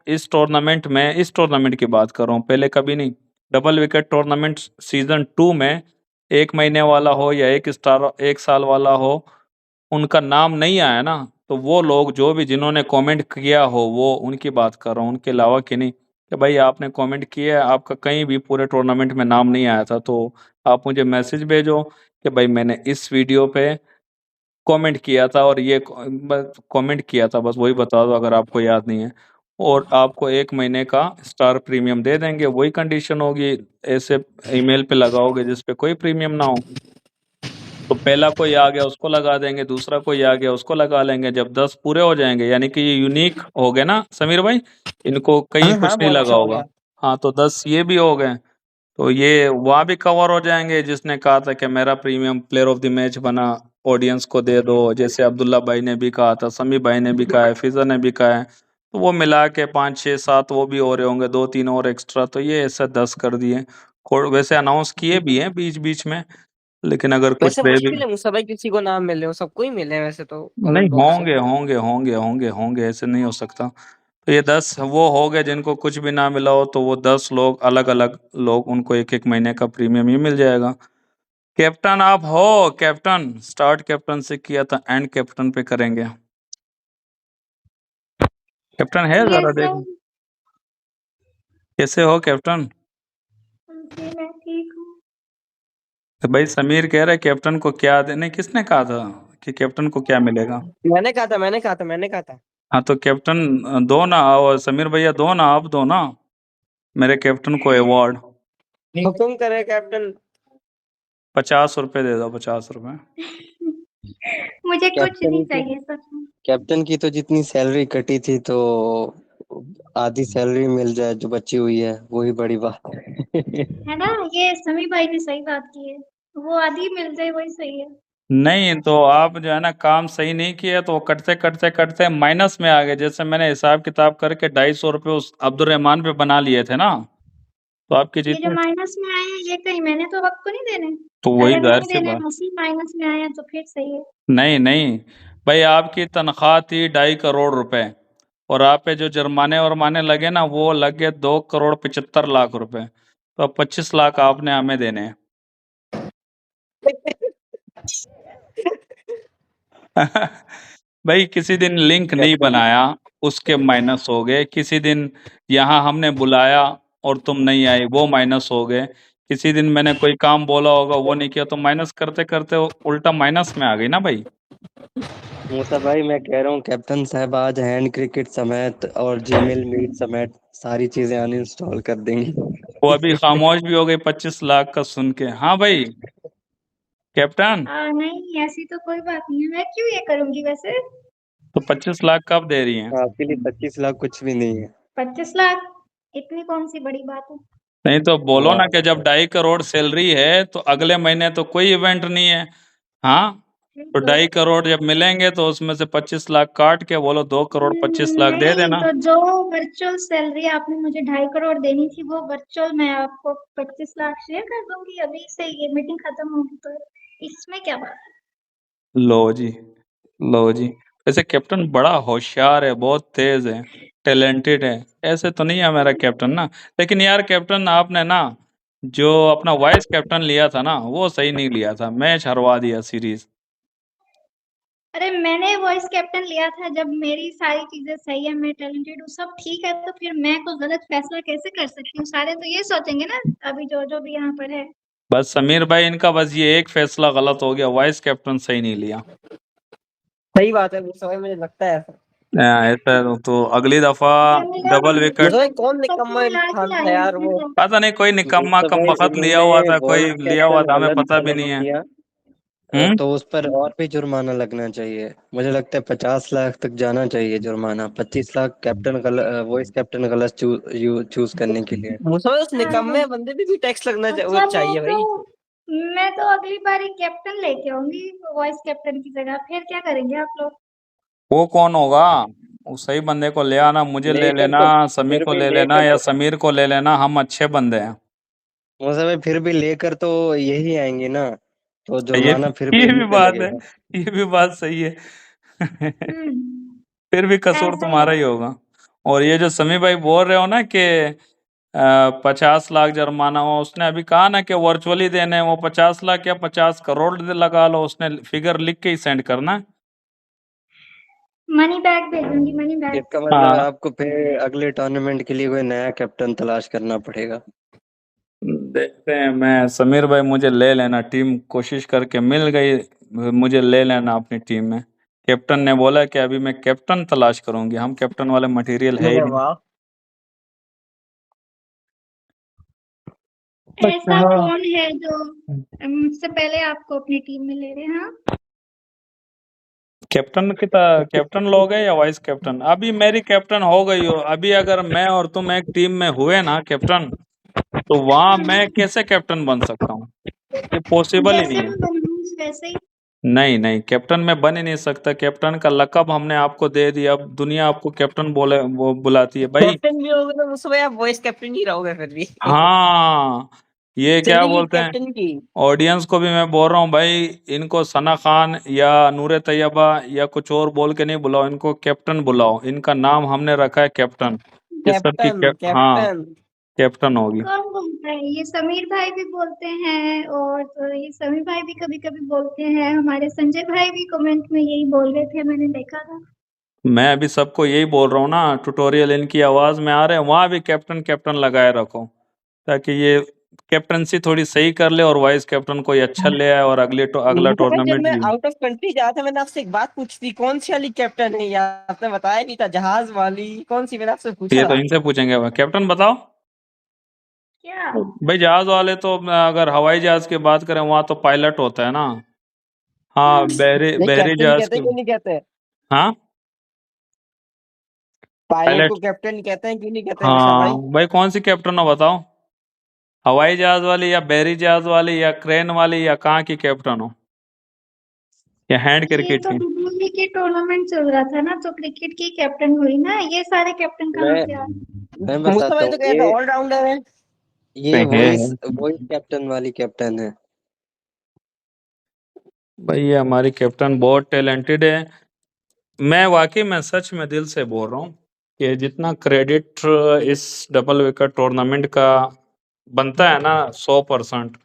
इस टूर्नामेंट की बात कर रहा हूँ, पहले कभी नहीं, डबल विकेट टूर्नामेंट सीजन 2 में 1 महीने वाला हो या एक साल वाला हो, उनका नाम नहीं आया ना, तो वो लोग जो भी जिन्होंने कमेंट किया हो वो उनकी बात कर रहा हूँ, उनके अलावा की नहीं। कि भाई आपने कमेंट किया है, आपका कहीं भी पूरे टूर्नामेंट में नाम नहीं आया था, तो आप मुझे मैसेज भेजो कि भाई मैंने इस वीडियो पे कमेंट किया था और ये कमेंट किया था, बस वही बता दो अगर आपको याद नहीं है, और आपको 1 महीने का स्टार प्रीमियम दे देंगे। वही कंडीशन होगी, ऐसे ईमेल पे लगाओगे जिस पे कोई प्रीमियम ना हो, तो पहला कोई आ गया उसको लगा देंगे, दूसरा कोई आ गया उसको लगा लेंगे। जब 10 पूरे हो जाएंगे, यानी कि ये यूनिक हो गए ना समीर भाई, इनको कहीं कुछ हाँ नहीं बहुत लगा अच्छा हो होगा। गया। हाँ तो 10 ये भी हो गए, तो ये वहाँ भी कवर हो जाएंगे। जिसने कहा था कि मेरा premium player of the match बना, ऑडियंस को दे दो, जैसे अब्दुल्ला भाई ने भी कहा था, समी भाई ने भी कहा है, फिजा ने भी कहा है, तो वो मिला के 5 6 7 वो भी हो रहे होंगे, 2 3 और एक्स्ट्रा, तो ये ऐसा 10 कर दिए। वैसे अनाउंस किए भी हैं बीच बीच में, लेकिन अगर कुछ वैसे रह भी, मुश्किल है मूसा भाई किसी को नाम मिले हो, सबको ही मिले हैं वैसे तो नहीं कमेंट बॉक्स से। होंगे, ऐसे नहीं हो सकता। तो ये 10 वो हो गए जिनको कुछ भी ना मिला हो, तो वो 10 लोग अलग अलग लोग, उनको एक एक महीने का प्रीमियम ही मिल जाएगा। कैप्टन आप हो, कैप्टन स्टार्ट कैप्टन से किया था, एंड कैप्टन पे करेंगे। कैप्टन है जरा यस देख, सर। कैसे हो कैप्टन? जी मैं ठीक हूँ। तो भाई समीर कह रहे कैप्टन को क्या देने, किसने कहा था कि कैप्टन को क्या मिलेगा? मैंने कहा था। हाँ तो कैप्टन दो ना, और समीर भैया दो ना, आप दो ना मेरे कैप्टन को अवार्ड। हुकुम करे कैप्टन। 50 रुपए दे दो, 50 रुपए। मुझे कुछ कैप्टन नहीं की चाहिए सच में। कैप्टन की तो जितनी सैलरी कटी थी, तो आधी सैलरी मिल जाए जो बची हुई है, वही बड़ी बात है। है ना, ये समी भाई ने सही बात की है, वो आधी मिल जाए वही सही है। नहीं तो आप जो है ना काम सही नहीं किया, तो वो कटते कटते कटते माइनस में आ गए। जैसे मैंने हिसाब किताब करके 250 रुपये उस अब्दुल रहमान पे बना लिए थे ना, तो आपकी ये जो जितने, माइनस में आए हैं ये कहीं मैंने तो आपको नहीं देने। तो वही अगर जाहिर नहीं सी देने बात। उसी माइनस में आए हैं तो फिर सही है। नहीं नहीं भाई, आपकी तनख्वाह थी 2.5 करोड़ रुपए, और आप पे जो जुर्माने वरमाने लगे ना, वो लगे 2 करोड़ 75 लाख रुपए, तो अब 25 लाख आपने हमें देने हैं। भाई किसी दिन लिंक नहीं कैप्टन बनाया, उसके माइनस हो गए। किसी दिन यहाँ हमने बुलाया और तुम नहीं आई, वो माइनस हो गए। किसी दिन मैंने कोई काम बोला होगा, वो नहीं किया, तो माइनस करते करते वो उल्टा माइनस में आ गई ना भाई। मूसा भाई, मैं कह रहा हूँ कैप्टन साहब आज हैंड क्रिकेट समेत और जीमेल मीट समेत सारी चीजें अनइंस्टॉल कर वो अभी देंगे। खामोश भी हो गई 25 लाख का सुन के। हाँ भाई कैप्टन, नहीं ऐसी तो कोई बात नहीं है, मैं क्यों ये करूंगी वैसे। तो 25 लाख कब दे रही हैं? आपके लिए 25 लाख कुछ भी नहीं है। 25 लाख इतनी कौन सी बड़ी बात है। नहीं तो बोलो ना वाह कि जब 2.5 करोड़ सैलरी है तो अगले महीने तो कोई इवेंट नहीं है। हाँ, तो 2.5 करोड़ जब मिलेंगे तो उसमें से 25 लाख काट के बोलो 2 करोड़ 25 लाख दे नहीं, देना। तो जो वर्चुअल सैलरी आपने मुझे 2.5 करोड़ देनी थी वो वर्चुअल मैं आपको 25 लाख शेयर कर दूंगी अभी से, ये मीटिंग खत्म होगी तो इसमें क्या बात है। लो जी, लो जी। वैसे कैप्टन बड़ा होशियार है, बहुत तेज है, टैलेंटेड है। ऐसे तो नहीं है मेरा कैप्टन ना। लेकिन यार कैप्टन आपने ना जो अपना वाइस कैप्टन लिया था ना वो सही नहीं लिया था, मैच हरवा दिया सीरीज। अरे मैंने वॉइस कैप्टन लिया था जब मेरी सारी चीजें सही है, मैं टैलेंटेड हूँ, सब ठीक है, तो फिर मैं कोई गलत फैसला कैसे कर सकती हूँ। सारे तो ये सोचेंगे ना अभी जो जो भी यहाँ पर है। बस समीर भाई इनका बस ये एक फैसला गलत हो गया, वाइस कैप्टन सही नहीं लिया। सही बात है, वो समय मुझे लगता है ऐसा। ऐसा तो अगली दफा डबल विकेट। मुझे कौन सबको निकम्मा मिला के इंसान था लाए यार हैं वो। तो। पता नहीं कोई निकम्मा कम मुस्तफा वक्त लिया इन्होंने हुआ था, कोई वॉइस लिया हुआ कैप्टन था, हमें गलत पता भी सेलेक्ट नहीं है। किया तो उस पर और भी जुर्माना लगना चाहिए। मुझे लगता है 50 लाख तक जाना चाहिए जुर्माना। 25 लाख कैप्टन वॉइस कैप्टन गलत चूज करने के लिए। मुझे उस निकम्मे बंदे पे भी टैक्स लगना वो अच्छा चाहिए भाई। मैं तो अगली बार एक कैप्टन लेके आऊंगी वॉइस कैप्टन की जगह, फिर क्या करेंगे आप लोग। वो कौन होगा? उस सही बंदे को ले आना, मुझे ले लेकर लेना, तो समी फिर को भी ले लेना लेकर या तो समीर को ले लेना, हम अच्छे बंदे हैं। मुझे भाई फिर भी लेकर तो यही आएंगे ना, तो ये जुर्माना फिर भी ये इन्हीं भी पे बात है, लगेगा। ये भी बात सही है। हम्म फिर भी कसूर ऐसा ही तुम्हारा ही होगा। और ये जो समी भाई बोल रहे हो ना कि 50 लाख जुर्माना हो, उसने अभी कहा ना कि वर्चुअली देने हैं, वो 50 लाख या 50 करोड़ लगा लो, उसने फिगर लिख के ही सेंड करना। मनी बैग भेजूंगी, मनी बैग। इसका मतलब है हाँ, आपको फिर अगले टूर्नामेंट के लिए कोई नया कैप्टन तलाश करना पड़ेगा। देखते हैं। मैं समीर भाई मुझे ले लेना, टीम कोशिश करके मिल गई, मुझे ले लेना अपनी टीम में। कैप्टन ने बोला कि अभी मैं कैप्टन तलाश करूंगी, हम कैप्टन वाले मटेरियल है ही अरे नहीं। वाह। ऐसा अच्छा, कौन है जो मुझसे पहले आपको अपनी टीम में ले रहे हैं। हाँ कैप्टन की कैप्टन लोग है या वाइस कैप्टन? अभी मेरी कैप्टन हो गई हो, अभी अगर मैं और तुम एक टीम में हुए ना कैप्टन, तो वहां मैं कैसे कैप्टन बन सकता हूँ? ये पॉसिबल ही नहीं जैसे है। मैं बनूं वैसे ही। नहीं नहीं, कैप्टन में बन ही नहीं सकता। कैप्टन का लकब हमने आपको दे दिया, अब दुनिया आपको कैप्टन बोले वो बुलाती है भाई। कैप्टन भी होगे तो उस समय आप वॉइस कैप्टन ही रहोगे फिर भी। हाँ, ये क्या चलेगी बोलते हैं, कैप्टन की। ऑडियंस को भी मैं बोल रहा हूँ भाई, इनको सना खान या नूरे तैयबा या कुछ और बोल के नहीं बुलाओ, इनको कैप्टन बुलाओ। इनका नाम हमने रखा है कैप्टन। ये सबकी कैप्टन हाँ, कैप्टन। कैप्टन होगी। कौन बोलता है ये? समीर भाई भी बोलते हैं और तो ये समीर भाई भी कभी कभी बोलते हैं, हमारे संजय भाई भी कमेंट में यही बोल रहे थे, मैंने देखा था। मैं अभी सबको यही बोल रहा हूँ ना, ट्यूटोरियल इनकी आवाज में आ रहे हैं, वहां भी कैप्टन कैप्टन लगाए रखो, ताकि ये कैप्टनसी थोड़ी सही कर ले और वाइस कैप्टन कोई अच्छा ले आए और अगला मुझे जब टूर्नामेंट मैं भी। आउट ऑफ कंट्री जाया था मैंने आपसे एक बात पूछी थी, कौन सी वाली कैप्टन है यार, आपने बताया नहीं था। जहाज वाली कौन सी, मैंने आपसे ये पूछा तो था। इनसे पूछेंगे, कैप्टन बताओ। क्या? भाई जहाज वाले तो अगर हवाई जहाज की बात करें वहां तो पायलट होता है ना। हाँ, बहरी नहीं बहरी कैप्टन जहाज कहते के। हैं क्यों नहीं कहते? हाँ, पायलट पायलट। को कैप्टन कहते हैं क्यों नहीं कहते विशाल हाँ भाई? भाई, कौन सी कैप्टन हो बताओ, हवाई जहाज वाली या बहरी जहाज वाली या क्रेन वाली या कहाँ की कैप्टन हो, या हैंड ये क्रिकेट तो की? क्रिकेट टूर्नामेंट चल रहा था ना, तो क्रिकेट की कैप्टन हुई ना, ये सारे कैप्टन कहाँ मैं से आ मैं मुझसे बताता भाई हूँ तो कहते ऑलराउंडर है। ये वॉइस है वॉइस कैप्टन वाली कैप्टन है। भाई, ये हमारी कैप्टन बहुत टैलेंटेड है। मैं वाकई में सच में दिल से बोल रहा हूँ कि जितना क्रेडिट इस डबल विकेट टूर्नामेंट का बनता है ना 100%,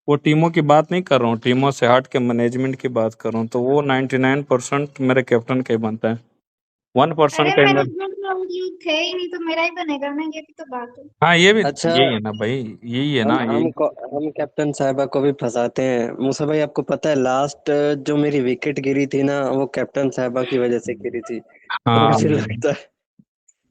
वो टीमों की बात नहीं कर रहा हूँ, टीमों से हट के मैनेजमेंट की बात कर रहा हूँ, तो वो 99% मेरे कैप्टन का ही बनता है। 1% अरे का ही मेरा। मैनेजमेंट में ये थे ही नहीं तो मेरा ही बनेगा ना, ये भी तो बात है। हाँ, ये भी अच्छा, यही है ना भाई, यही है ना यही। हम कैप्टन साहिबा को भी फंसाते हैं। मूसा भाई आपको पता है लास्ट जो मेरी विकेट गिरी थी ना, वो कैप्टन साहिबा की वजह से गिरी थी। तो हाँ, मुझे लगता है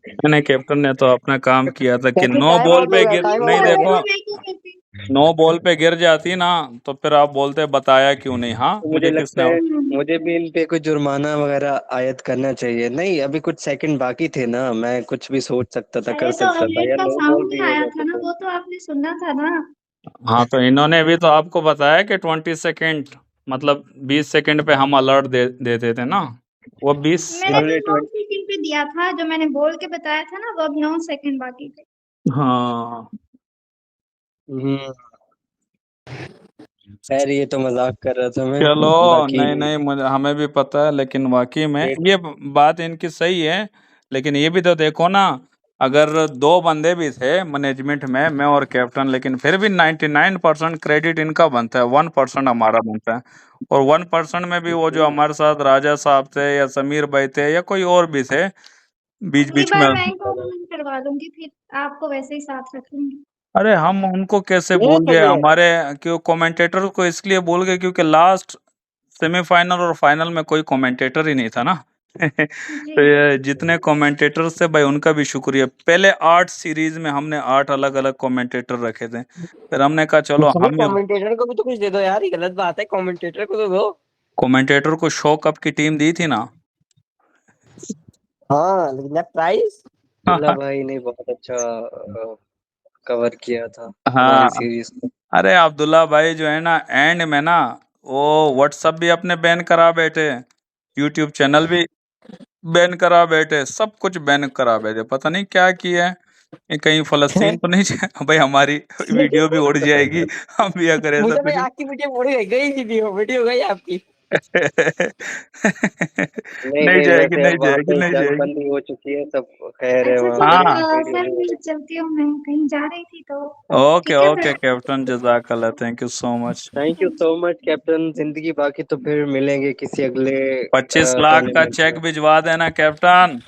मैंने कैप्टन ने तो अपना काम किया था कि captain no time ball out हो पे गया, गिर टाइम नहीं, आउट हो वो देखो। गया। मैं क्यों करती? नो बॉल पे गिर जाती ना तो फिर आप बोलते बताया क्यों नहीं। हाँ तो मुझे मुझे लगता किसने है मुझे भी इन पे कोई जुर्माना वगैरह आयद करना चाहिए। नहीं, अभी कुछ सेकंड बाकी थे ना, मैं कुछ भी सोच सकता था, कर अरे तो सकता था, अलर्ट या का नो बॉल साउंड भी नहीं हो आया जाता था ना, तो। वो तो आपने सुनना था ना। हाँ तो इन्होंने भी तो आपको बताया कि 20 सेकेंड, मतलब 20 सेकेंड पे हम अलर्ट देते थे ना। वो 20 मैंने तो इन्होंने 9 सेकंड पे दिया था, जो मैंने बोल के बताया था ना, वो अब 9 सेकंड बाकी थे। हाँ हम्म, खैर ये तो मजाक कर रहा था मैं। चलो, बाकी नहीं नहीं मुझे हमें भी पता है, लेकिन वाकई में डेट ये बात इनकी सही है। लेकिन ये भी तो देखो ना, अगर दो बंदे भी थे मैनेजमेंट में, मैं और कैप्टन, लेकिन फिर भी 99% क्रेडिट इनका बनता है, 1% हमारा बनता है। और 1% में भी वो जो हमारे साथ राजा साहब थे या समीर भाई थे या कोई और भी थे बीच अगली बीच में। बार मैं इनको कमेंट करवा दूंगी, फिर आपको वैसे ही साथ रख लूंगी। अरे हम उनको कैसे ये भूल गए, चलिए। हमारे क्यों कमेंटेटर को इसलिए भूल गए क्योंकि लास्ट सेमीफाइनल और फाइनल में कोई कमेंटेटर ही नहीं था ना। जी। तो ये जितने कमेंटेटर्स थे भाई उनका भी शुक्रिया। पहले 8 सीरीज में हमने 8 अलग अलग कमेंटेटर रखे थे, फिर हमने कहा चलो भाई हम कमेंटेटर को भी तो कुछ दे दो यार, ये गलत बात है, कमेंटेटर को तो दो। कमेंटेटर को शो कप की टीम दी थी ना। हाँ लेकिन प्राइस। अब्दुल्ला भाई ने बहुत अच्छा कवर किया था हमारी हाँ सीरीज को। अरे अब्दुल्ला भाई जो है ना एंड में ना, वो व्हाट्सअप भी अपने बैन करा बैठे, यूट्यूब चैनल भी बैन करा बैठे, सब कुछ बैन करा बैठे, पता नहीं क्या किया है। ये कहीं फलस्तीन तो नहीं भाई हमारी वीडियो भी उड़ जाएगी हम भी अगर ऐसा मुझे भाई कुछ। आपकी वीडियो गई गई वीडियो गई आपकी। नहीं नहीं नहीं, जाएगी वैसे नहीं अब वहाँ जाएगी पे नहीं जंग जाएगी। बंदी हो चुकी है, सब कह रहे हैं अच्छा वहाँ ठीक पे हाँ है, वीडियो सर नहीं मैं हो रही। चलती हूँ, मैं कहीं जा रही थी तो। ओके ठीक है ओके सर। कैप्टन, जजाकल्ला, thank you so much. Thank you so much captain, जिंदगी बाकी तो फिर मिलेंगे किसी अगले 25 लाख का टूर्नामेंट चेक में। भिजवा देना कैप्टन।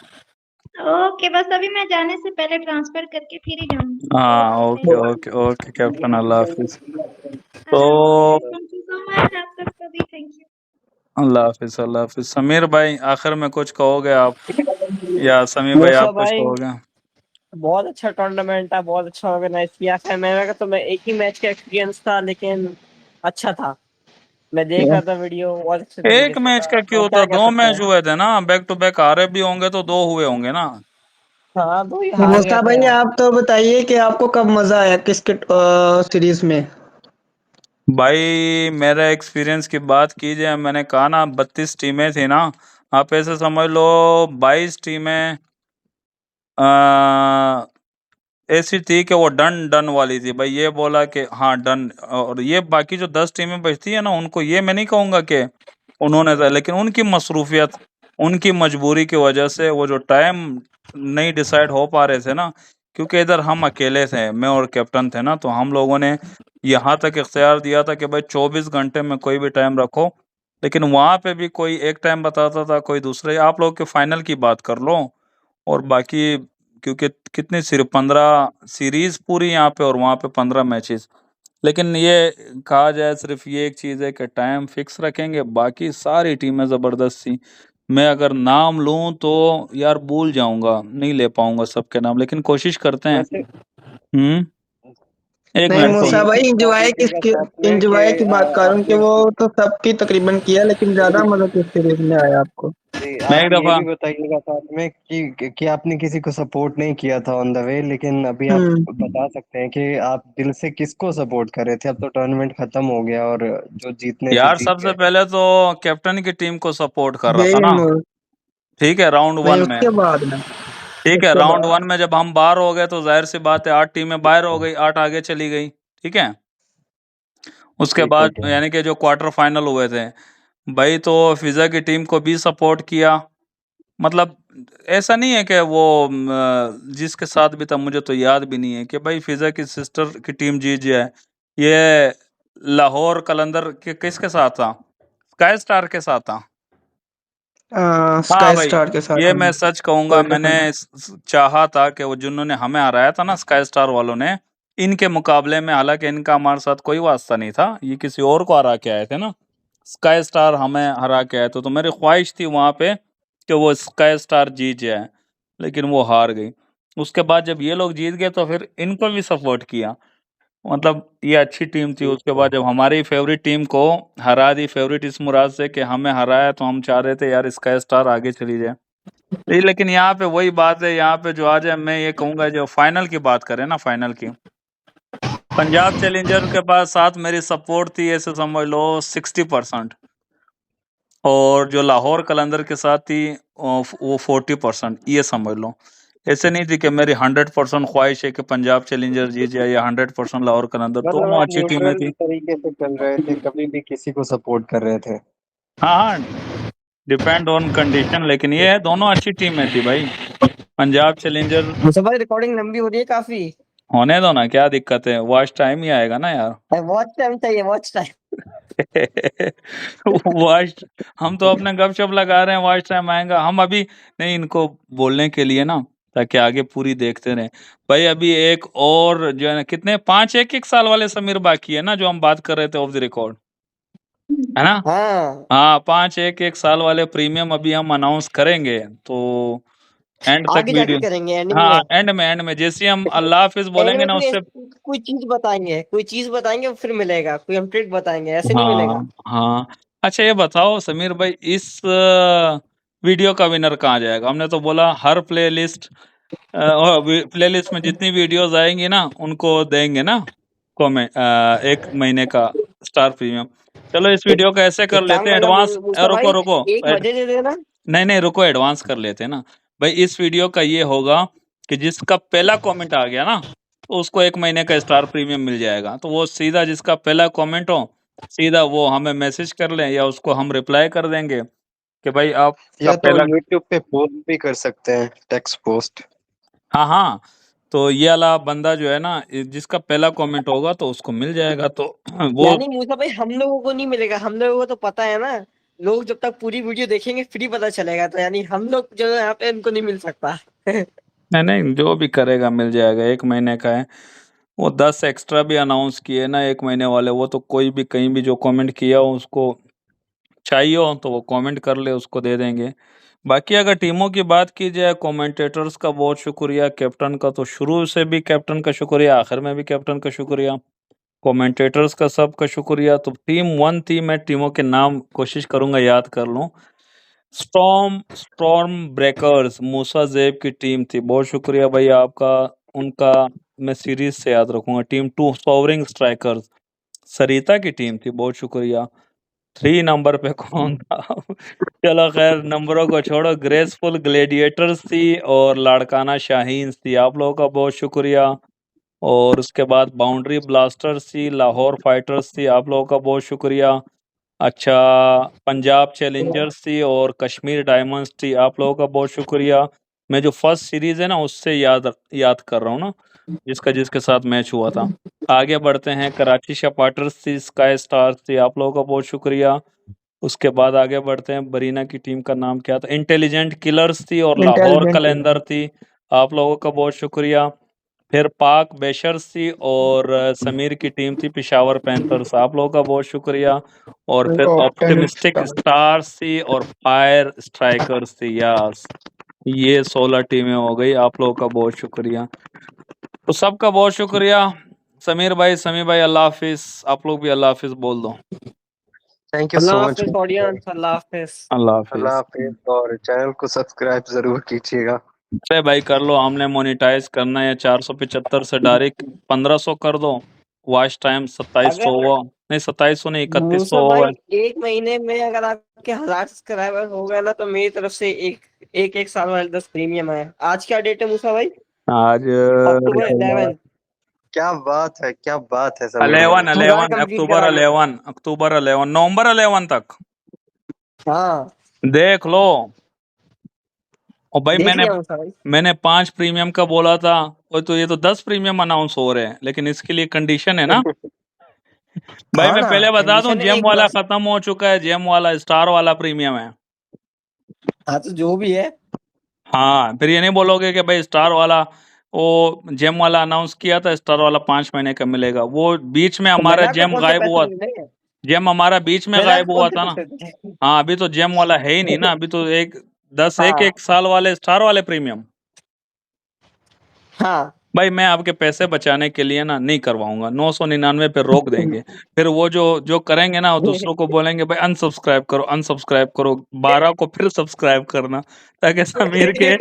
ओके, बस अभी मैं जाने से पहले ट्रांसफर करके फिर ही जाऊंगी, कोई हाँ बात ओके नहीं। ओके ओके कैप्टन, अल्लाह हाफिज। तो अल्लाह हाफिज, थैंक यू सो मच, आप सबका भी थैंक यू। अल्लाह हाफिज अल्लाह हाफिज। समीर भाई आखिर में कुछ कहोगे आप, या समीर भाई मूसा आप कुछ भाई कहोगे? बहुत अच्छा टूर्नामेंट था, बहुत अच्छा ऑर्गेनाइज किया था। मेरा तो मैं एक ही मैच का एक्सपीरियंस था लेकिन अच्छा था। मैं देख रहा था वीडियो, बहुत अच्छे तरीके एक से मैच था, का तो क्यों क्या होता, कह 2 मैच सकते हैं। हुए थे ना, बैक टू बैक हारे भी होंगे तो 2 हुए होंगे ना। हाँ दो ही हार गए मुस्ता थे भाई यार। आप तो बताइए कि आपको कब मजा आया क्रिकेट सीरीज में। भाई मेरा एक्सपीरियंस की बात की जाए, मैंने कहा ना 32 टीमें थी ना, आप ऐसे समझ लो 22 टीमें ऐसी थी कि वो डन डन वाली थी भाई, ये बोला कि हाँ डन, और ये बाकी जो 10 टीमें बचती है ना उनको ये मैं नहीं कहूंगा कि उन्होंने था, लेकिन उनकी मसरूफियत, उनकी मजबूरी की वजह से वो जो टाइम नहीं डिसाइड हो पा रहे थे ना, क्योंकि इधर हम अकेले थे, मैं और कैप्टन थे ना, तो हम लोगों ने यहाँ तक इख्तियार दिया था कि भाई 24 घंटे में कोई भी टाइम रखो। लेकिन वहां पे भी कोई एक टाइम बताता था, कोई दूसरे, आप लोग के फाइनल की बात कर लो और बाकी, क्योंकि कितनी सिर्फ 15 सीरीज पूरी यहाँ पे और वहाँ पे 15 मैचेस। लेकिन ये कहा जाए सिर्फ ये एक चीज़ है कि टाइम फिक्स रखेंगे, बाकी सारी टीमें ज़बरदस्त थी। मैं अगर नाम लूं तो यार भूल जाऊंगा, नहीं ले पाऊंगा सबके नाम, लेकिन कोशिश करते हैं। वैसे हम्म, एक नहीं मिनट वैसे को। मूसा ये भाई, भी बता इंजॉय दीजिएगा साथ में कि इंजॉय की बात करूं कि आपने वो तो सबकी तकरीबन किया, लेकिन ज्यादा मजा किस सीरीज में आया आपको। जी, मैं आप एक ये दफा, भी बताइएगा साथ में कि आपने किसी को सपोर्ट नहीं किया था ऑन द वे, लेकिन अभी आप हम्म। बता सकते हैं कि आप दिल से किसको सपोर्ट कर रहे थे। अब तो टूर्नामेंट खत्म हो गया और जो जीतने थे यार जीत सबसे गए। पहले तो कैप्टन की टीम को सपोर्ट कर रहा था ना। गेम ठीक है, राउंड नहीं, वन में। उसके बाद ना, ठीक है, उसके राउंड बाद। वन में जब हम बाहर हो गए तो जाहिर सी बात है 8 टीमें बाहर हो गई, 8 आगे चली गई। ठीक है, उसके ठीक हो बाद गया। यानी कि जो क्वार्टर फाइनल हुए थे भाई, तो फिजा की टीम को भी सपोर्ट किया। मतलब ऐसा नहीं है कि वो जिसके साथ भी था मुझे तो याद भी नहीं है कि भाई फिजा की सिस्टर की टीम जीत जाए। ये लाहौर कलंदर के किसके साथ था, स्काई स्टार के साथ था। हाँ स्काई भाई, स्टार के साथ ये हम मैं सच कहूंगा, क्वार्टर मैंने फाइनल। चाहा था कि वो जिन्होंने हमें हराया था ना स्काई स्टार वालों ने, इनके मुकाबले में, हालांकि इनका हमारे साथ कोई वास्ता नहीं था, ये किसी और को हरा के आए थे ना, स्काई स्टार हमें हरा के आए थे, तो मेरी ख्वाहिश थी वहां पे कि वो स्काई स्टार जीत जाए, लेकिन वो हार गई। उसके बाद जब ये लोग जीत गए तो फिर इनको भी सपोर्ट किया। मतलब ये अच्छी टीम थी। उसके बाद जब हमारी फेवरेट टीम को हरा दी, फेवरेट इस मुराद से कि हमें हराया, तो हम चाह रहे थे यार स्काई स्टार आगे चली जाए। लेकिन यहाँ पे वही बात है, यहाँ पे जो आज है, मैं ये कहूंगा जो फाइनल की बात करें ना, फाइनल की, पंजाब चैलेंजर के पास साथ मेरी सपोर्ट थी, ऐसे समझ लो 60%, और जो लाहौर कलंदर के साथ थी वो 40%, ये समझ लो। ऐसे नहीं थी कि मेरी 100% ख्वाहिश है कि पंजाब चैलेंजर जीत जाए या 100% लाहौर कलंदर, मतलब दोनों आप अच्छी टीमें न्यूट्रल थी। तरीके से चल रहे थे, कभी भी किसी को सपोर्ट कर रहे थे। हाँ हाँ, डिपेंड ऑन कंडीशन, लेकिन ये है दोनों अच्छी टीमें थी भाई। पंजाब चैलेंजर मुझे भाई रिकॉर्डिंग लंबी हो रही है काफी। होने दो ना, क्या दिक्कत है, वॉच टाइम ही आएगा ना यार। वॉच टाइम चाहिए, वॉच टाइम। वॉच, हम तो अपने गपशप लगा रहे हैं, वॉच टाइम आएगा। हम अभी नहीं, इनको बोलने के लिए ना, ताकि आगे पूरी देखते रहें भाई। अभी एक और जो है ना, कितने 5 1 1 साल वाले समीर बाकी है ना, जो हम बात कर रहे थे ऑफ द रिकॉर्ड, है ना। हाँ हाँ, 5 1 1 साल वाले प्रीमियम अभी हम अनाउंस करेंगे, तो एंड तक आगे जाके वीडियो। करेंगे, एंडिंग हाँ, में। एंड में जैसे हम अल्लाह हाफिज एंड बोलेंगे में ना, कोई उससे। कोई चीज बताएंगे, कोई चीज बताएंगे फिर मिलेगा, कोई हम ट्रिक बताएंगे, ऐसे नहीं मिलेगा। हाँ हाँ। अच्छा ये बताओ समीर भाई, इस वीडियो का विनर कहाँ जाएगा? हमने तो बोला हर प्लेलिस्ट प्लेलिस्ट में जितनी वीडियोस आएंगी ना, उनको देंगे ना कमेंट, 1 महीने का स्टार प्रीमियम। चलो इस वीडियो का ऐसे कर एक काम लेते हैं करना एडवांस, मूसा रुको भाई, रुको, एक मजे दे देना। नहीं नहीं रुको, एडवांस कर लेते हैं ना भाई। इस वीडियो का ये होगा कि जिसका पहला कमेंट आ गया ना, तो उसको 1 महीने का स्टार प्रीमियम मिल जाएगा। तो वो सीधा जिसका पहला कमेंट हो, सीधा वो हमें मैसेज कर लें, या उसको हम रिप्लाई कर देंगे कि भाई आपका या तो पहला। यूट्यूब पे पोस्ट भी कर सकते हैं, टेक्स्ट पोस्ट। हाँ हाँ, तो ये वाला बंदा जो है ना, जिसका पहला कमेंट होगा तो उसको मिल जाएगा, तो वो। यानी मूसा भाई हम लोगों को नहीं मिलेगा, हम लोगों को तो पता है ना। लोग जब तक पूरी वीडियो देखेंगे फ्री पता चलेगा, तो यानी हम लोग जो है यहाँ पे उनको नहीं मिल सकता। नहीं नहीं, जो भी करेगा मिल जाएगा, 1 महीने का है। वो 10 एक्स्ट्रा भी अनाउंस किए ना 1 महीने वाले, वो तो कोई भी कहीं भी जो कमेंट किया हो, उसको चाहिए हो तो वो कमेंट कर ले, उसको दे देंगे। बाकी अगर टीमों की बात की जाए, कमेंटेटर्स का बहुत शुक्रिया, कैप्टन का तो शुरू से भी कैप्टन का शुक्रिया, आखिर में भी कैप्टन का शुक्रिया, कमेंटेटर्स का सबका शुक्रिया। तो टीम 1 थी, मैं टीमों के नाम कोशिश करूंगा याद कर लूं। स्टॉर्म ब्रेकर्स, मूसा जेब की टीम थी, बहुत शुक्रिया भाई आपका, उनका मैं सीरीज से याद रखूंगा। टीम 2 सोवरिंग स्ट्राइकर्स, सरिता की टीम थी, बहुत शुक्रिया। 3 नंबर पे कौन था? चलो खैर, नंबरों को छोड़ो, ग्रेसफुल ग्लेडिएटर्स थी और लाड़काना शाहीन थी, आप लोगों का बहुत शुक्रिया। और उसके बाद बाउंड्री ब्लास्टर्स थी, लाहौर फाइटर्स थी, आप लोगों का बहुत शुक्रिया। अच्छा, पंजाब चैलेंजर्स थी और कश्मीर डायमंड्स थी, आप लोगों का बहुत शुक्रिया। मैं जो फर्स्ट सीरीज है ना, उससे याद याद कर रहा हूँ ना, जिसका जिसके साथ मैच हुआ था। आगे बढ़ते हैं, कराची शपाटर्स थी, स्काई स्टार्स थी, आप लोगों का बहुत शुक्रिया। उसके बाद आगे बढ़ते हैं, बरीना की टीम का नाम क्या था? इंटेलिजेंट किलर्स थी और लाहौर इंटेलिजेंट। कलंदर थी, आप लोगों का बहुत शुक्रिया। फिर पाक बेशर्स थी और समीर की टीम थी पेशावर पैंथर्स, आप लोगों का बहुत शुक्रिया। और फिर ऑप्टिमिस्टिक ऑप्टिमिस्ट। स्टार्स थी और फायर स्ट्राइकर्स थी, यस। ये 16 टीमें हो गई, आप लोगों का बहुत शुक्रिया। तो सबका बहुत शुक्रिया। समीर भाई अल्लाह हाफिज, आप लोग भी अल्लाह हाफिज बोल दो। थैंक यू अल्लाह सो मच। हाफिज ऑडियंस, अल्लाह हाफिज। अल्लाह अल्लाह हाफिज। हाफिज, और चैनल को सब्सक्राइब जरूर कीजिएगा। अरे भाई कर लो, हमने मोनेटाइज करना है, 475 से डायरेक्ट 1500 कर दो। वॉच टाइम 2700 अगर हुआ, नहीं 2700 नहीं, 3100 मूसा होगा। भाई एक महीने में अगर आपके 1000 सब्सक्राइबर हो गए ना, तो मेरी तरफ से एक साल वाले 10 प्रीमियम है। आज क्या डेट है मूसा भाई? आज अक्टूबर 11। क्या बात है, क्या बात है समीर भाई। 11 पूरा 11 कंप्लीट अक्टूबर करा लो। 11 अक्टूबर 11 नवंबर 11 तक हाँ, देख लो। और भाई देख मैंने लिया मूसा भाई। मैंने 5 प्रीमियम का बोला था, और तो ये तो 10 प्रीमियम अनाउंस हो रहे हैं, लेकिन इसके लिए कंडीशन है ना भाई। हाँ मैं ना, पहले बता दूं, कंडीशन है जेम एक वाला बस। खत्म हो चुका है, जेम वाला स्टार वाला प्रीमियम है। हाँ तो जो भी है। हाँ, फिर ये नहीं बोलोगे कि भाई स्टार वाला, वो जेम वाला अनाउंस किया था, स्टार वाला 5 महीने का मिलेगा, वो बीच में तो हमारा मैंने आपको जेम कौन से गायब पैसे हुआ। मिले? जेम हमारा बीच में मैंने गायब आपको कौन हुआ से था ना। पैसे दिए? हाँ, अभी तो जेम वाला है ही नहीं ना, अभी तो एक 10 हाँ एक साल वाले स्टार वाले प्रीमियम। हाँ, भाई मैं आपके पैसे बचाने के लिए ना नहीं करवाऊंगा, 999 पे रोक देंगे। फिर वो जो जो करेंगे ना वो दूसरों को बोलेंगे भाई अनसब्सक्राइब करो, 12 को फिर सब्सक्राइब करना, ताकि समीर के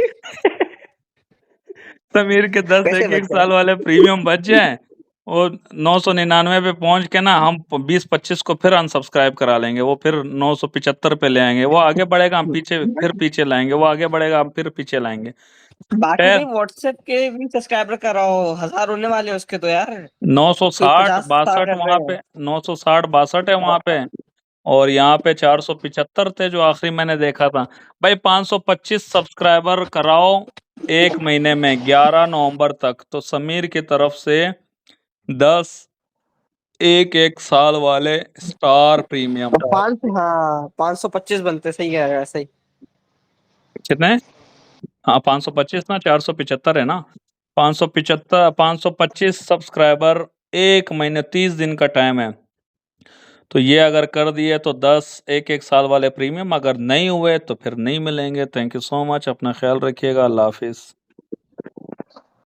10 पैसे एक बच एक जाए। साल वाले प्रीमियम बच जाए, और 999 पे पहुंच के ना हम 20-25 को फिर अनसब्सक्राइब करा लेंगे, वो फिर 975 पे ले आएंगे, वो आगे बढ़ेगा हम फिर पीछे लाएंगे, वो आगे बढ़ेगा हम फिर पीछे लाएंगे। बाकी खैर भाई व्हाट्सएप के भी सब्सक्राइबर कराओ, 1000 होने वाले हैं उसके तो यार। कोई 960 50 62 कर रहे वहां पे, हैं। 960 62 है वहां पे, और यहाँ पे 475 थे जो आखिरी मैंने देखा था। भाई 525 सब्सक्राइबर कराओ 1 महीने में, 11 नवंबर तक, तो समीर की तरफ से 10 एक साल वाले स्टार प्रीमियम। 525 बनते, सही कह रहे हो, सही। कितने? हाँ 525 ना, 475 है ना, 525 सब्सक्राइबर, 1 महीने 30 दिन का टाइम है। तो ये अगर कर दिए तो 10 एक साल वाले प्रीमियम, अगर नहीं हुए तो फिर नहीं मिलेंगे। थैंक यू सो मच, अपना ख्याल रखिएगा, अल्लाह हाफिज।